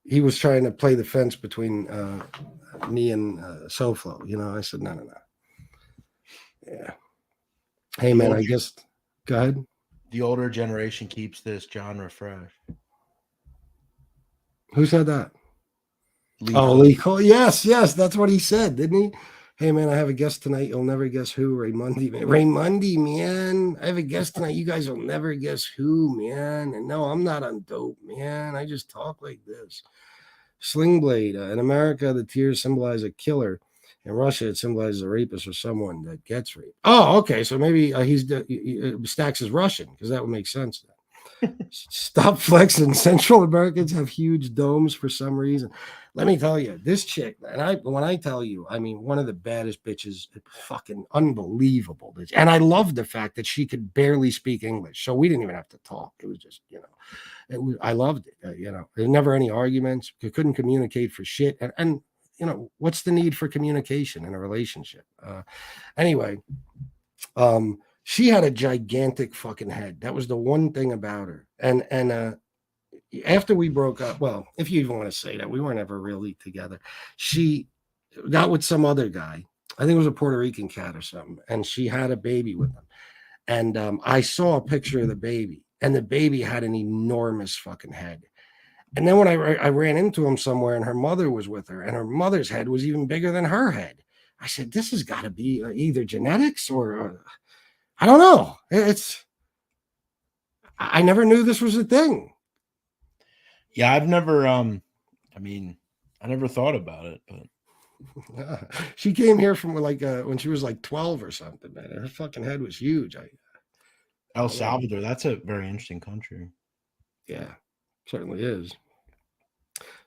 He was trying to play the fence between me and SoFlo. I said no. Yeah. Hey man, I guess. Go ahead. The older generation keeps this genre fresh. Who said that? Lee Oh, Cole. Lee Cole. Yes, that's what he said, didn't he? Hey man, I have a guest tonight. You'll never guess who. Raymundi, man. Raymundi, man. I have a guest tonight. You guys will never guess who, man. And no, I'm not on dope, man. I just talk like this. Sling blade. In America, the tears symbolize a killer. In Russia, it symbolizes a rapist or someone that gets raped. Oh, okay. So maybe Stacks is Russian because that would make sense. Stop flexing. Central Americans have huge domes for some reason. Let me tell you, this chick, and when I tell you, I mean, one of the baddest bitches, fucking unbelievable. And I love the fact that she could barely speak English. So we didn't even have to talk. It was just, I loved it. There's never any arguments. You couldn't communicate for shit. And what's the need for communication in a relationship? Anyway, she had a gigantic fucking head. That was the one thing about her. And after we broke up, well, if you even want to say that, we weren't ever really together. She got with some other guy. I think it was a Puerto Rican cat or something. And she had a baby with him. And I saw a picture of the baby. And the baby had an enormous fucking head. And then when I ran into him somewhere and her mother was with her and her mother's head was even bigger than her head. I said, this has got to be either genetics or I don't know. I never knew this was a thing. Yeah, I've never I never thought about it, but she came here from when she was like 12 or something, man. Her fucking head was huge. El Salvador, that's a very interesting country. Yeah, certainly is.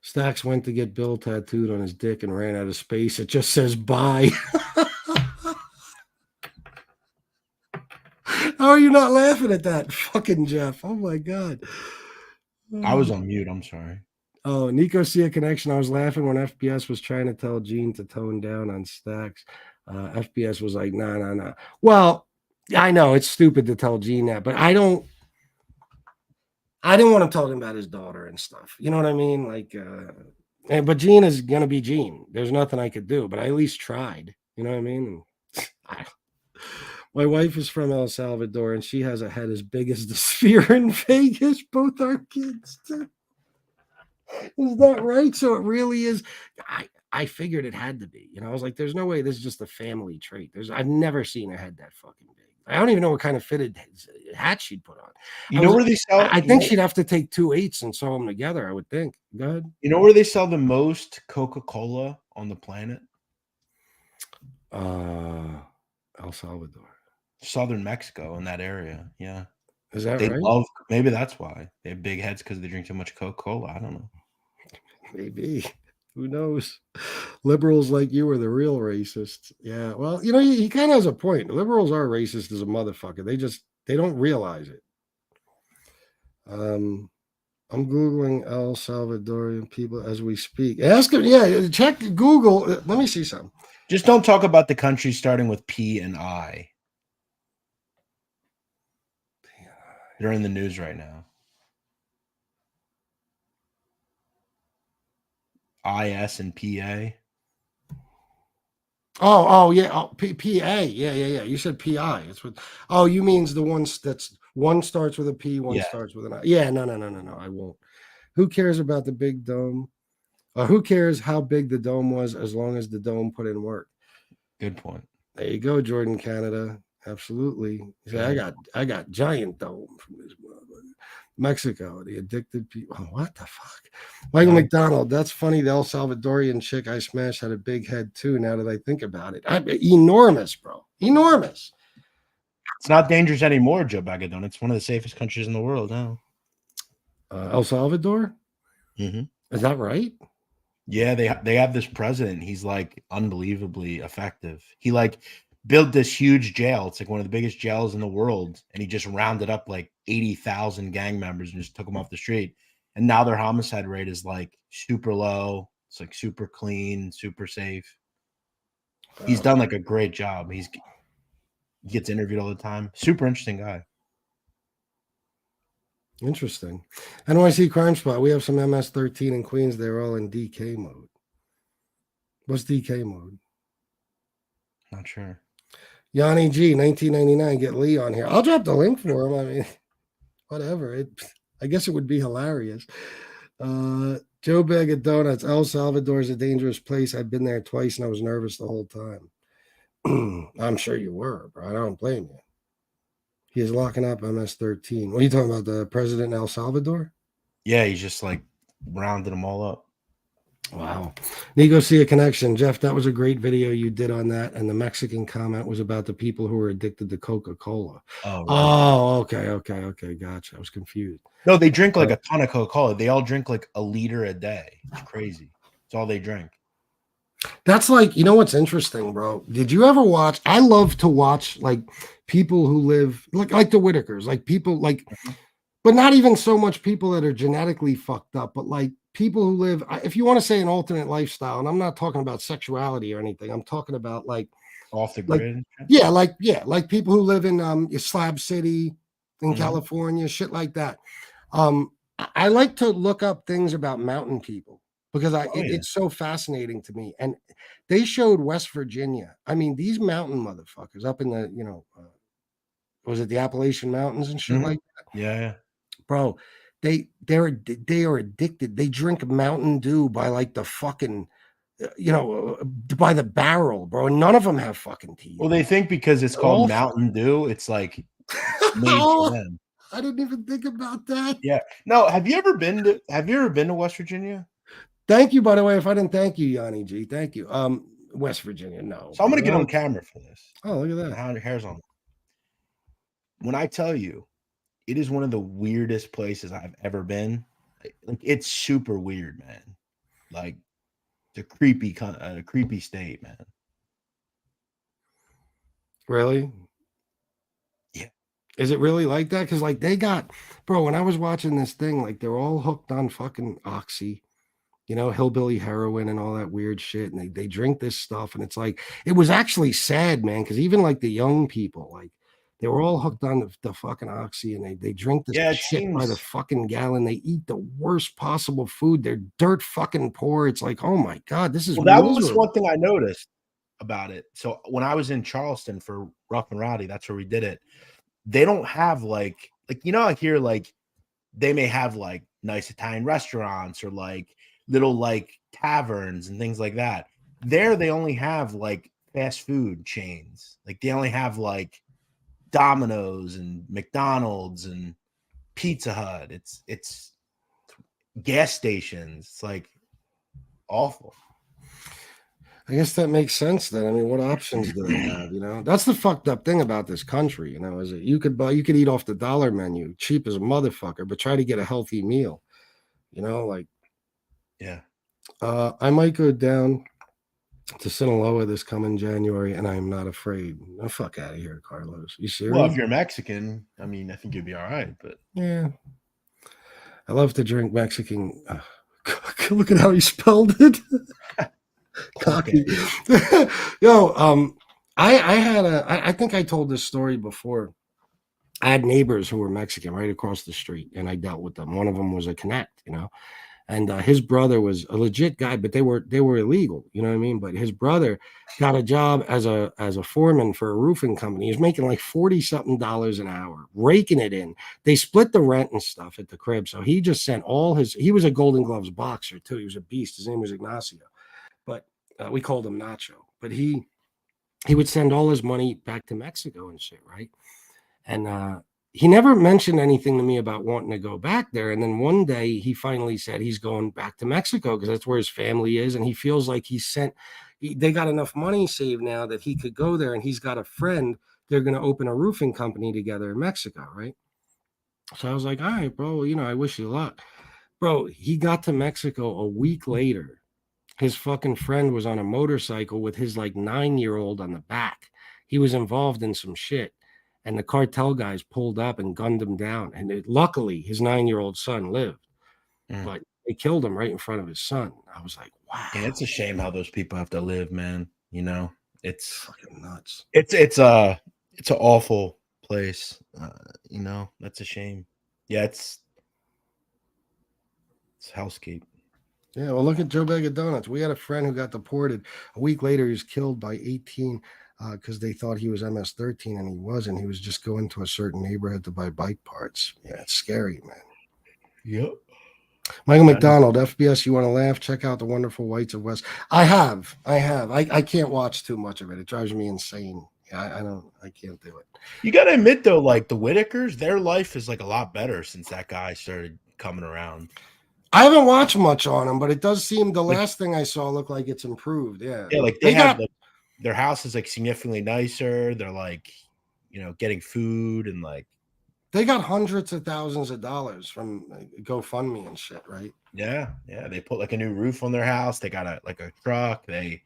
Stacks went to get Bill tattooed on his dick and ran out of space. It just says bye. How are you not laughing at that, fucking Jeff? Oh my god. I was on mute. I'm sorry. Oh, Nico see a connection. I was laughing when FBS was trying to tell Gene to tone down on Stacks. FBS was like, nah. Well, I know it's stupid to tell Gene that, but I didn't want him talking about his daughter and stuff. You know what I mean? But Gene is gonna be Gene. There's nothing I could do, but I at least tried. You know what I mean? My wife is from El Salvador, and she has a head as big as the sphere in Vegas. Both our kids do. Is that right? So it really is. I figured it had to be. I was like, there's no way this is just a family trait. I've never seen a head that fucking big. I don't even know what kind of fitted hat she'd put on. You know where they sell? I think she'd have to take 2 8s and sew them together, I would think. Go ahead. You know where they sell the most Coca-Cola on the planet? El Salvador. Southern Mexico, in that area. Yeah. Is that They right? love, maybe that's why. They have big heads because they drink too much Coca-Cola. I don't know. Maybe. Who knows? Liberals like you are the real racists. Yeah. Well, he kind of has a point. Liberals are racist as a motherfucker. They don't realize it. I'm Googling El Salvadorian people as we speak. Ask them. Yeah. Check Google. Let me see something. Just don't talk about the country starting with P and I. They're in the news right now. IS and PA. Oh yeah. Oh, PA. Yeah. You said PI. It's what. Oh, you means the ones that's one starts with a P, one starts with an I. Yeah. No. I won't. Who cares about the big dome? Who cares how big the dome was as long as the dome put in work? Good point. There you go, Jordan, Canada. Absolutely. Yeah. I got giant dome from this motherfucker. Mexico, the addicted people. Oh, what the fuck? Michael McDonald. That's funny. The El Salvadorian chick I smashed had a big head too. Now that I think about it, enormous, bro. Enormous. It's not dangerous anymore, Joe Bagadone. It's one of the safest countries in the world now. El Salvador. Mm-hmm. Is that right? Yeah, they have this president. He's like unbelievably effective. He built this huge jail. It's like one of the biggest jails in the world. And he just rounded up like 80,000 gang members and just took them off the street. And now their homicide rate is like super low. It's like super clean, super safe. Wow. He's done like a great job. He gets interviewed all the time. Super interesting guy. Interesting. NYC Crime Spot. We have some MS-13 in Queens. They're all in DK mode. What's DK mode? Not sure. Yanni G, 1999. Get Lee on here. I'll drop the link for him. I mean, whatever. I guess it would be hilarious. Joe Bag of Donuts. El Salvador is a dangerous place. I've been there twice and I was nervous the whole time. I'm sure you were, bro. I don't blame you. He is locking up MS-13. What are you talking about? The president in El Salvador? Yeah, he's just like rounding them all up. Wow. Nico, see a connection. Jeff, that was a great video you did on that. And the Mexican comment was about the people who were addicted to Coca-Cola. Oh, really? Oh, okay. Gotcha. I was confused. No, they drink like a ton of Coca-Cola. They all drink like a liter a day. It's crazy. It's all they drink. That's like, you know what's interesting, bro? Did you ever watch? I love to watch like people who live like the Whitakers, like people like, but not even so much people that are genetically fucked up, but like people who live, if you want to say an alternate lifestyle, and I'm not talking about sexuality or anything, I'm talking about like Off the like grid. like people who live in Slab City in California, shit like that. I like to look up things about mountain people because it's so fascinating to me. And they showed West Virginia. I mean, these mountain motherfuckers up in the, was it the Appalachian Mountains and shit like that? Yeah. Bro, they are addicted. They drink Mountain Dew by like the fucking, by the barrel, bro. And none of them have fucking teeth. Well, they think because it's called Mountain Dew, it's like made for them. I didn't even think about that. Yeah. No, have you ever been to West Virginia? Thank you, by the way. If I didn't thank you, Yanni G, thank you. West Virginia, no. So I'm gonna get on camera for this. Oh, look at that. How hairs on. When I tell you, it is one of the weirdest places I've ever been. Like it's super weird, man. Like it's a creepy state, man. Really? Yeah. Is it really like that? Because like they got, bro, when I was watching this thing, like they're all hooked on fucking oxy, hillbilly heroin and all that weird shit. And they drink this stuff. And it's like, it was actually sad, man. Because even like the young people, like they were all hooked on the fucking oxy and they drink this shit by the fucking gallon. They eat the worst possible food. They're dirt fucking poor. It's like, oh my God, this is that was one thing I noticed about it. So when I was in Charleston for Rough and Rowdy, that's where we did it. They don't have like here, like they may have like nice Italian restaurants or like little like taverns and things like that. There, they only have like fast food chains. Like they only have like Domino's and McDonald's and Pizza Hut. It's gas stations. It's like awful. I guess that makes sense then. I mean, what options do they have? That's the fucked up thing about this country, is that you could eat off the dollar menu, cheap as a motherfucker, but try to get a healthy meal. Yeah. I might go down to Sinaloa this coming January, and I am not afraid. Oh, fuck out of here, Carlos. You serious? Well, if you're Mexican, I mean, I think you'd be all right, but yeah. I love to drink Mexican. Look at how he spelled it. Cocky. Yo, I think I told this story before. I had neighbors who were Mexican right across the street, and I dealt with them. One of them was a connect, and his brother was a legit guy, but they were illegal, you know what I mean? But his brother got a job as a foreman for a roofing company. He was making like $40-something an hour, raking it in. They split the rent and stuff at the crib, so he just sent he was a Golden Gloves boxer too. He was a beast. His name was Ignacio, but we called him Nacho. But he would send all his money back to Mexico and shit, right? And he never mentioned anything to me about wanting to go back there. And then one day he finally said he's going back to Mexico because that's where his family is. And he feels like they got enough money saved now that he could go there. And he's got a friend. They're going to open a roofing company together in Mexico, right? So I was like, all right, bro, I wish you luck. Bro, he got to Mexico a week later. His fucking friend was on a motorcycle with his like 9-year-old on the back. He was involved in some shit. And the cartel guys pulled up and gunned him down. And luckily, his 9-year-old son lived. But they killed him right in front of his son. I was like, wow. Yeah, it's a shame how those people have to live, man. It's fucking nuts. It's an awful place. That's a shame. Yeah, it's hellscape. Yeah, well, look at Joe Bag of Donuts. We had a friend who got deported. A week later, he was killed by 18 because they thought he was MS-13 and he wasn't. He was just going to a certain neighborhood to buy bike parts. Yeah, it's scary, man. Yep. Michael McDonald, FBS, you want to laugh? Check out The Wonderful Whites of West. I have. I can't watch too much of it. It drives me insane. Yeah, I can't do it. You got to admit though, like the Whitakers, their life is like a lot better since that guy started coming around. I haven't watched much on them, but it does seem the last thing I saw looked like it's improved. Yeah. Yeah, like they have like, their house is like significantly nicer. They're like, getting food and like they got hundreds of thousands of dollars from GoFundMe and shit, right? Yeah. They put like a new roof on their house. They got a truck. They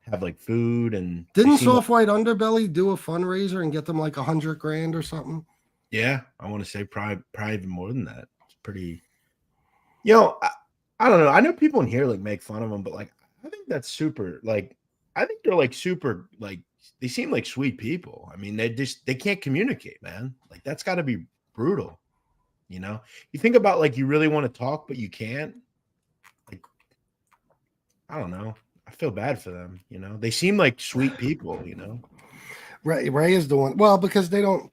have like food and didn't Soft White Underbelly do a fundraiser and get them like $100,000 or something? Yeah, I want to say probably even more than that. It's pretty. I don't know. I know people in here like make fun of them, but like I think that's super. Like I think they're like super. Like they seem like sweet people. I mean, they can't communicate, man. Like that's got to be brutal. You think about like you really want to talk, but you can't. Like I don't know. I feel bad for them. They seem like sweet people. Ray is the one. Well, because they don't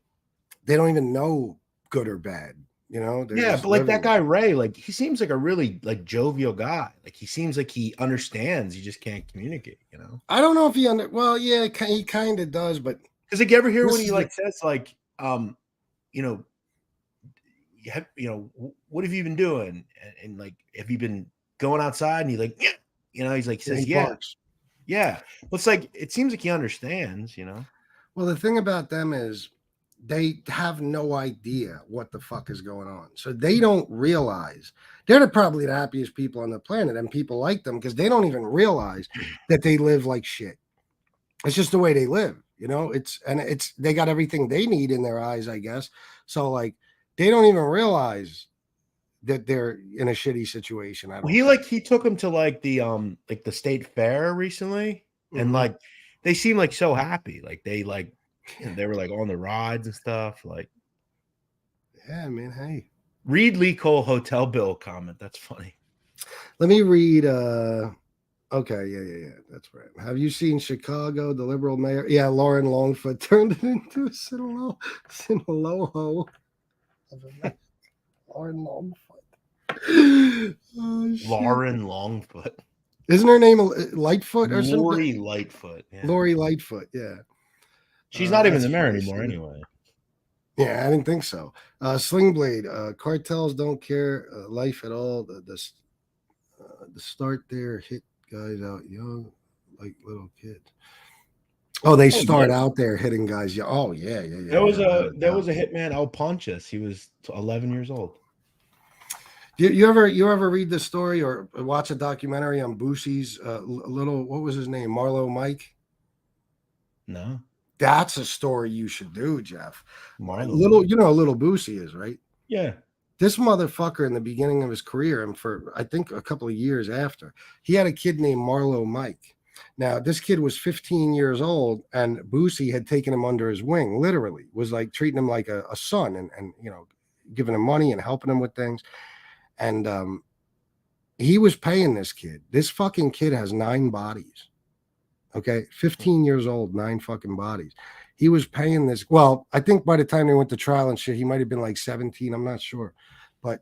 even know good or bad. Yeah, but like that guy Ray, like he seems like a really like jovial guy. Like he seems like he understands. He just can't communicate. I don't know if he well, yeah, he kind of does, but because like you ever hear when he like says like what have you been doing and like have you been going outside and he's like he's like says yeah. Well, it's like it seems like he understands. Well, the thing about them is they have no idea what the fuck is going on. So they don't realize they're probably the happiest people on the planet, and people like them because they don't even realize that they live like shit. It's just the way they live, they got everything they need in their eyes, I guess. So like they don't even realize that they're in a shitty situation. He took him to like the state fair recently, and like they seem like so happy. Like they like they were like on the rides and stuff. Like, yeah, man. Hey, read Lee Cole hotel bill comment. That's funny. Let me read. Okay, yeah. That's right. Have you seen Chicago? The liberal mayor, yeah, Lauren Longfoot turned it into a Sinaloa. Lauren Longfoot. Oh, Lauren Longfoot. Isn't her name Lightfoot or something? Lori Lightfoot. Yeah. Lori Lightfoot. Yeah. She's not even the mayor anymore anyway. Yeah, I didn't think so. Slingblade, cartels don't care life at all. The start there hit guys out young like little kids. Oh, they start out there hitting guys. Yeah. Oh, yeah. There was a hitman, El Ponchas. He was 11 years old. You ever read the story or watch a documentary on Boosie's little, what was his name? Marlo Mike? No. That's a story you should do, Jeff. Little Boosie is, right? Yeah. This motherfucker in the beginning of his career and for I think a couple of years after, he had a kid named Marlo Mike. Now, this kid was 15 years old and Boosie had taken him under his wing, literally, was like treating him like a son and giving him money and helping him with things. And he was paying this kid. This fucking kid has 9 bodies. Okay, 15 years old, 9 fucking bodies. He was paying this. Well, I think by the time they went to trial and shit, he might have been like 17. I'm not sure. But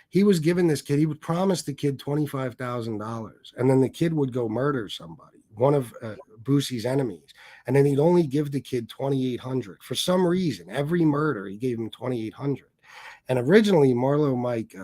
he was giving this kid, he would promise the kid $25,000. And then the kid would go murder somebody, one of Boosie's enemies. And then he'd only give the kid $2,800. For some reason, every murder, he gave him $2,800. And originally, Marlo Mike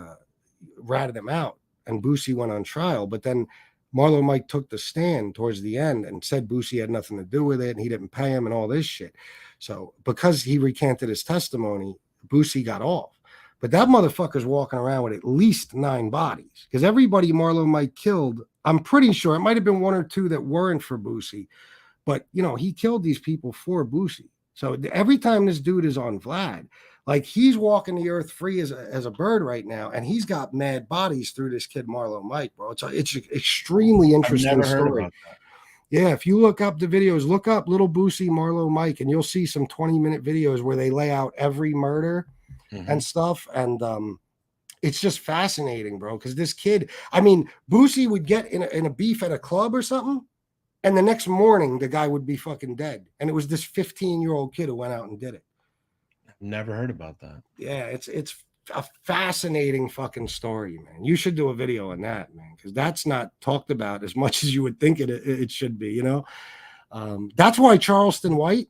ratted him out and Boosie went on trial. But then Marlo Mike took the stand towards the end and said Boosie had nothing to do with it and he didn't pay him and all this shit. So because he recanted his testimony, Boosie got off. But that motherfucker's walking around with at least 9 bodies because everybody Marlo Mike killed, I'm pretty sure it might have been 1 or 2 that weren't for Boosie, but he killed these people for Boosie. So every time this dude is on Vlad, like he's walking the earth free as a bird right now, and he's got mad bodies through this kid Marlo Mike, bro. It's an extremely interesting story. Yeah, if you look up the videos, look up Little Boosie Marlo Mike, and you'll see some 20-minute videos where they lay out every murder and stuff. And it's just fascinating, bro. Because this kid, I mean, Boosie would get in a beef at a club or something, and the next morning the guy would be fucking dead. And it was this 15-year-old kid who went out and did it. Never heard about that. Yeah, it's a fascinating fucking story, man. You should do a video on that, man, because that's not talked about as much as you would think it should be, you know? That's why Charleston White,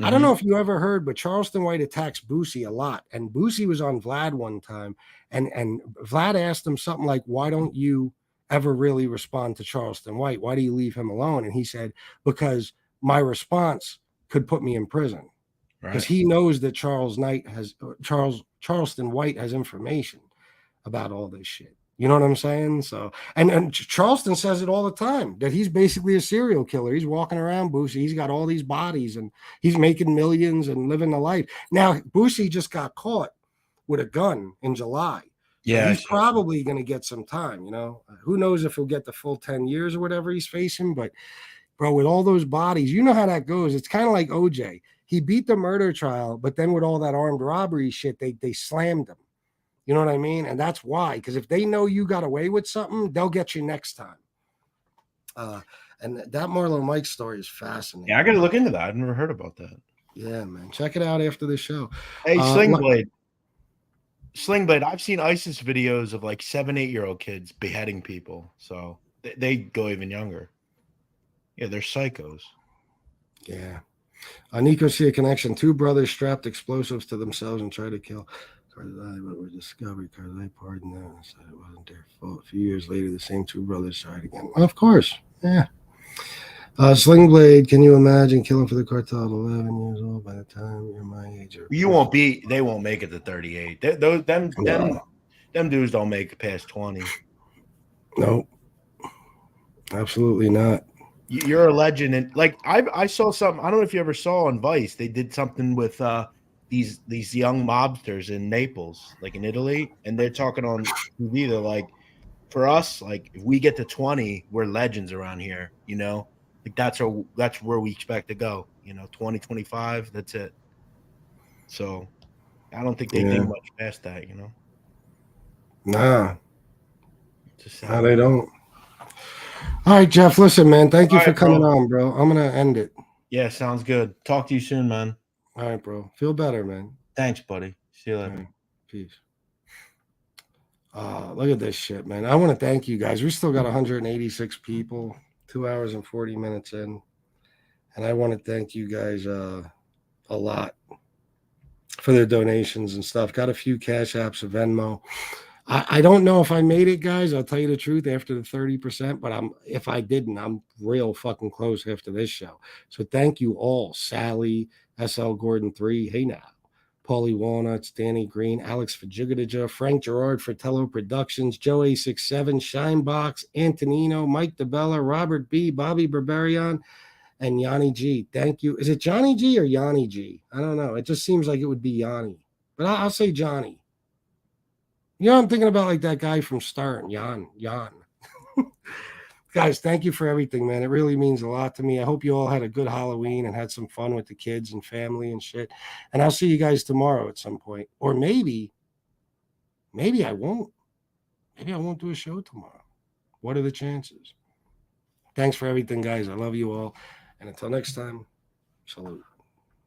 I don't know if you ever heard, but Charleston White attacks Boosie a lot. And Boosie was on Vlad one time, and Vlad asked him something like, why don't you ever really respond to Charleston White? Why do you leave him alone? And he said, because my response could put me in prison. Because he knows that Charleston White has information about all this shit. You know what I'm saying? So, and Charleston says it all the time that he's basically a serial killer. He's walking around Boosie. He's got all these bodies and he's making millions and living the life. Now, Boosie just got caught with a gun in July. So Yeah, he's probably going to get some time, you know. Who knows if he'll get the full 10 years or whatever he's facing. But, bro, with all those bodies, you know how that goes. It's kind of like OJ. He beat the murder trial, but then with all that armed robbery shit, they slammed him. You know what I mean? And that's why, because if they know you got away with something, they'll get you next time. And that Marlon Mike story is fascinating. Yeah, I got to look into that. I've never heard about that. Yeah, man. Check it out after the show. Hey, Sling Blade, I've seen ISIS videos of like 7-8-year-old kids beheading people. So they go even younger. Yeah, they're psychos. Yeah. Nico see a connection. 2 brothers strapped explosives to themselves and tried to kill Karzai, but were discovered. Karzai pardoned them and said it wasn't their fault. A few years later, the same 2 brothers tried again. Well, of course. Yeah. Sling Blade, can you imagine killing for the cartel at 11 years old by the time you're my age? They won't make it to 38. Them dudes don't make it past 20. Nope. Absolutely not. You're a legend. And like I saw something, I don't know if you ever saw on Vice, they did something with these young mobsters in Naples, like in Italy, and they're talking on TV. They're like, for us, like if we get to 20, we're legends around here, you know? Like that's where we expect to go, you know, 20, 25, that's it. So I don't think they think much past that, you know. Nah. No, they don't. All right, Jeff, listen, man. Thank you for coming on, bro. I'm going to end it. Yeah, sounds good. Talk to you soon, man. All right, bro. Feel better, man. Thanks, buddy. See you later. Right. Peace. Look at this shit, man. I want to thank you guys. We still got 186 people, 2 hours and 40 minutes in. And I want to thank you guys a lot for their donations and stuff. Got a few Cash Apps of Venmo. I don't know if I made it, guys. I'll tell you the truth after the 30%, but if I didn't, I'm real fucking close after this show. So thank you all. Sally, SL Gordon 3, hey now. Paulie Walnuts, Danny Green, Alex Fajigadaja, Frank Gerard, Fratello Productions, Joe A67, Shinebox, Antonino, Mike DeBella, Robert B, Bobby Berberian, and Yanni G. Thank you. Is it Johnny G or Yanni G? I don't know. It just seems like it would be Yanni, but I'll say Johnny. You know, I'm thinking about like that guy from Stern, Jan. Guys, thank you for everything, man. It really means a lot to me. I hope you all had a good Halloween and had some fun with the kids and family and shit. And I'll see you guys tomorrow at some point. Or maybe I won't. Maybe I won't do a show tomorrow. What are the chances? Thanks for everything, guys. I love you all. And until next time, salute.